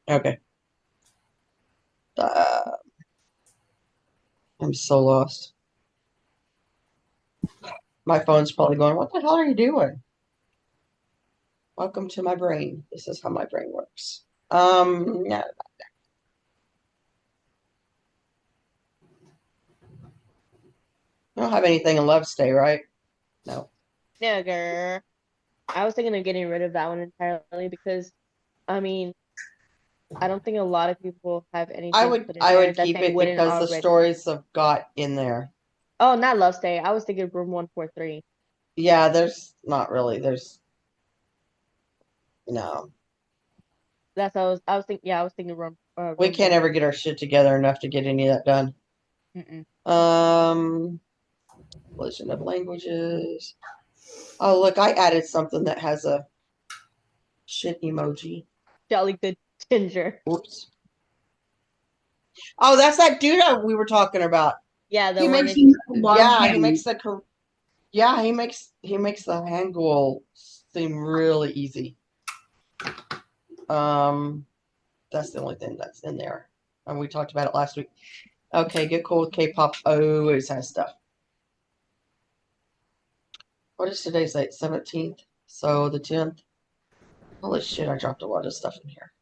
Okay. I'm so lost. My phone's probably going, what the hell are you doing? Welcome to my brain. This is how my brain works. Yeah. I don't have anything in Love Stay, right? No. Nigger. I was thinking of getting rid of that one entirely because, I mean, I don't think a lot of people have anything I to would put in I there would that keep they it wouldn't because the already. stories have got in there. Oh, not Love Stay. I was thinking Room 143. Yeah, there's not really. There's no. That's what I was thinking. Yeah, I was thinking Room. We Room can't ever get our shit together enough to get any of that done. 143. Collision of languages. Oh, look, I added something that has a shit emoji. Jolly good ginger. Whoops. Oh, that's that dude we were talking about. Yeah, the he one makes love Yeah, him. he makes the hangul seem really easy. That's the only thing that's in there. And we talked about it last week. Okay, get cool with K-pop always has stuff. What is today's date? 17th. So the 10th. Holy shit, I dropped a lot of stuff in here.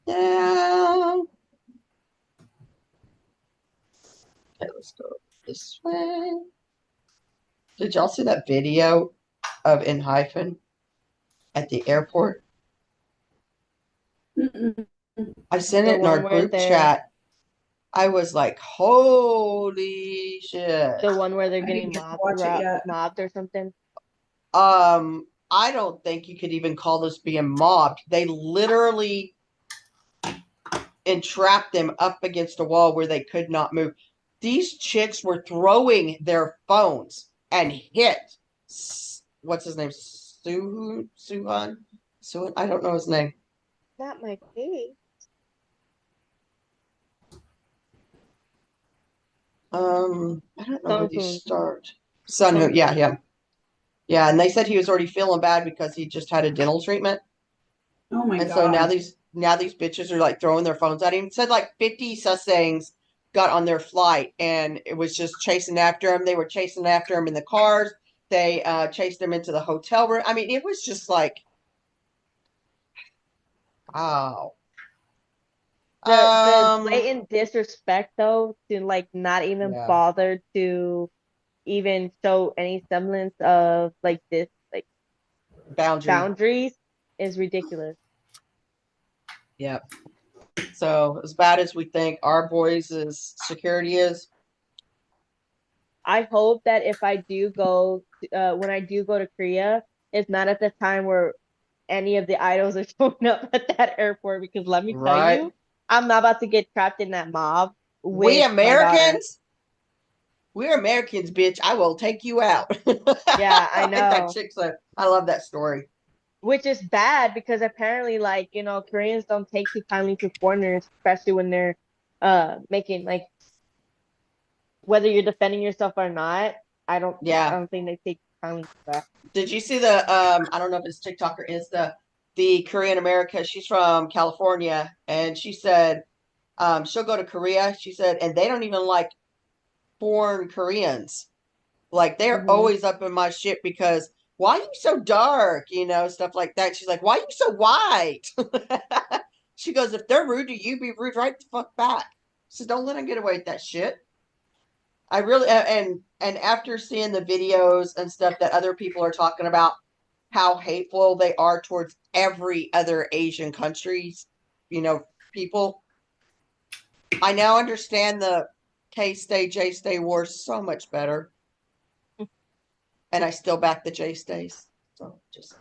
Yeah. Okay, let's go this way. Did y'all see that video of ENHYPEN at the airport? Mm-mm. I sent The it in our one where group they're- chat. I was like, holy shit. The one where they're I getting didn't watch it yet. mobbed or something. I don't think you could even call this being mobbed. They literally entrapped them up against a wall where they could not move. These chicks were throwing their phones and hit. What's his name? Suhan? I don't know his name. Not my face. I don't know where these Sunhoon. start. Sunhoon, yeah, him. Yeah, and they said he was already feeling bad because he just had a dental treatment. Oh my And god. so now these bitches are like throwing their phones at him. It said like 50 Susangs got on their flight and it was just chasing after him. They were chasing after him in the cars. They chased him into the hotel room. I mean, it was just like, wow. The blatant disrespect though, to like not even Yeah. bother to even show any semblance of like this like boundaries is ridiculous. Yep. So as bad as we think our boys' security is, I hope that if I do go, when I do go to Korea, it's not at the time where any of the idols are showing up at that airport, because let me tell Right. you, I'm not about to get trapped in that mob with we my daughter. Americans, we're Americans, bitch. I will take you out. Yeah, I Like that know. chick said. I love that story. Which is bad because apparently, like, you know, Koreans don't take too kindly to foreigners, especially when they're making like, whether you're defending yourself or not. I don't think they take kindly to that. Did you see the I don't know if it's TikTok or Insta, the Korean America, she's from California, and she said she'll go to Korea, she said, and they don't even like foreign Koreans. Like they're always up in my shit because why are you so dark? You know, stuff like that. She's like, why are you so white? She goes, if they're rude to you, be rude right the fuck back. So don't let them get away with that shit. I really and after seeing the videos and stuff that other people are talking about how hateful they are towards every other Asian countries, you know, people, I now understand the K-Stay, J-Stay war so much better. And I still back the J-Stays. So just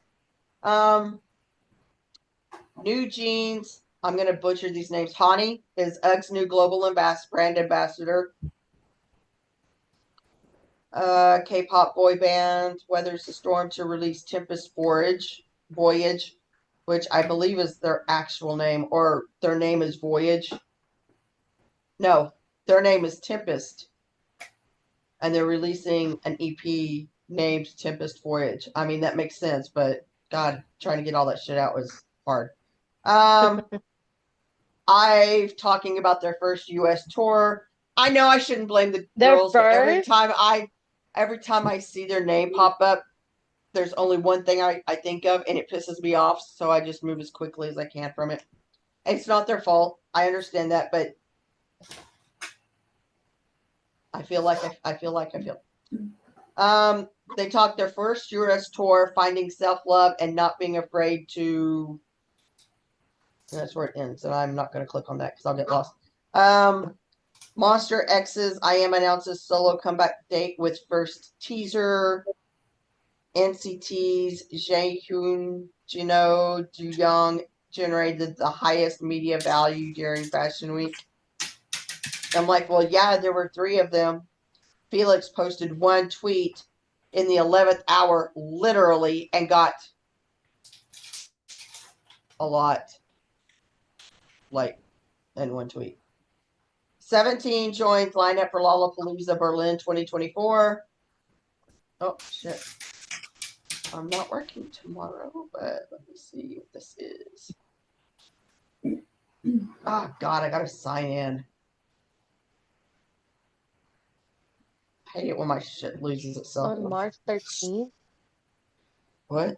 New Jeans. I'm gonna butcher these names. Hani is UGG's new global brand ambassador. K-pop boy band weathers the storm to release Tempest Voyage, which I believe is their actual name, or their name is Voyage. No, their name is Tempest, and they're releasing an EP named Tempest Voyage. I mean, that makes sense, but God, trying to get all that shit out was hard. I've talking about their first U.S. tour. I know I shouldn't blame the girls, but every time I see their name pop up, there's only one thing I think of, and it pisses me off. So I just move as quickly as I can from it. It's not their fault. I understand that, but I feel. They talked their first U.S. tour, finding self-love and not being afraid to. And that's where it ends, and I'm not going to click on that because I'll get lost. Monster X's I Am announces solo comeback date with first teaser. NCT's Jaehoon, Jino, Jooyoung generated the highest media value during Fashion Week. I'm like, well, yeah, there were 3 of them. Felix posted one tweet in the 11th hour, literally, and got a lot, like, in one tweet. 17 joins lineup for Lollapalooza Berlin 2024. Oh, shit. I'm not working tomorrow, but let me see what this is. Oh God, I gotta sign in. I hate it when my shit loses itself. On March 13th. What?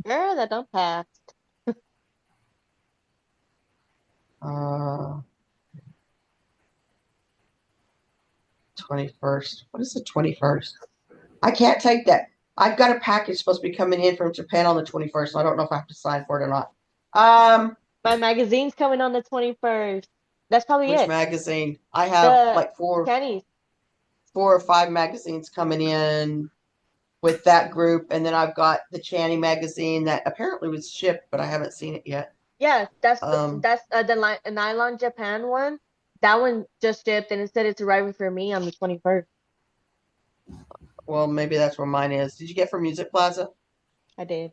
Girl, that don't pass. 21st. What is the 21st? I can't take that. I've got a package supposed to be coming in from Japan on the 21st, so I don't know if I have to sign for it or not. My magazine's coming on the 21st. That's probably Which it. magazine? I have The like four Kenny's. or five magazines coming in with that group, and then I've got the Channy magazine that apparently was shipped, but I haven't seen it yet. Yes, that's Um, the Nylon Japan one. That one just shipped and it said it's arriving for me on the 21st. well, maybe that's where mine is. Did you get from Music Plaza? I did.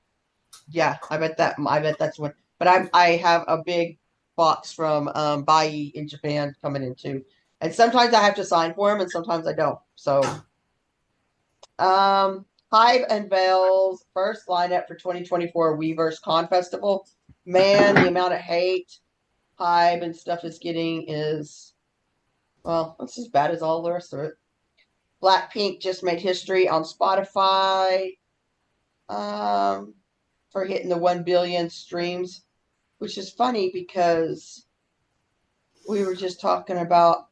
Yeah, I bet that's one. But I have a big box from Bai in Japan coming in too. And sometimes I have to sign for them and sometimes I don't. So Hive unveils first lineup for 2024 Weverse Con Festival. Man, the amount of hate Hive and stuff is getting is, well, it's as bad as all the rest of it. Blackpink just made history on Spotify for hitting the 1 billion streams, which is funny because we were just talking about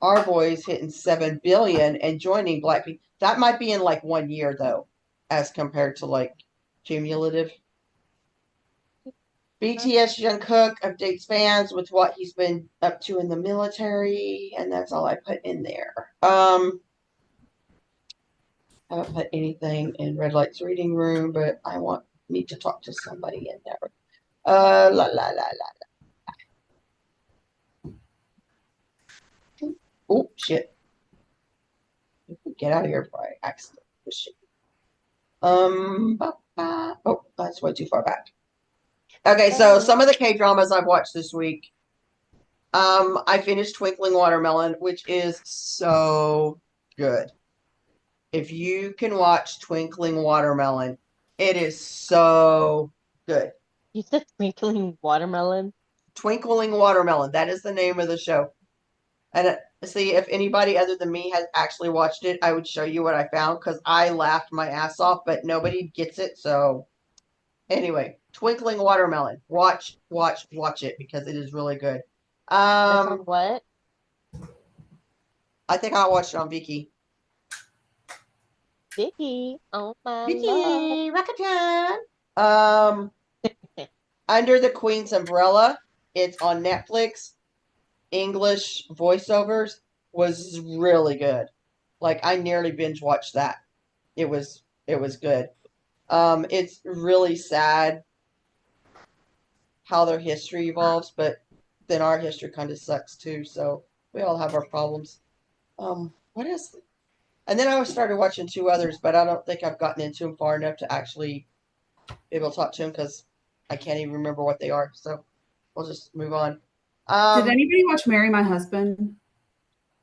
our boys hitting 7 billion and joining Blackpink. That might be in like 1 year though, as compared to like cumulative. BTS Jungkook updates fans with what he's been up to in the military, and that's all I put in there. I haven't put anything in Red Light's reading room, but I need to talk to somebody in there. La la la la. Oh shit! Get out of here before I accidentally push it. Oh, that's way too far back. Okay, so some of the K dramas I've watched this week. I finished Twinkling Watermelon, which is so good. If you can watch Twinkling Watermelon, it is so good. You said Twinkling Watermelon? Twinkling Watermelon, that is the name of the show. And see, if anybody other than me has actually watched it, I would show you what I found because I laughed my ass off, but nobody gets it. So, anyway, Twinkling Watermelon. Watch it because it is really good. That's on what? I think I watched it on Viki. Vicky, oh my love. Viki, Rakuten. Under the Queen's Umbrella. It's on Netflix. English voiceovers was really good. Like I nearly binge watched that. It was good. It's really sad how their history evolves, but then our history kind of sucks too. So we all have our problems. What else? And then I started watching two others, but I don't think I've gotten into them far enough to actually be able to talk to them because I can't even remember what they are. So we'll just move on. Did anybody watch Marry My Husband?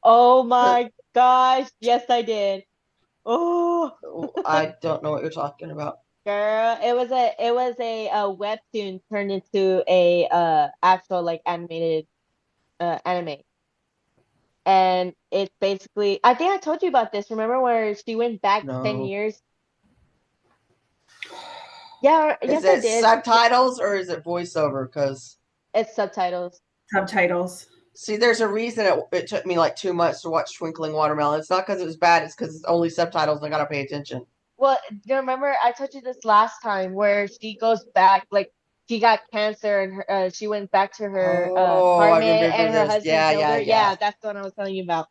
Oh my gosh, yes I did. Oh, I don't know what you're talking about. girl, it was a webtoon turned into a actual like animated anime. And it's basically, I think I told you about this. Remember where she went back 10 No. years? Yeah, yes Is I it did. subtitles or is it voiceover? Because It's subtitles. Subtitles. see, there's a reason it took me like 2 months to watch Twinkling Watermelon. It's not because it was bad. It's because it's only subtitles and I gotta pay attention. Well, you remember I told you this last time where she goes back, like she got cancer and she went back to her Oh, I apartment remember and her this. husband Yeah, killed yeah, her. yeah. Yeah, that's what I was telling you about.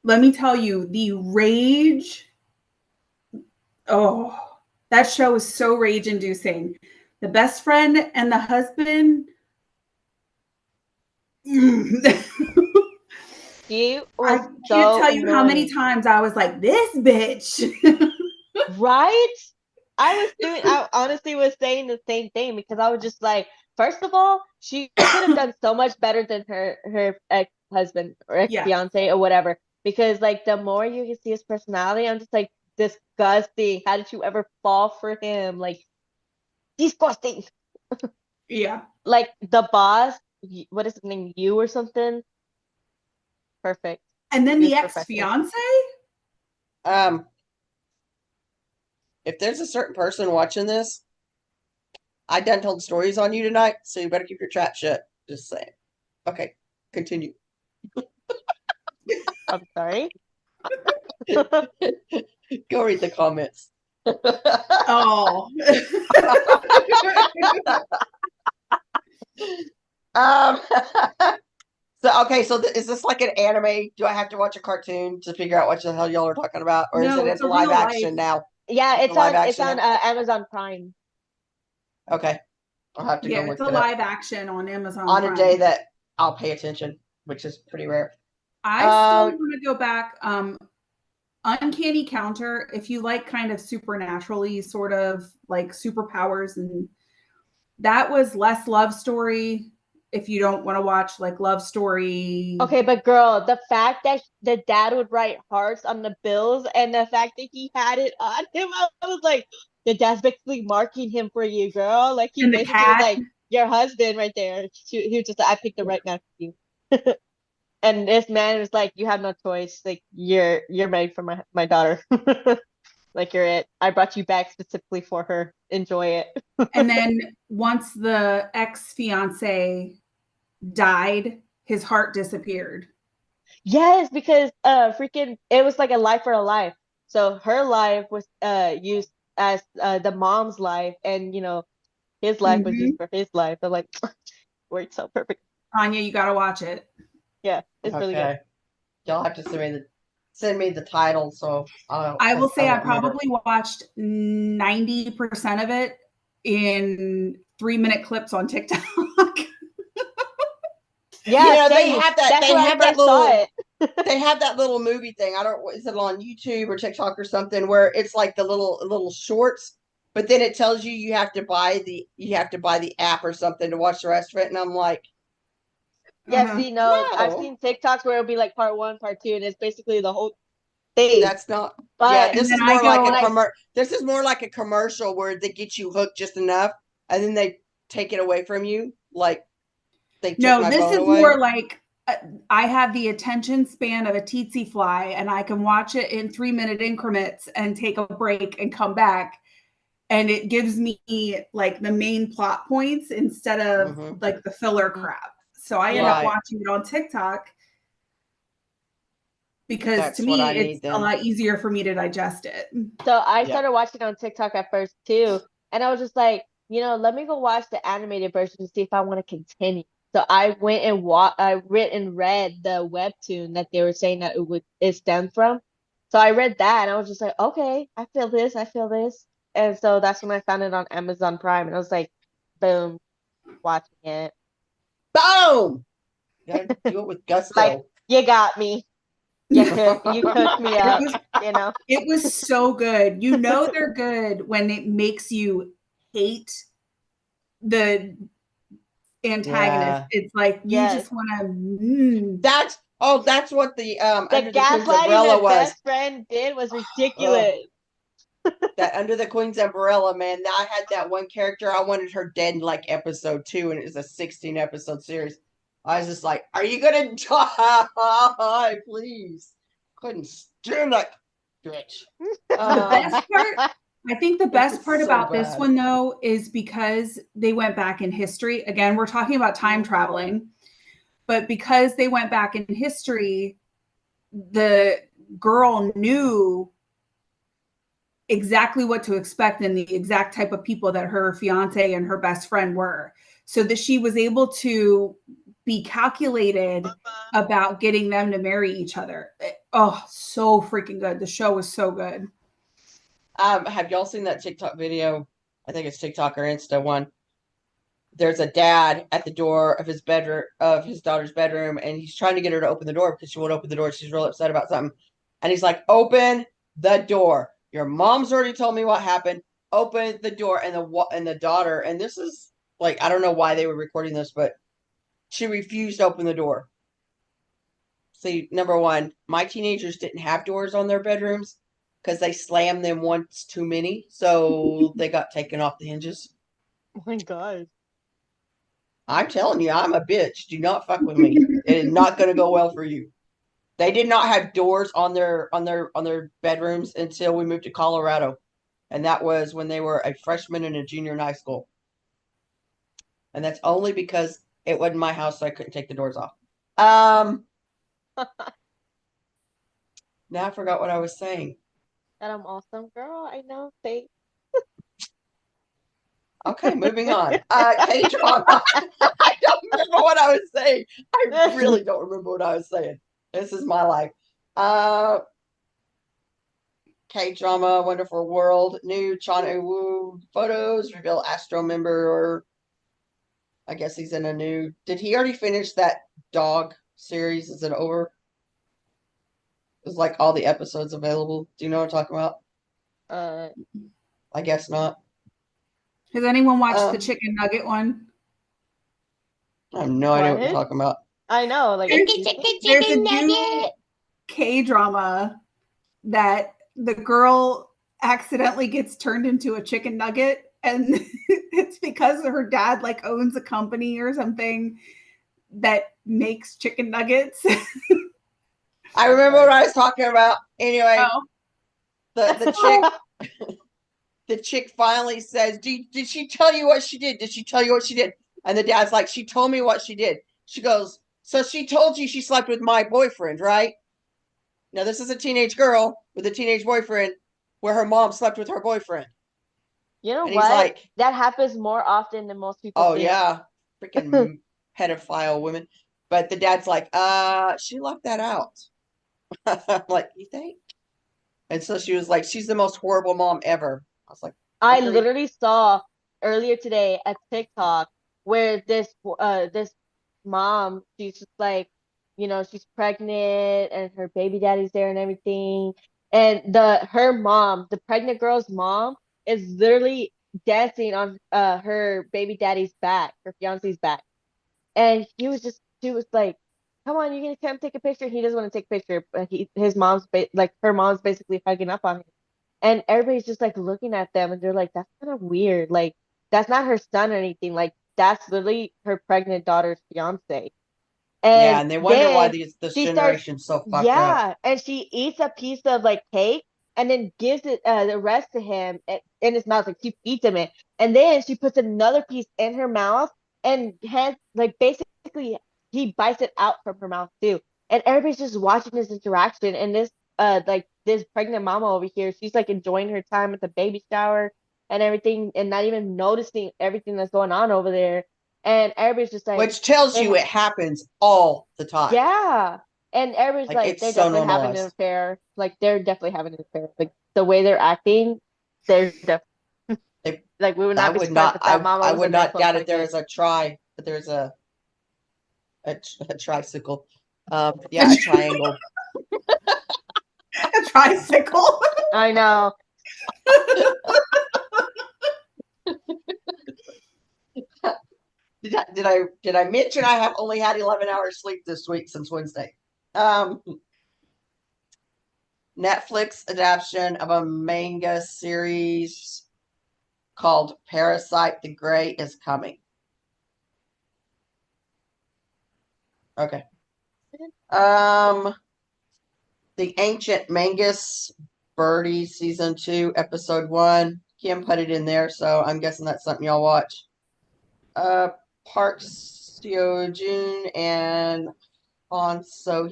Let me tell you, the rage. Oh, that show is so rage inducing. The best friend and the husband. She I was can't so tell you how many annoying. times I was like, this bitch. Right? I honestly was saying the same thing because I was just like, first of all, she could have done so much better than her ex-husband or Yeah. ex-fiance or whatever. because like the more you can see his personality, I'm just like disgusting. How did you ever fall for him? Like disgusting. Yeah. Like the boss, what is his name? You or something? Perfect. And then He the was perfection. ex-fiance? Um, if there's a certain person watching this, I done told stories on you tonight, so you better keep your trap shut. Just saying. Okay, continue. I'm sorry. Go read the comments. Oh. um. So okay, so is this like an anime? Do I have to watch a cartoon to figure out what the hell y'all are talking about, or is No, it it's in a live real action life. now? Yeah, It's live it's action on now? Amazon Prime. Okay, I'll have to go Yeah, look it's a it up live action on Amazon on a day Prime. that I'll pay attention, which is pretty rare. I still want to go back. Uncanny Counter, if you like kind of supernaturally sort of like superpowers, and that was less love story. If you don't want to watch like love story. Okay, but girl, the fact that the dad would write hearts on the bills and the fact that he had it on him, I was like, the dad's basically marking him for you, girl. Like he And the basically was cat. like, your husband right there. He was just like, I picked the right man for you. And this man was like, you have no choice. Like you're made for my daughter. Like you're it. I brought you back specifically for her. Enjoy it. And then once the ex-fiance died, his heart disappeared. Yes, because freaking it was like a life for a life. So her life was used as the mom's life, and his life was used Mm-hmm. for his life. But like worked so perfect. Anya, you got to watch it. Yeah, it's really good. Okay, y'all have to send me the title, so I will say I won't remember. probably watched 90% of it in 3-minute clips on TikTok. Yeah, They same. have that. That's They where I have that first saw little. it. They have that little movie thing. I don't. Is it on YouTube or TikTok or something where it's like the little shorts, but then it tells you have to buy the app or something to watch the rest of it. And I'm like, Yeah, Uh-huh. see, no, I've no, seen TikToks where it'll be like part one, part two, and it's basically the whole thing. that's not. Yeah, But And this then is I more like go, a This is more like a commercial where they get you hooked just enough, and then they take it away from you. Like they took no, my this phone is more away. like I have the attention span of a tsetse fly, and I can watch it in 3-minute increments and take a break and come back. And it gives me like the main plot points instead of Mm-hmm. like the filler crap. So I end yeah, up Right. watching it on TikTok because to That's what I me it's need a then. lot easier for me to digest it. so I Yep. started watching on TikTok at first too, and I was just like, let me go watch the animated version to see if I want to continue. So I went and read the webtoon that they were saying that it stemmed from. So I read that and I was just like, okay, I feel this. And so that's when I found it on Amazon Prime and I was like, boom, watching it. Boom. You gotta do it with Like, gusto. you got me. You cooked me It up, was you know? it was so good. You know they're good when it makes you hate the antagonist. Yeah. It's like you Yes. just want to. That's what the The Under the Queen's gaslighting Umbrella that was. best friend did was Oh, ridiculous. that Under the Queen's Umbrella, man. I had that one character. I wanted her dead in like episode 2, and it was a 16 episode series. I was just like, "Are you gonna die, please?" Couldn't stand that bitch. The best part, I think the best part So about this bad. one though is because they went back in history. Again, we're talking about time traveling, but because they went back in history, the girl knew exactly what to expect and the exact type of people that her fiance and her best friend were, so that she was able to be calculated about getting them to marry each other. Oh, so freaking good. The show was so good. Have y'all seen that TikTok video? I think it's TikTok or Insta one. There's a dad at the door of his daughter's bedroom, and he's trying to get her to open the door because she won't open the door. She's real upset about something. And he's like, "Open the door. Your mom's already told me what happened. Open the door." And the daughter, and this is like, I don't know why they were recording this, but she refused to open the door. see, number one, my teenagers didn't have doors on their bedrooms because they slammed them once too many, so they got taken off the hinges. Oh my god. I'm telling you, I'm a bitch. Do not fuck with me. It is not going to go well for you. They did not have doors on their bedrooms until we moved to Colorado, and that was when they were a freshman and a junior in high school. And that's only because it wasn't my house, so I couldn't take the doors off. Now I forgot what I was saying. That I'm awesome, girl. I know. Thanks. Okay, moving on. K-drama. I don't remember what I was saying. I really don't remember what I was saying. This is my life. K-drama, Wonderful World, new Chan Woo photos reveal Astro member, or I guess he's in a new. Did he already finish that dog series? Is it over? Is like all the episodes available? Do you know what I'm talking about? Uh, I guess not. Has anyone watched the chicken nugget one? I have no idea what you're What? talking about. I know. Like, There's a new K-drama that the girl accidentally gets turned into a chicken nugget, and it's because her dad like owns a company or something that makes chicken nuggets. I remember what I was talking about. Anyway, Oh. the chick the chick finally says, did she tell you what she did? Did she tell you what she did? And the dad's like, she told me what she did. She goes, so she told you she slept with my boyfriend, right? Now, this is a teenage girl with a teenage boyfriend where her mom slept with her boyfriend. you know And he's what? like, That happens more often than most people oh, think. yeah, freaking pedophile women. But the dad's like, she left that out. I'm like, you think? And so she was like, she's the most horrible mom ever. I was like, I okay. literally saw earlier today a TikTok where this mom, she's just like, she's pregnant and her baby daddy's there and everything. And the pregnant girl's mom is literally dancing on her baby daddy's back, her fiance's back. And she was like, "Come on, you're gonna come take a picture." He doesn't want to take a picture, but her mom's basically hugging up on him, and everybody's just like looking at them, and they're like, "That's kind of weird. Like, that's not her son or anything. Like, that's literally her pregnant daughter's fiance." Yeah, And and they wonder why then this she starts, generation's so fucked up. yeah, and she eats a piece of like cake and then gives it the rest to him in his mouth. Like she feeds him it, and then she puts another piece in her mouth and has like basically he bites it out from her mouth too. And everybody's just watching this interaction, and this pregnant mama over here, she's like enjoying her time at the baby shower and everything, and not even noticing everything that's going on over there. And everybody's just like, Which tells you it happens all the time. yeah. And everybody's Like, like, it's they're so definitely having an normalized. affair. Like, they're definitely having an affair. Like, the way they're acting, they're definitely, They, like, we would I not be would surprised not, if that mama I was would a girl not so doubt it. There pregnant. is but there's a tricycle. Yeah, a triangle. A tricycle. I know. Did I mention I have only had 11 hours sleep this week since Wednesday? Netflix adaptation of a manga series called Parasite the Grey is coming. Okay. The Ancient Mangus Birdie season 2 episode 1. Kim put it in there, so I'm guessing that's something y'all watch. Park Seo Joon and so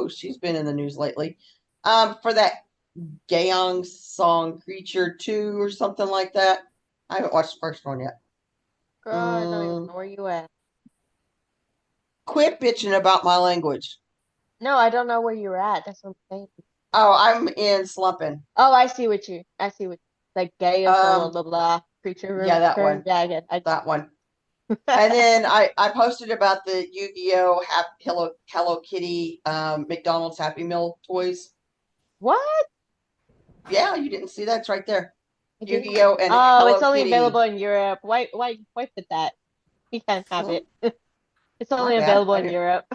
she's been in the news lately. For that Gaeong song Creature 2 or something like that. I haven't watched the first one yet. Girl, I don't even know where you at. Quit bitching about my language. No, I don't know where you're at. That's what I'm saying. Oh, I'm in slumping. Oh, I see what like gay or blah, blah, blah, creature. Yeah, that one. Yeah, that one. And then I posted about the Yu-Gi-Oh! Hello Kitty McDonald's Happy Meal toys. What? Yeah, you didn't see that? It's right there. I didn't- Yu-Gi-Oh! And Oh, Hello it's only Kitty. available in Europe. Why put that? We can't have it. It's only bad. available I in didn't- Europe.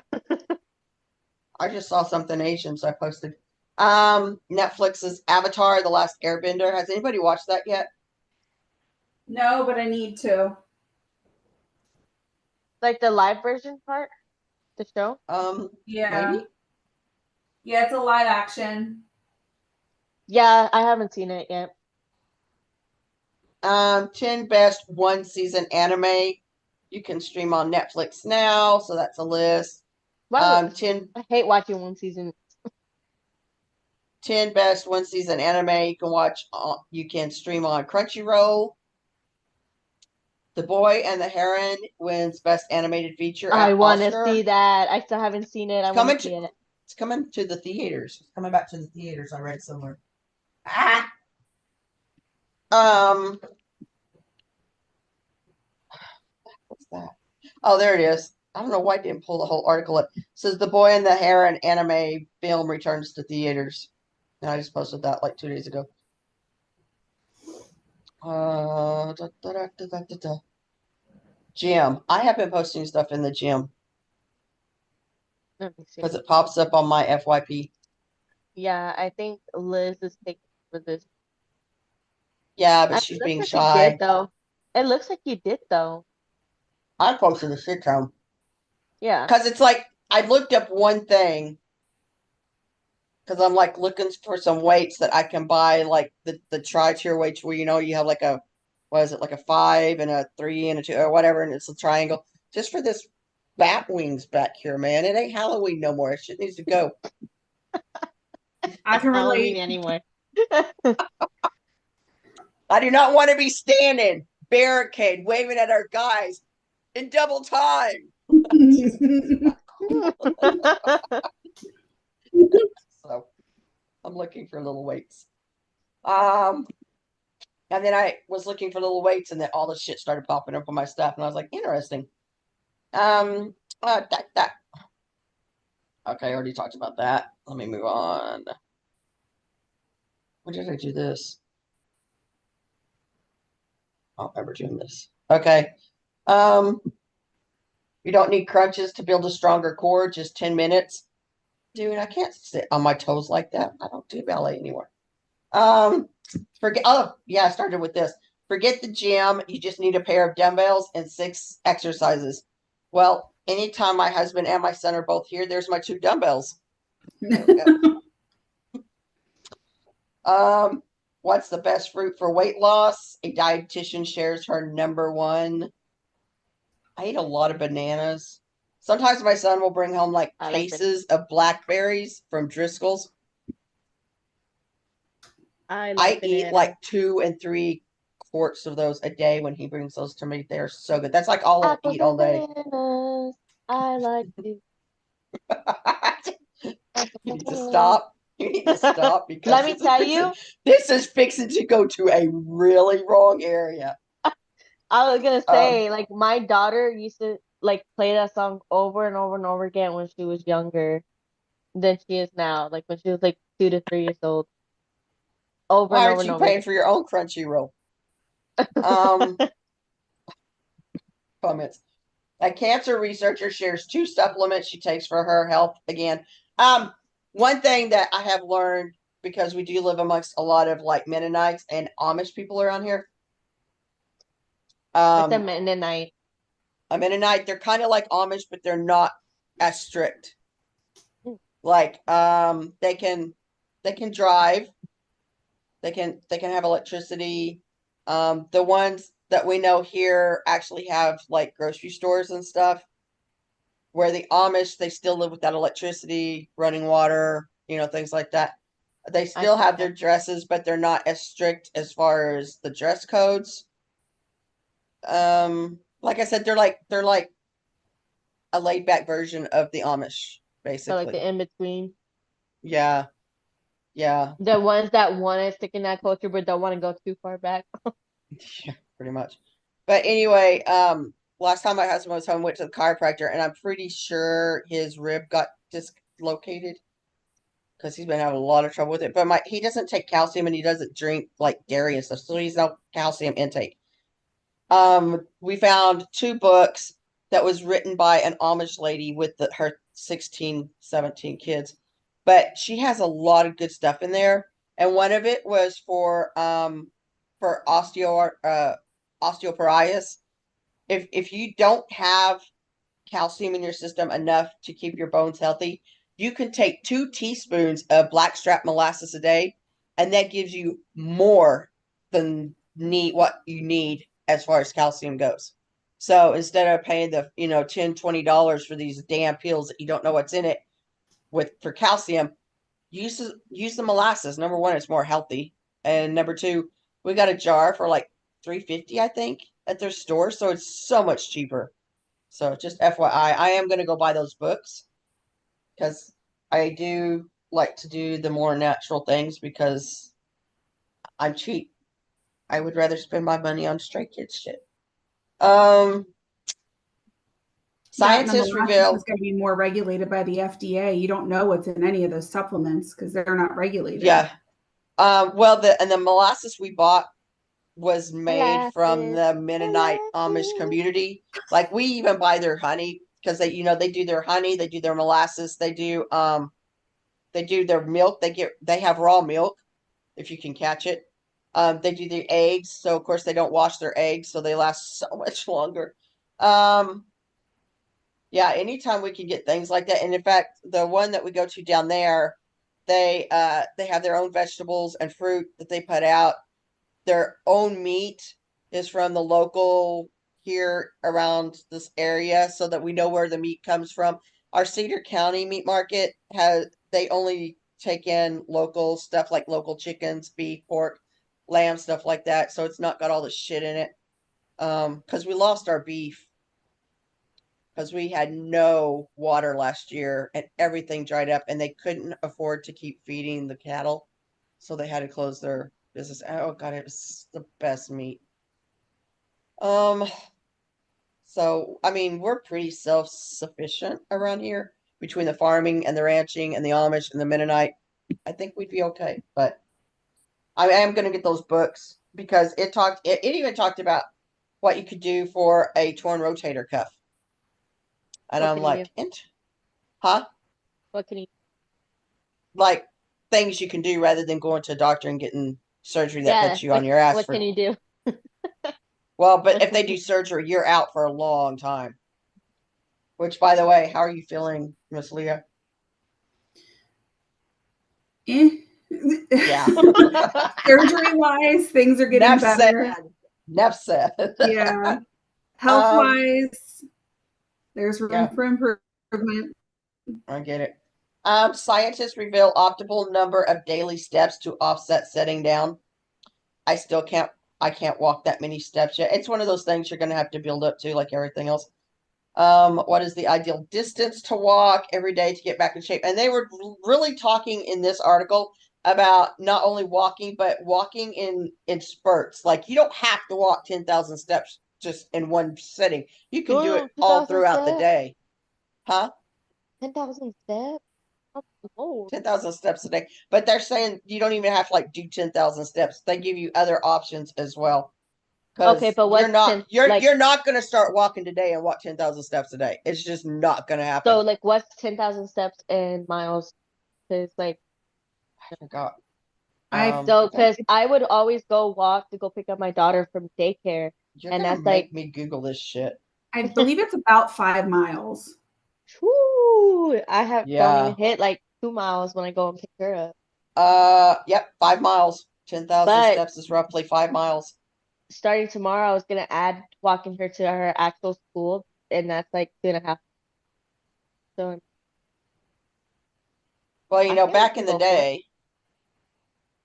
I just saw something Asian, so I posted. Netflix's Avatar: The Last Airbender. Has anybody watched that yet? No, but I need to. Like the live version part, the show. Yeah. Maybe. Yeah, it's a live action. Yeah, I haven't seen it yet. 10 best one season anime you can stream on Netflix now. So that's a list. Why would 10 I hate watching one season? 10 best one season anime you can watch. You can stream on Crunchyroll. The Boy and the Heron wins best animated feature I at want to Oscar. see that. I still haven't seen it. I want to see it. It's coming to the theaters. It's coming back to the theaters. I read it somewhere. Ah. What's that? Oh, there it is. I don't know why I didn't pull the whole article up. It says The Boy and the Heron anime film returns to theaters. And I just posted that like 2 days ago. Gym. I have been posting stuff in the gym Let me see. because it pops up on my FYP. Yeah, I think Liz is taking for this. Yeah, but It she's looks being like you shy. did though. It looks like you did though. I posted a shit ton. Yeah. Because it's like, I looked up one thing because I'm like looking for some weights that I can buy, like the tri-tier weights where you have like a, what is it, like a 5 and a 3 and a 2 or whatever, and it's a triangle. Just for this bat wings back here, man. It ain't Halloween no more. It shit needs to go. I can Halloween relate. anyway. I do not want to be standing barricade waving at our guys in double time. So I'm looking for little weights. And then I was looking for little weights, and then all the shit started popping up on my stuff, and I was like, interesting. That. Okay, I already talked about that. Let me move on. When did I do this? I'll never do this. Okay. You don't need crunches to build a stronger core, just 10 minutes. Dude, I can't sit on my toes like that. I don't do ballet anymore. I started with this. Forget the gym. You just need a pair of dumbbells and 6 exercises. Well, anytime my husband and my son are both here, there's my 2 dumbbells. What's the best fruit for weight loss? A dietitian shares her number one. I eat a lot of bananas. Sometimes my son will bring home like cases of blackberries from Driscoll's. I eat like 2 and 3 quarts of those a day when he brings those to me. They're so good. That's like all I'll eat all day. Bananas. I like to. You need to stop. You need to stop because Let me tell you, this is fixing to go to a really wrong area. I was gonna say, like my daughter used to like play that song over and over and over again when she was younger than she is now. Like when she was like 2 to 3 years old. Over Why and over aren't and you over paying again. for your own Crunchyroll? Comments. A cancer researcher shares 2 supplements she takes for her health again. One thing that I have learned, because we do live amongst a lot of like Mennonites and Amish people around here. It's a Mennonite. A Mennonite, they're kind of like Amish, but they're not as strict. Like they can drive. They can have electricity. The ones that we know here actually have like grocery stores and stuff. Where the Amish, they still live without electricity, running water, things like that. They still have their dresses, but they're not as strict as far as the dress codes. Like I said, they're like a laid back version of the Amish, basically. So like the in between. Yeah. The ones that want to stick in that culture but don't want to go too far back. Yeah, pretty much. But anyway, last time my husband was home, went to the chiropractor, and I'm pretty sure his rib got dislocated because he's been having a lot of trouble with it. But he doesn't take calcium, and he doesn't drink like dairy and stuff, so he's no calcium intake. We found 2 books. that was written by an Amish lady with her 16, 17 kids. But she has a lot of good stuff in there. And one of it was for osteoporosis. If you don't have calcium in your system enough to keep your bones healthy, you can take 2 teaspoons of blackstrap molasses a day, and that gives you more than what you need as far as calcium goes. So instead of paying the $10-20 for these damn pills that you don't know what's in it for calcium, use the molasses. Number one, it's more healthy, and number two, we got a jar for like $3.50, I think, at their store, so it's so much cheaper. So just FYI, I am going to go buy those books because I do like to do the more natural things because I'm cheap. I would rather spend my money on stray kids shit. That and the Scientists molasses reveal, is going to be more regulated by the FDA. You don't know what's in any of those supplements because they're not regulated. yeah. Well, the molasses we bought was made from Molasses. the Mennonite Amish Molasses. community. Like we even buy their honey because they do their honey, they do their molasses, they do their milk. They have raw milk if you can catch it. They do the eggs, so of course they don't wash their eggs, so they last so much longer. Yeah, anytime we can get things like that. And in fact, the one that we go to down there, they have their own vegetables and fruit that they put out. Their own meat is from the local here around this area, so that we know where the meat comes from. Our Cedar County meat market they only take in local stuff like local chickens, beef, pork, lamb, stuff like that. So it's not got all the shit in it. Because we lost our beef because we had no water last year and everything dried up, and they couldn't afford to keep feeding the cattle, so they had to close their business. Oh god, it was the best meat. So I mean, we're pretty self-sufficient around here between the farming and the ranching and the Amish and the Mennonite. I think we'd be okay, but I am going to get those books because it even talked about what you could do for a torn rotator cuff. And What I'm can you do? like, huh? What can you? Like things you can do rather than going to a doctor and getting surgery that Yeah. puts you on your ass What for. can you do? Well, but if they do surgery, you're out for a long time. Which, by the way, how are you feeling, Miss Leah? Eh. Yeah. Surgery wise, things are getting Enough better. said. Enough said. Yeah. Health wise, there's room Yeah, for improvement. I get it. Scientists reveal optimal number of daily steps to offset setting down. I still can't. I can't walk that many steps yet. It's one of those things you're going to have to build up to, like everything else. What is the ideal distance to walk every day to get back in shape? And they were really talking in this article about not only walking, but walking in spurts. Like you don't have to walk 10,000 steps just in one sitting. You can do it Ooh, all 2,000 throughout the steps. day. Huh? 10,000 steps. That's old. 10,000 steps a day. But they're saying you don't even have to like do 10,000 steps. They give you other options as well. Okay, Because but you're what's not 10 you're like? you're not going to start walking today and walk 10,000 steps a day. It's just not going to happen. So like, what's 10,000 steps in miles? Because like, I forgot. I so because I would always go walk to go pick up my daughter from daycare, You're and gonna that's like, make me Google this shit. believe it's about 5 miles. whoo, I have don't even Yeah. hit like 2 miles when I go and pick her up. Yep, 5 miles. 10,000 But steps is roughly 5 miles. starting tomorrow, I was gonna add walking her to her actual school, and that's like 2.5. So Well, I can back in the go for it. day,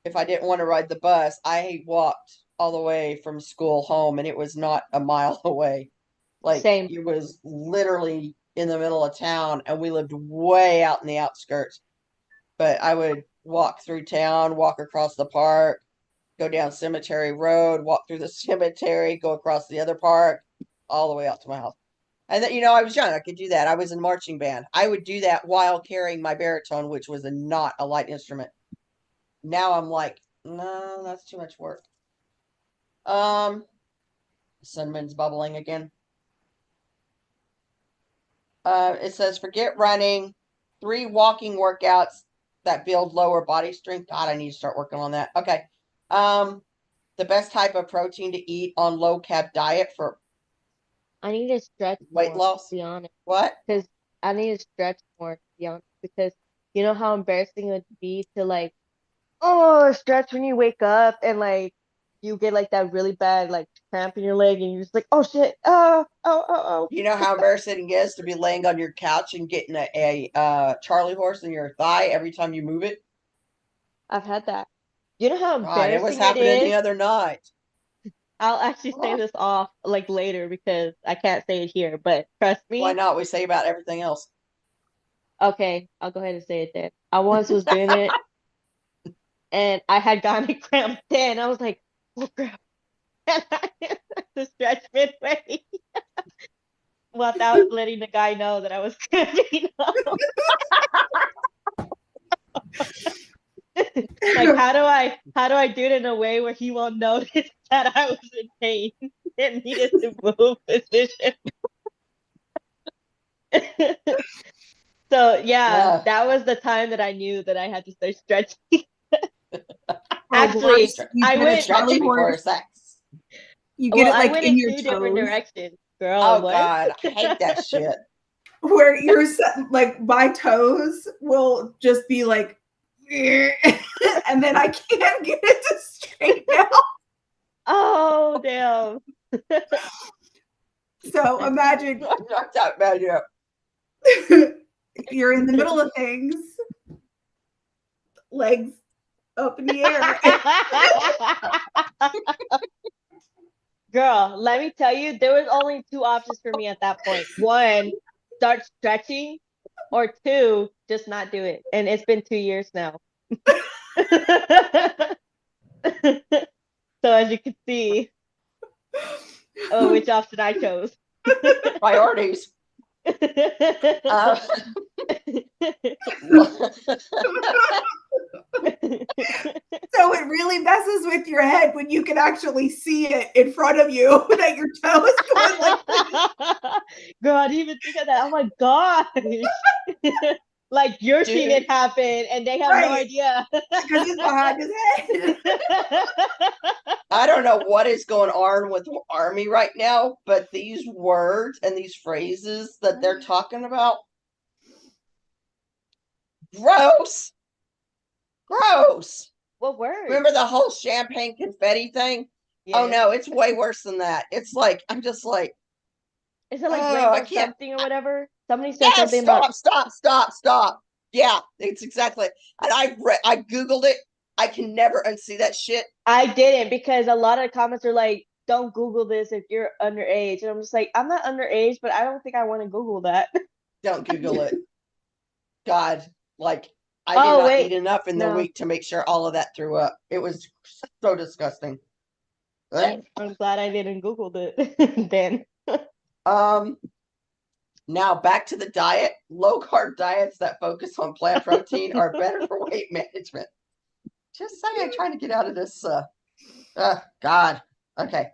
if I didn't want to ride the bus, I walked all the way from school home, and it was not a mile away. Like Same. it was literally in the middle of town, and we lived way out in the outskirts. But I would walk through town, walk across the park, go down Cemetery Road, walk through the cemetery, go across the other park, all the way out to my house. And then, I was young. I could do that. I was in marching band. I would do that while carrying my baritone, which was not a light instrument. Now I'm like, no, that's too much work. Cinnamons bubbling again. It says forget running, 3 walking workouts that build lower body strength. God, I need to start working on that. Okay. The best type of protein to eat on low carb diet for I need to stretch weight more, loss. to be honest. What? Because I need to stretch more, to be honest. Because you know how embarrassing it would be to like, oh, stretch when you wake up and like you get like that really bad like cramp in your leg and you're just like, oh shit, oh. You know how embarrassing it is to be laying on your couch and getting a Charlie horse in your thigh every time you move it? I've had that. You know how God, it was embarrassing it happening the is? other night. I'll actually say this off like later because I can't say it here, but trust Why me. not? We say about everything else. Okay, I'll go ahead and say it then. I once was doing it and I had gotten a cramp then. I was like, oh crap. And I had to stretch midway without letting the guy know that I was cramping up. Like how do I do it in a way where he won't notice that I was in pain and needed to move position? So yeah, Uh, that was the time that I knew that I had to start stretching. Or Actually, worse, you I get a went Charlie stretching before horse. sex. You get well, it I like went in in your 2 different toes, directions. Girl, Oh what? God, I hate that shit. where like my toes will just be like, and then I can't get it to straighten out. Oh damn. So imagine I'm not that bad yet. you're in the middle of things, legs up in the air. Girl, let me tell you, there was only 2 options for me at that point. One, start stretching, or two, just not do it. And it's been 2 years now. So as you can see, which option I chose. Priorities. Uh, So it really messes with your head when you can actually see it in front of you that your toe is going like this. Girl, I didn't even think of that. Oh my gosh. Like you're seeing dude, it happen and they have no Right. idea. Because it's behind his head. I don't know what is going on with Army right now, but these words and these phrases that they're talking about, gross, gross. What word? Remember the whole champagne confetti thing? Oh Yeah. no, it's way worse than that. It's like I'm just like, Is it like oh, I rainbow can't. something or whatever? Somebody said Yeah, something about stop. Yeah, it's exactly. And I googled it. I can never unsee that shit. I didn't because a lot of comments are like, don't Google this if you're underage. And I'm just like, I'm not underage, but I don't think I want to Google that. Don't Google it. God, like I did Oh not eat wait. enough in the No. week to make sure all of that threw up. It was so disgusting. Right? I'm glad I didn't Google it then. Now back to the diet. Low carb diets that focus on plant protein are better for weight management. Just saying, trying to get out of this. God. Okay.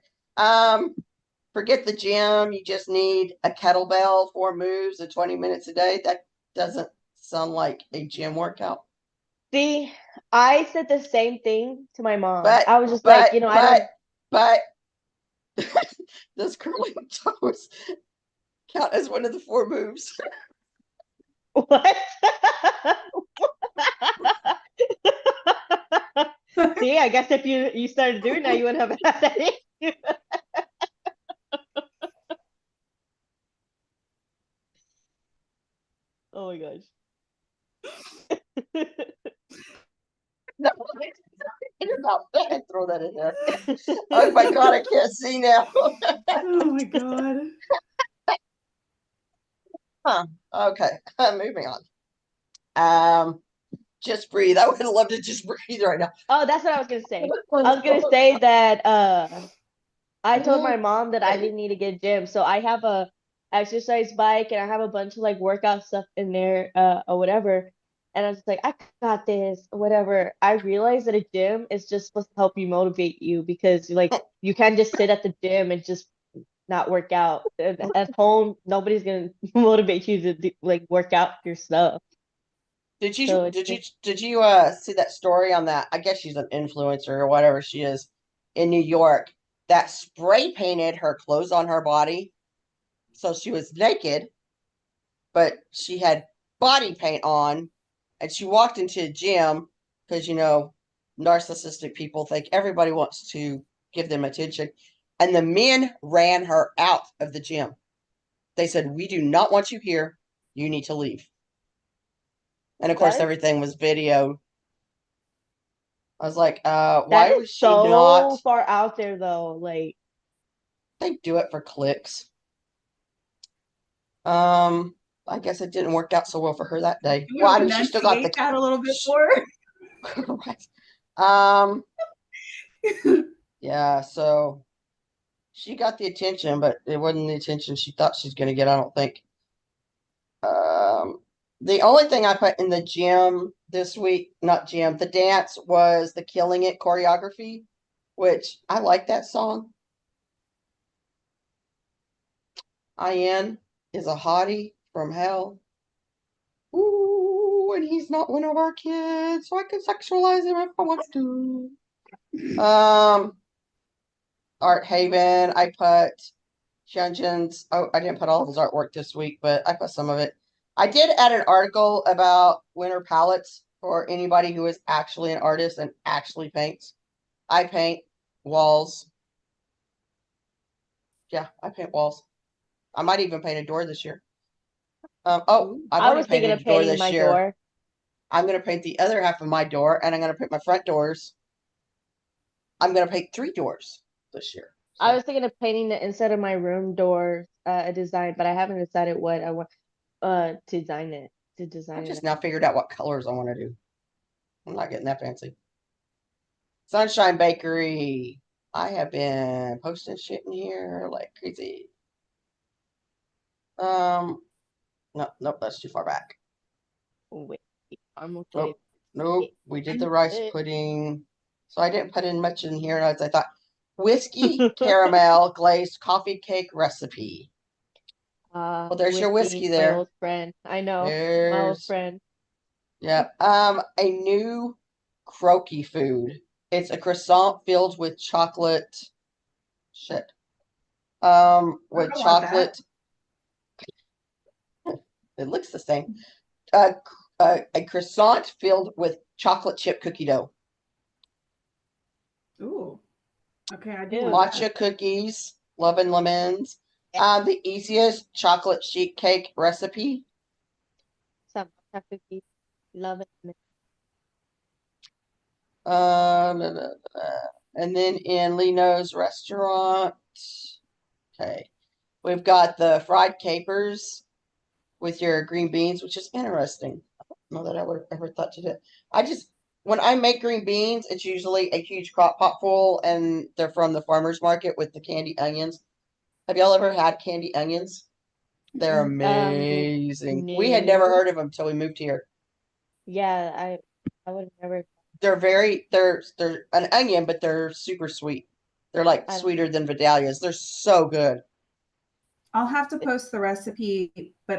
Forget the gym. You just need a kettlebell, 4 moves, and 20 minutes a day. That doesn't sound like a gym workout. See, I said the same thing to my mom. But I was just like, you know, I don't. but does curling toes count as one of the 4 moves? What? See, I guess if you started doing that, you wouldn't have had that issue. Oh my gosh. No, about that. Throw that in there. Oh my God, I can't see now. Oh my God. Huh. Okay, moving on. Just breathe. I would love to just breathe right now. Oh, that's what I was gonna say. I was gonna say that I told my mom that I didn't need to get a gym, so I have a exercise bike and I have a bunch of like workout stuff in there, or whatever. And I was like, I got this, or whatever. I realized that a gym is just supposed to help you motivate you because like you can't just sit at the gym and just not work out. At home, nobody's gonna motivate you to like work out your stuff. Did you So see that story on that? I guess she's an influencer or whatever she is in New York that spray painted her clothes on her body. So she was naked, but she had body paint on, and she walked into a gym because narcissistic people think everybody wants to give them attention. And the men ran her out of the gym. They said, "We do not want you here. You need to leave." And of course, that is everything was video. I was like, that why is was she so not? far out there though. Like They do it for clicks. I guess it didn't work out so well for her that day. You Well, would I mean, she still got enunciate that a little bit more. Right. Um, yeah, so she got the attention, but it wasn't the attention she thought she was going to get, I don't think. The only thing I put in the gym this week, not gym, the dance was the Killing It choreography, which I like that song. IN is a hottie from hell. Ooh, and he's not one of our kids, so I can sexualize him if I want to. Art Haven, I put Shunjin's. Oh, I didn't put all of his artwork this week, but I put some of it. I did add an article about winter palettes for anybody who is actually an artist and actually paints. I paint walls. Yeah, I paint walls. I might even paint a door this year. I've I already was thinking painted of a door painting this my year. door. I'm going to paint the other half of my door, and I'm going to paint my front doors. I'm going to paint 3 doors this year. I was thinking of painting the inside of my room door a design, but I haven't decided what I want to design it. I just now figured out what colors I want to do. I'm not getting that fancy. Sunshine Bakery. I have been posting shit in here like crazy. No, nope, that's too far back. Wait, I'm Nope, we did the rice pudding. So I didn't put in much in here as I thought. Whiskey caramel glazed coffee cake recipe. Well, there's your whiskey there. My old friend. I know. My old friend. Yeah. A new croaky food. It's a croissant filled with chocolate. Shit. With chocolate. It looks the same. A croissant filled with chocolate chip cookie dough. Ooh. Okay, I do. Matcha cookies, love and lemons. The easiest chocolate sheet cake recipe. Some matcha cookies, love it. And then in Leno's restaurant, okay, we've got the fried capers with your green beans, which is interesting. I don't know that I would have ever thought to do it. When I make green beans, it's usually a huge crock pot full, and they're from the farmer's market with the candy onions. Have y'all ever had candy onions? They're amazing. We had never heard of them until we moved here. Yeah, I would never. They're an onion, but they're super sweet. They're like sweeter than Vidalia's. They're so good. I'll have to post the recipe, but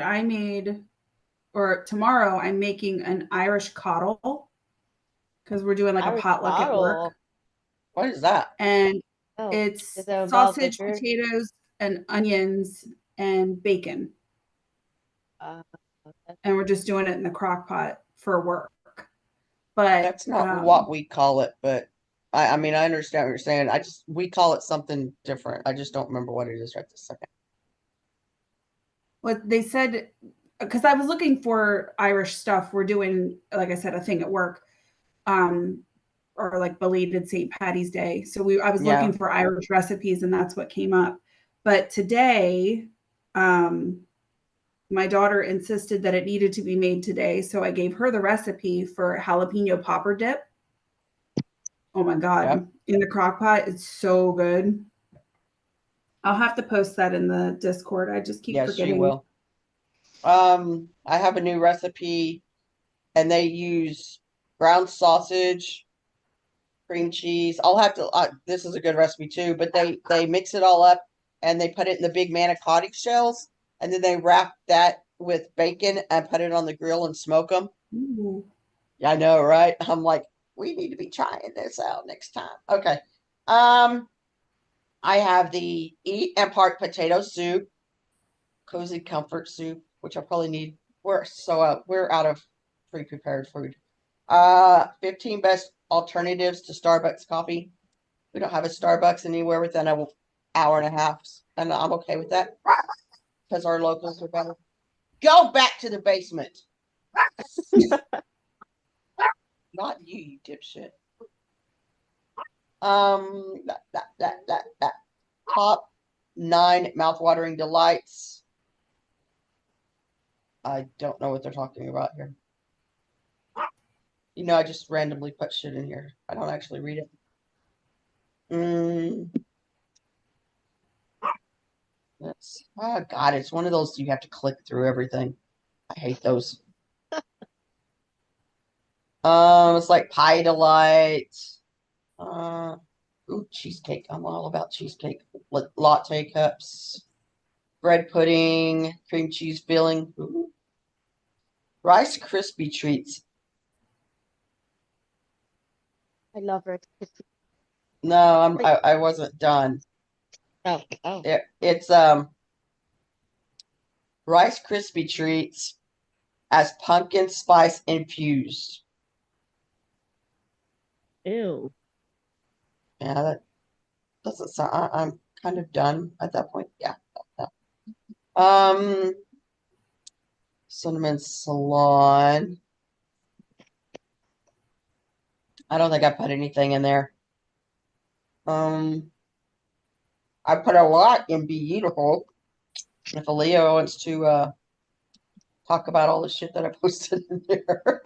tomorrow I'm making an Irish coddle because we're doing like a potluck at work. What is that? And it's sausage, potatoes, and onions and bacon. And we're just doing it in the crock pot for work. But that's not what we call it, but I mean, I understand what you're saying. We call it something different. I just don't remember what it is right this second. What they said, because I was looking for Irish stuff. We're doing, like I said, a thing at work, or like belated St. Patty's Day. So I was looking for Irish recipes, and that's what came up. But today, my daughter insisted that it needed to be made today, so I gave her the recipe for jalapeno popper dip. Oh my God. In the crock pot, it's so good. I'll have to post that in the Discord. I just keep forgetting. Yes, you will. I have a new recipe, and they use ground sausage, cream cheese. I'll have to. This is a good recipe too, but they mix it all up and they put it in the big manicotti shells, and then they wrap that with bacon and put it on the grill and smoke them. Ooh. Yeah, I know, right? I'm like, we need to be trying this out next time. Okay. I have the Eat and Park potato soup, cozy comfort soup, which I probably need. We're out of pre-prepared food. 15 best alternatives to Starbucks coffee. We don't have a Starbucks anywhere within an hour and a half, and I'm okay with that because our locals are better. Go back to the basement. Not you, you dipshit. That. Top 9 mouthwatering delights. I don't know what they're talking about here. You know, I just randomly put shit in here. I don't actually read it. Oh God, it's one of those you have to click through everything. I hate those. It's like pie delight. Ooh, cheesecake. I'm all about cheesecake. Latte cups, bread pudding, cream cheese filling. Ooh. Rice Krispie treats. I love Rice Krispies. No, I wasn't done. Oh. It's Rice Krispie treats as pumpkin spice infused. Ew. Yeah, that doesn't sound. I'm kind of done at that point. Yeah. Cinnamon salon. I don't think I put anything in there. I put a lot in Beautiful. If Leo wants to talk about all the shit that I posted in there.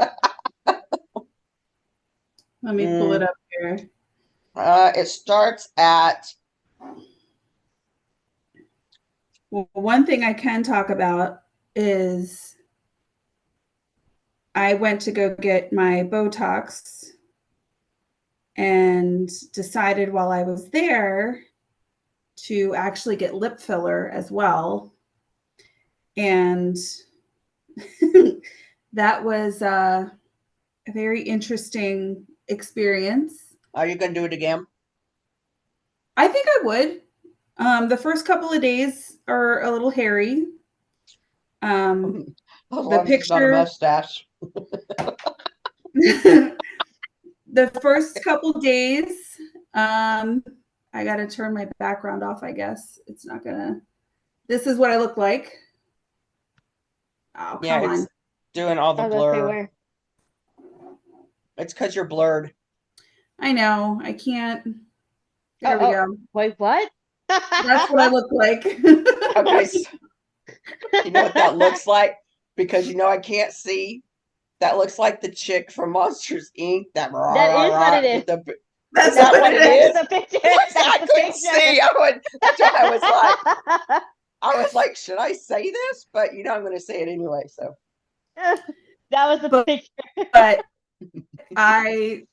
Let me pull it up here. It starts at. Well, one thing I can talk about is I went to go get my Botox and decided while I was there to actually get lip filler as well. And that was a very interesting experience. Are you going to do it again? I think I would. The first couple of days are a little hairy. The picture, not a mustache. the first couple days, I got to turn my background off. I guess it's not gonna. This is what I look like. Oh, Yeah, come on. Doing all the blur. It's because you're blurred. I know. I can't. There we go. Wait, what? That's what I look like. Okay. So, you know what that looks like? Because you know I can't see. That looks like the chick from Monsters Inc. That is what it is. That's that what it is? The picture. I couldn't see. That's what I was like. I was like, should I say this? But you know, I'm going to say it anyway. So that was the picture. But I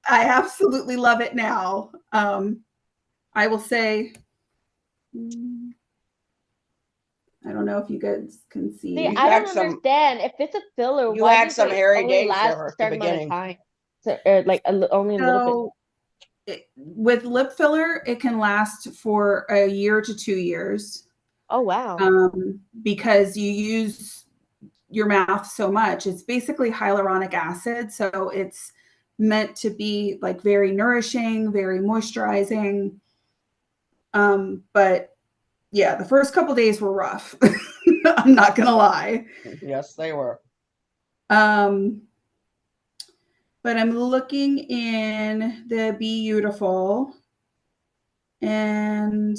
absolutely love it now. I will say, I don't know if you guys can see. See, I don't understand. If it's a filler, you why had does some it hairy only days last there a at the certain amount of beginning. time? So, like only a little bit. With lip filler, it can last for a year to 2 years. Oh wow! Because you use your mouth so much. It's basically hyaluronic acid, so it's meant to be like very nourishing, very moisturizing. But yeah, the first couple days were rough. I'm not gonna lie. Yes, they were. But I'm looking in the Beautiful, and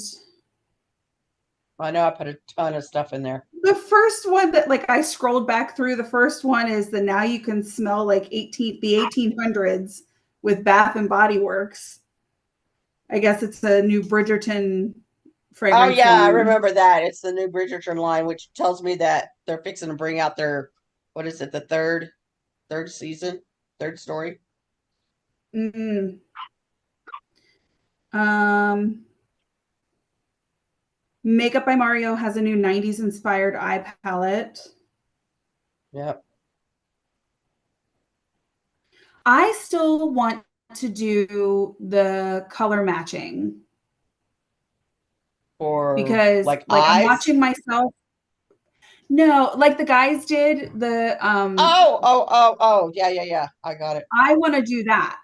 I know I put a ton of stuff in there. the first one that like I scrolled back through, the first one is the Now You Can Smell Like the 1800s with Bath and Body Works. I guess it's a new Bridgerton fragrance. Oh yeah, line. I remember that. It's the new Bridgerton line, which tells me that they're fixing to bring out their, what is it, the third season, third story. Mm-hmm. Makeup by Mario has a new 90s inspired eye palette. Yep. I still want to do the color matching For because like I'm eyes. watching myself. No, like the guys did the Oh, yeah. I got it. I want to do that.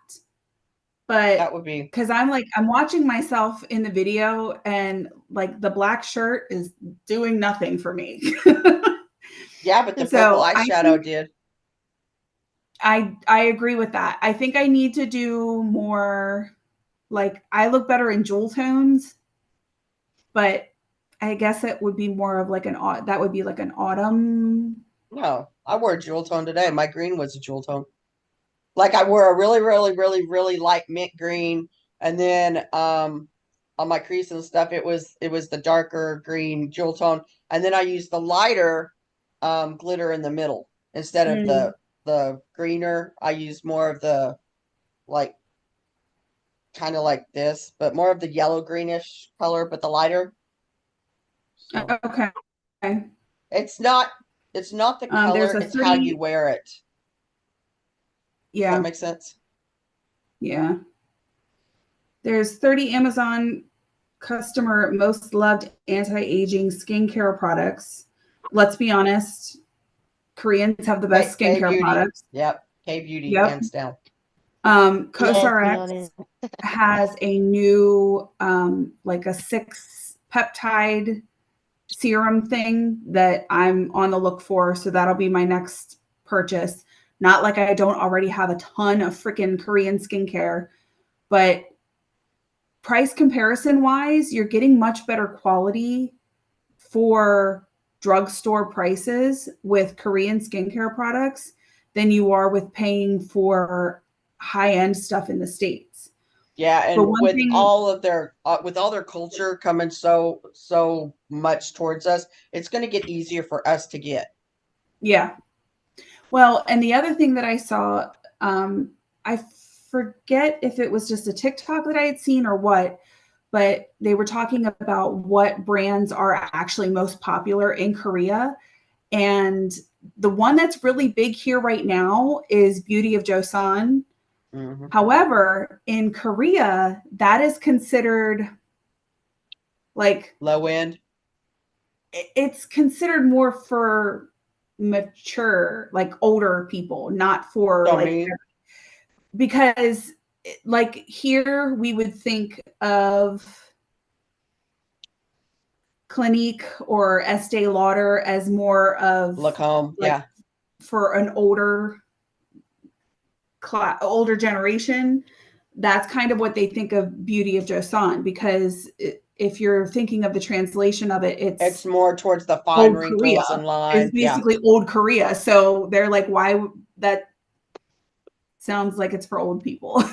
But That would be because I'm watching myself in the video and like the black shirt is doing nothing for me. yeah, but the So purple I eyeshadow think did. I agree with that. I think I need to do more, like I look better in jewel tones, but I guess it would be more of like that would be like an autumn. No, I wore a jewel tone today. My green was a jewel tone. Like I wore a really light mint green, and then on my crease and stuff, it was the darker green jewel tone, and then I used the lighter glitter in the middle instead of Mm. the greener. I used more of the like kind of like this, but more of the yellow greenish color, but the lighter. So Okay. it's not the There's color, a it's how 30, you wear it. Does that yeah, make sense? yeah. There's 30 Amazon customer most loved anti-aging skincare products. Let's be honest, Koreans have the best K skincare Beauty. products. Yep. K Beauty, Yep. hands down. Let's be CosRX honest. has a new like a 6 peptide serum thing that I'm on the look for. So that'll be my next purchase. Not like I don't already have a ton of freaking Korean skincare, but price comparison wise, you're getting much better quality for drugstore prices with Korean skincare products than you are with paying for high end stuff in the States. Yeah, But and one thing, with all their culture coming so much towards us, it's going to get easier for us to get. yeah. Well, and the other thing that I saw, I forget if it was just a TikTok that I had seen or what, but they were talking about what brands are actually most popular in Korea. And the one that's really big here right now is Beauty of Joseon. Mhm. However, in Korea, that is considered like Low end. it's considered more for mature, like older people, not for So like mean. because like here we would think of Clinique or Estee Lauder as more of Lacombe. like Yeah. for an older generation. That's kind of what they think of Beauty of Joseon because if you're thinking of the translation of it, It's it's more towards the fine old Korea. wrinkles and It's lines. Yeah. basically old Korea. So they're like, why that sounds like it's for old people.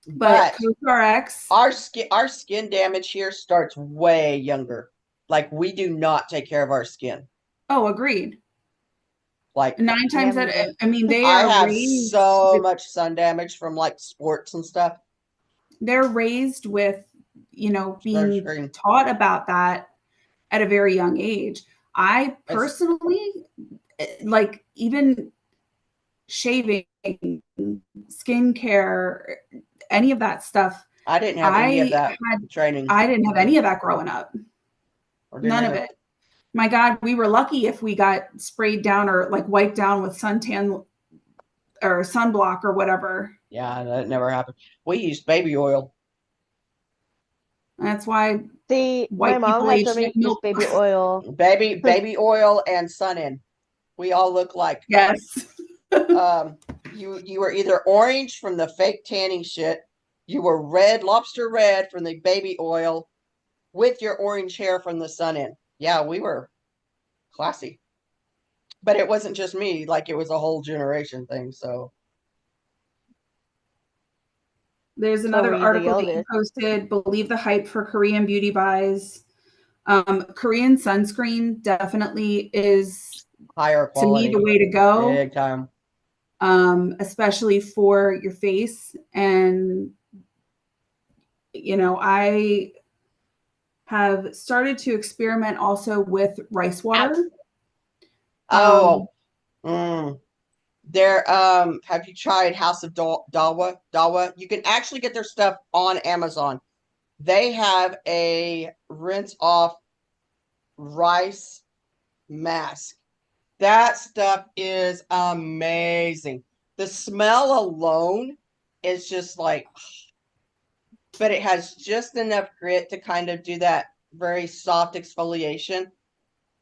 But But CosRX, our skin damage here starts way younger. Like we do not take care of our skin. oh, agreed. Like 9 times Yeah, me out, either. I mean, they I are have raised so with, much sun damage from like sports and stuff. they're raised with, being Sunscreen. taught about that at a very young age. I It's personally, like even shaving, skincare, any of that stuff, I didn't have any of I that had, training. I didn't have any of that growing up. Or didn't None of either. it. My God, we were lucky if we got sprayed down or like wiped down with suntan or sunblock or whatever. Yeah, that never happened. We used baby oil. That's why See, my white mom people had age told me like to use milk. baby oil. Baby oil and sun in. We all look like Yes. you were either orange from the fake tanning shit, you were red, lobster red from the baby oil with your orange hair from the sun in. Yeah, we were classy. But it wasn't just me, like it was a whole generation thing. So There's So were another you the article that you eldest? posted, Believe the Hype for Korean Beauty Buys. Korean sunscreen definitely is, higher to me, the quality. way to go, Big time. especially for your face. And, I have started to experiment also with rice water. Oh, there. Have you tried House of Dawa? Dawa. You can actually get their stuff on Amazon. They have a rinse off rice mask. That stuff is amazing. The smell alone is just like, but it has just enough grit to kind of do that very soft exfoliation.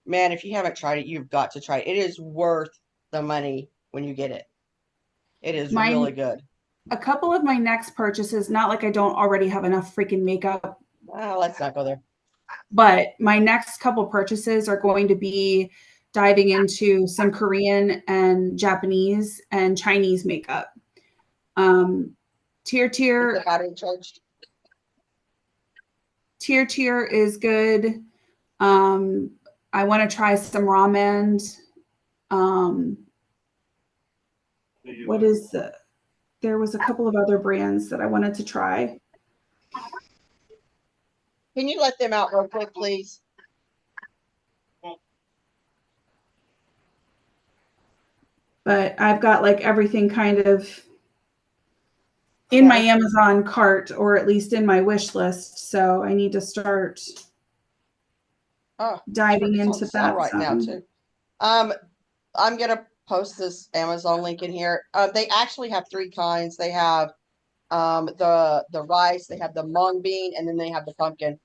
Man, if you haven't tried it, you've got to try it. It is worth the money when you get it. It is really good. A couple of my next purchases, not like I don't already have enough freaking makeup. Well, let's not go there. But my next couple purchases are going to be diving into some Korean and Japanese and Chinese makeup. Tier Is the battery charged? Tier is good. I want to try some ramen. What is the? There was a couple of other brands that I wanted to try. Can you let them out real quick, please? But I've got like everything kind of in my Amazon cart, or at least in my wish list. So I need to start diving into that right now too. I'm gonna post this Amazon link in here. They actually have 3 kinds. They have the rice, they have the mung bean, and then they have the pumpkin.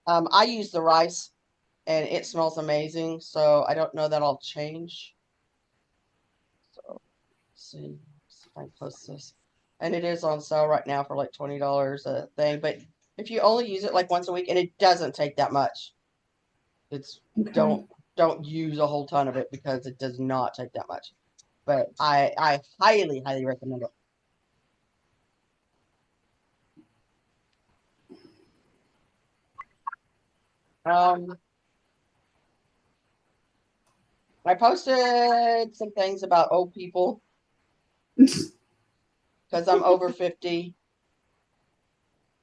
I use the rice, and it smells amazing. So I don't know that I'll change. So let's see if I can post this, and it is on sale right now for like $20 a thing. But if you only use it like once a week, and it doesn't take that much, it's don't use a whole ton of it because it does not take that much. But I highly recommend it. I posted some things about old people because I'm over 50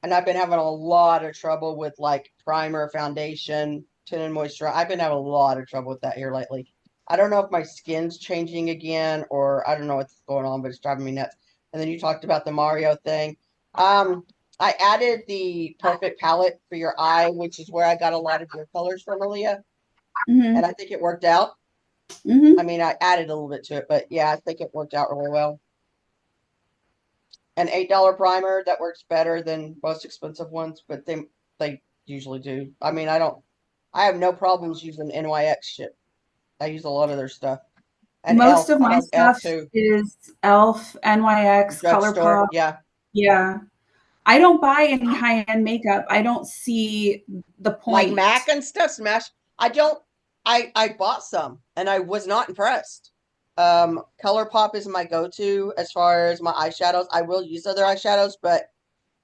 and I've been having a lot of trouble with like primer, foundation, tint and moisture. I've been having a lot of trouble with that here lately. I don't know if my skin's changing again or I don't know what's going on, but it's driving me nuts. And then you talked about the Mario thing. I added the perfect palette for your eye, which is where I got a lot of your colors from, Aaliyah. And I think it worked out. I mean, I added a little bit to it, but yeah, I think it worked out really well. An $8 primer that works better than most expensive ones, but they usually do. I mean, I have no problems using NYX shit. I use a lot of their stuff. And most of my stuff too. is Elf, NYX, ColourPop. Yeah. I don't buy any high-end makeup. I don't see the point. Like MAC and stuff, Smash. I bought some and I was not impressed. ColourPop is my go-to as far as my eyeshadows. I will use other eyeshadows, but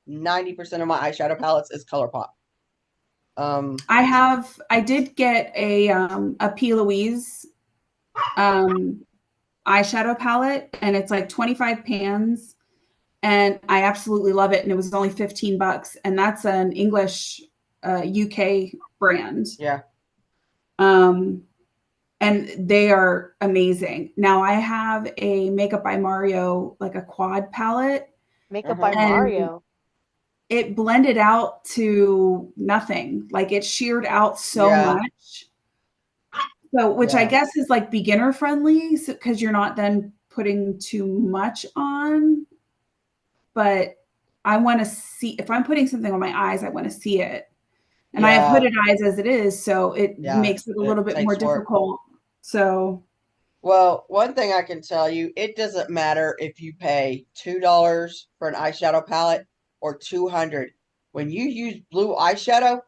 90% of my eyeshadow palettes is ColourPop. I did get a P. Louise eyeshadow palette, and it's like 25 pans, and I absolutely love it. And it was only $15, and that's an English UK brand. Yeah. And they are amazing. Now I have a Makeup by Mario, like a quad palette. Makeup by Mario. It blended out to nothing. Like it sheared out so much. So, which I guess is like beginner friendly, because you're not then putting too much on. But I want to see, if I'm putting something on my eyes, I want to see it. And I have hooded eyes as it is, so it makes it a little bit more difficult. So, well, one thing I can tell you, it doesn't matter if you pay $2 for an eyeshadow palette or $200. When you use blue eyeshadow,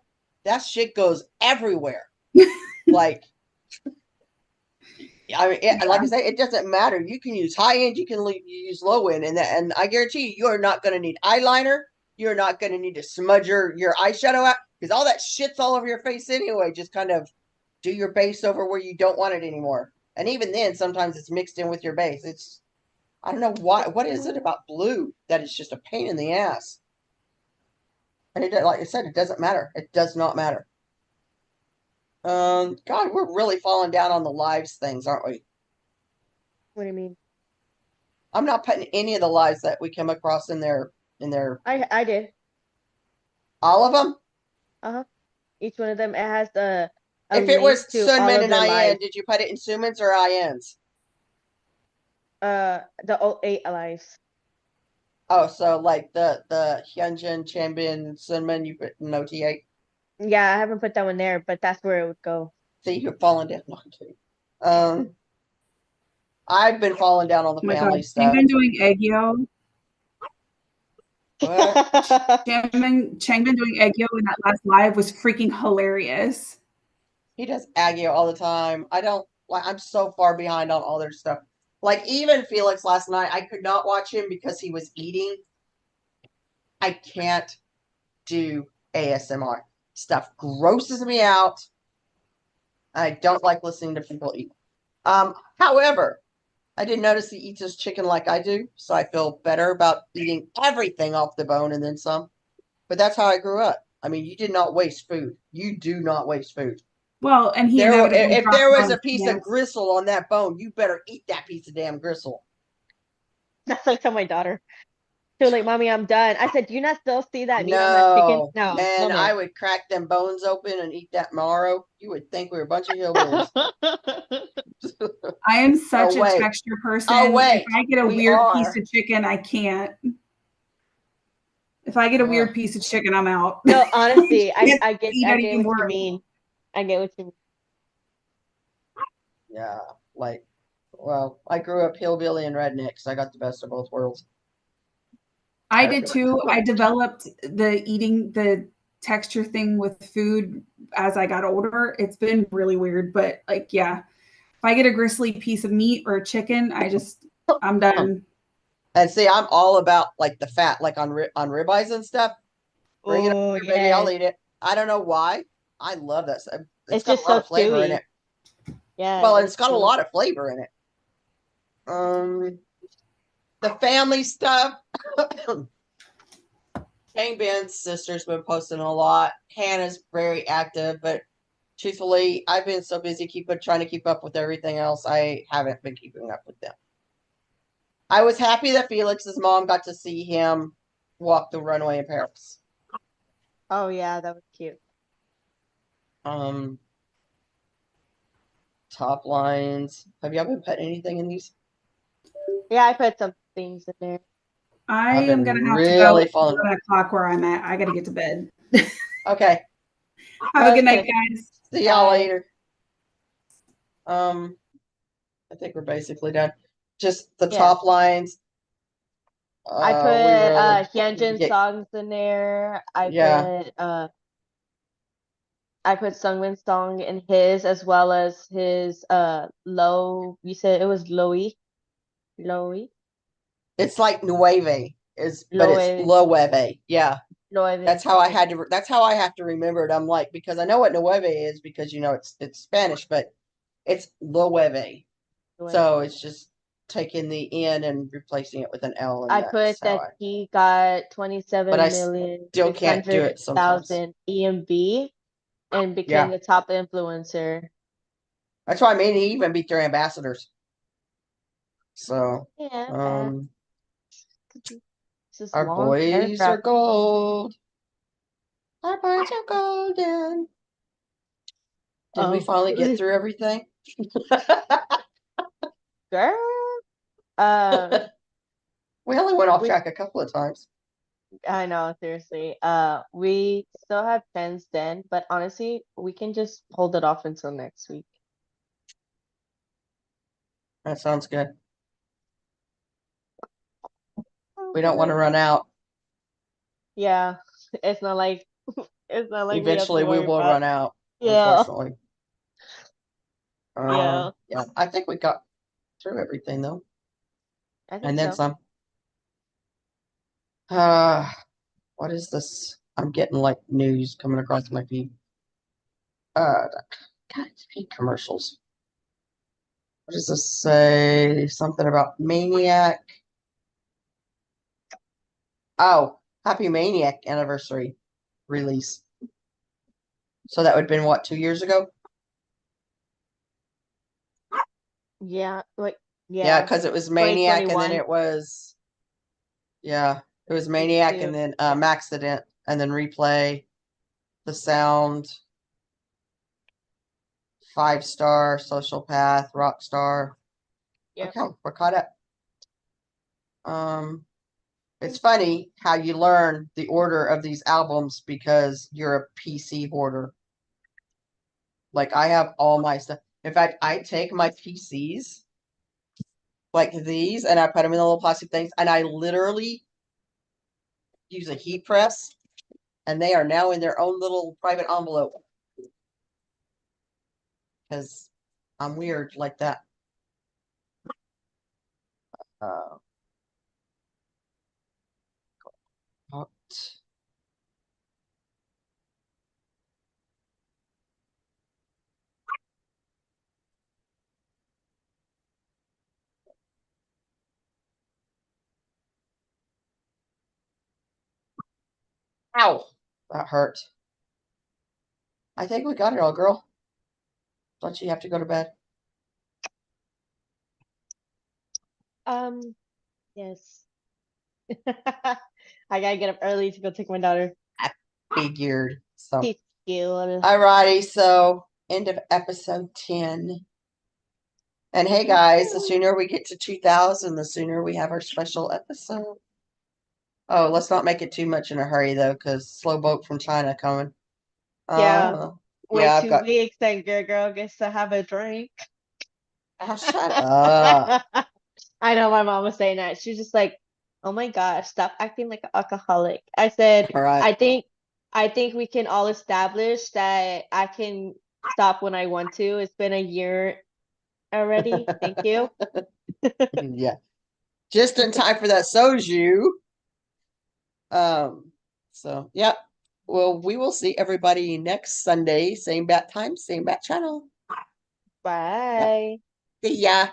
that shit goes everywhere. Like, I mean, like I say, it doesn't matter. You can use high end, you can use low end, and I guarantee you are not going to need eyeliner. You're not going to need to smudge your eyeshadow out because all that shit's all over your face anyway. Just kind of do your base over where you don't want it anymore. And even then, sometimes it's mixed in with your base. It's, I don't know why. What is it about blue that is just a pain in the ass? And it, like I said, it doesn't matter. It does not matter. God, we're really falling down on the lives things, aren't we? What do you mean? I'm not putting any of the lives that we come across in their I did. all of them. Uh-huh. Each one of them, it has a If it link was to all Sunman of and their IN, lives. did you put it in Sumans or INs? The 08 lives. Oh, so like the Hyunjin, Chanbin, Sunman, you put in OT8. Yeah, I haven't put that one there, but that's where it would go. See, you're falling down on too. I've been falling down on the Oh my family God, stuff. Changbin doing Eggyo. What? Changbin doing Eggyo in that last live was freaking hilarious. He does Agio all the time. I don't like. I'm so far behind on all their stuff. Like even Felix last night, I could not watch him because he was eating. I can't do ASMR stuff. Grosses me out. I don't like listening to people eat. However, I did notice he eats his chicken like I do, so I feel better about eating everything off the bone and then some. But that's how I grew up. I mean, you did not waste food. You do not waste food. Well, and he There, inevitably if dropped there was out a of piece of camp. gristle on that bone, you better eat that piece of damn gristle. That's like tell my daughter. She was like, "Mommy, I'm done." I said, "Do you not still see that meat on that chicken?" No, No, man, no, I ma'am. would crack them bones open and eat that marrow. You would think we were a bunch of hillbillies. I am such Oh a wait, texture person. oh If wait, I get a we weird piece are. of chicken, I can't. If I get a weird piece of chicken, I'm out. No, honestly, Can't I get eat what you anymore. mean. I get what you mean. Yeah, like, well, I grew up hillbilly and redneck, so I got the best of both worlds. I did too. I developed the texture thing with food as I got older. It's been really weird, but like, yeah, if I get a gristly piece of meat or chicken, I'm done. And see, I'm all about like the fat, like on ribeyes and stuff. Bring it Oh, over, baby. I'll yes. eat it. I don't know why. I love that stuff. It's It's got a just lot so of flavor in chewy. it. Yeah, Well, it's it's got a chewy. lot of flavor in it. The family stuff. Kane Ben's sister's been posting a lot. Hannah's very active, but truthfully, I've been so busy trying to keep up with everything else. I haven't been keeping up with them. I was happy that Felix's mom got to see him walk the runway in Paris. Oh yeah, that was cute. Top lines. Have y'all been putting anything in these? Yeah, I put some things in there. I I've am been gonna have to go. really It's falling. 11 o'clock where I'm at. I got to get to bed. Okay. Have a good night, Okay. guys. See y'all Bye. later. I think we're basically done. Just the Yeah. top lines. I put We really Hyunjin get, songs in there. yeah. I put Sungmin's song in his as well as his low. You said it was Loey. Loey. It's like nueve but it's Loey. loewe. Yeah. Loey. That's how I had to. That's how I have to remember it. I'm like, because I know what nueve is because it's Spanish, but it's loewe. So it's just taking the N and replacing it with an L, and I that's put how that he got But I 27,600,000 EMB and became Yeah, the top influencer. that's why I mean he even beat their ambassadors. So, Yeah. This is our long boys paragraph. are gold. Our boys are golden. Did we finally get through everything? Girl. We only went off track a couple of times. I know, seriously. We still have plans then, but honestly, we can just hold it off until next week. That sounds good. We don't want to run out. Yeah, it's not like Eventually, we will run out. Yeah. Unfortunately. Yeah. Yeah. I think we got through everything though, I think and then so. some. What is this? I'm getting like news coming across my feed. God, it's feed commercials. What does this say? Something about Maniac. Oh, Happy Maniac anniversary release. So that would have been what, 2 years ago? Yeah, like Yeah, yeah, because it was Maniac and then 2021. it was it was Maniac and 22. then Yeah. Accident and then Replay, The Sound, 5 Star, Social Path, Rockstar. Yep. Okay, we're caught up. It's funny how you learn the order of these albums because you're a PC hoarder. Like I have all my stuff. In fact, I take my PCs like these and I put them in the little plastic things and I literally use a heat press and they are now in their own little private envelope because I'm weird like that. Uh, what? Ow! That hurt. I think we got it all, girl. Don't you have to go to bed? Yes. I gotta get up early to go take my daughter. I figured. So, Teach school. alrighty. So, end of episode 10. And hey, guys, the sooner we get to 2000, the sooner we have our special episode. Oh, let's not make it too much in a hurry, though, because slow boat from China coming. Yeah. Wait Yeah, I've 2 got. weeks and your girl gets to have a drink. Oh, shut up. I know my mom was saying that. She's just like, "Oh my gosh, stop acting like an alcoholic." I said, All right. I think we can all establish that I can stop when I want to. It's been a year already. Thank you. Yeah. Just in time for that soju. So, yep. Well, we will see everybody next Sunday. Same bat time, same bat channel. Yep. Bye. See ya.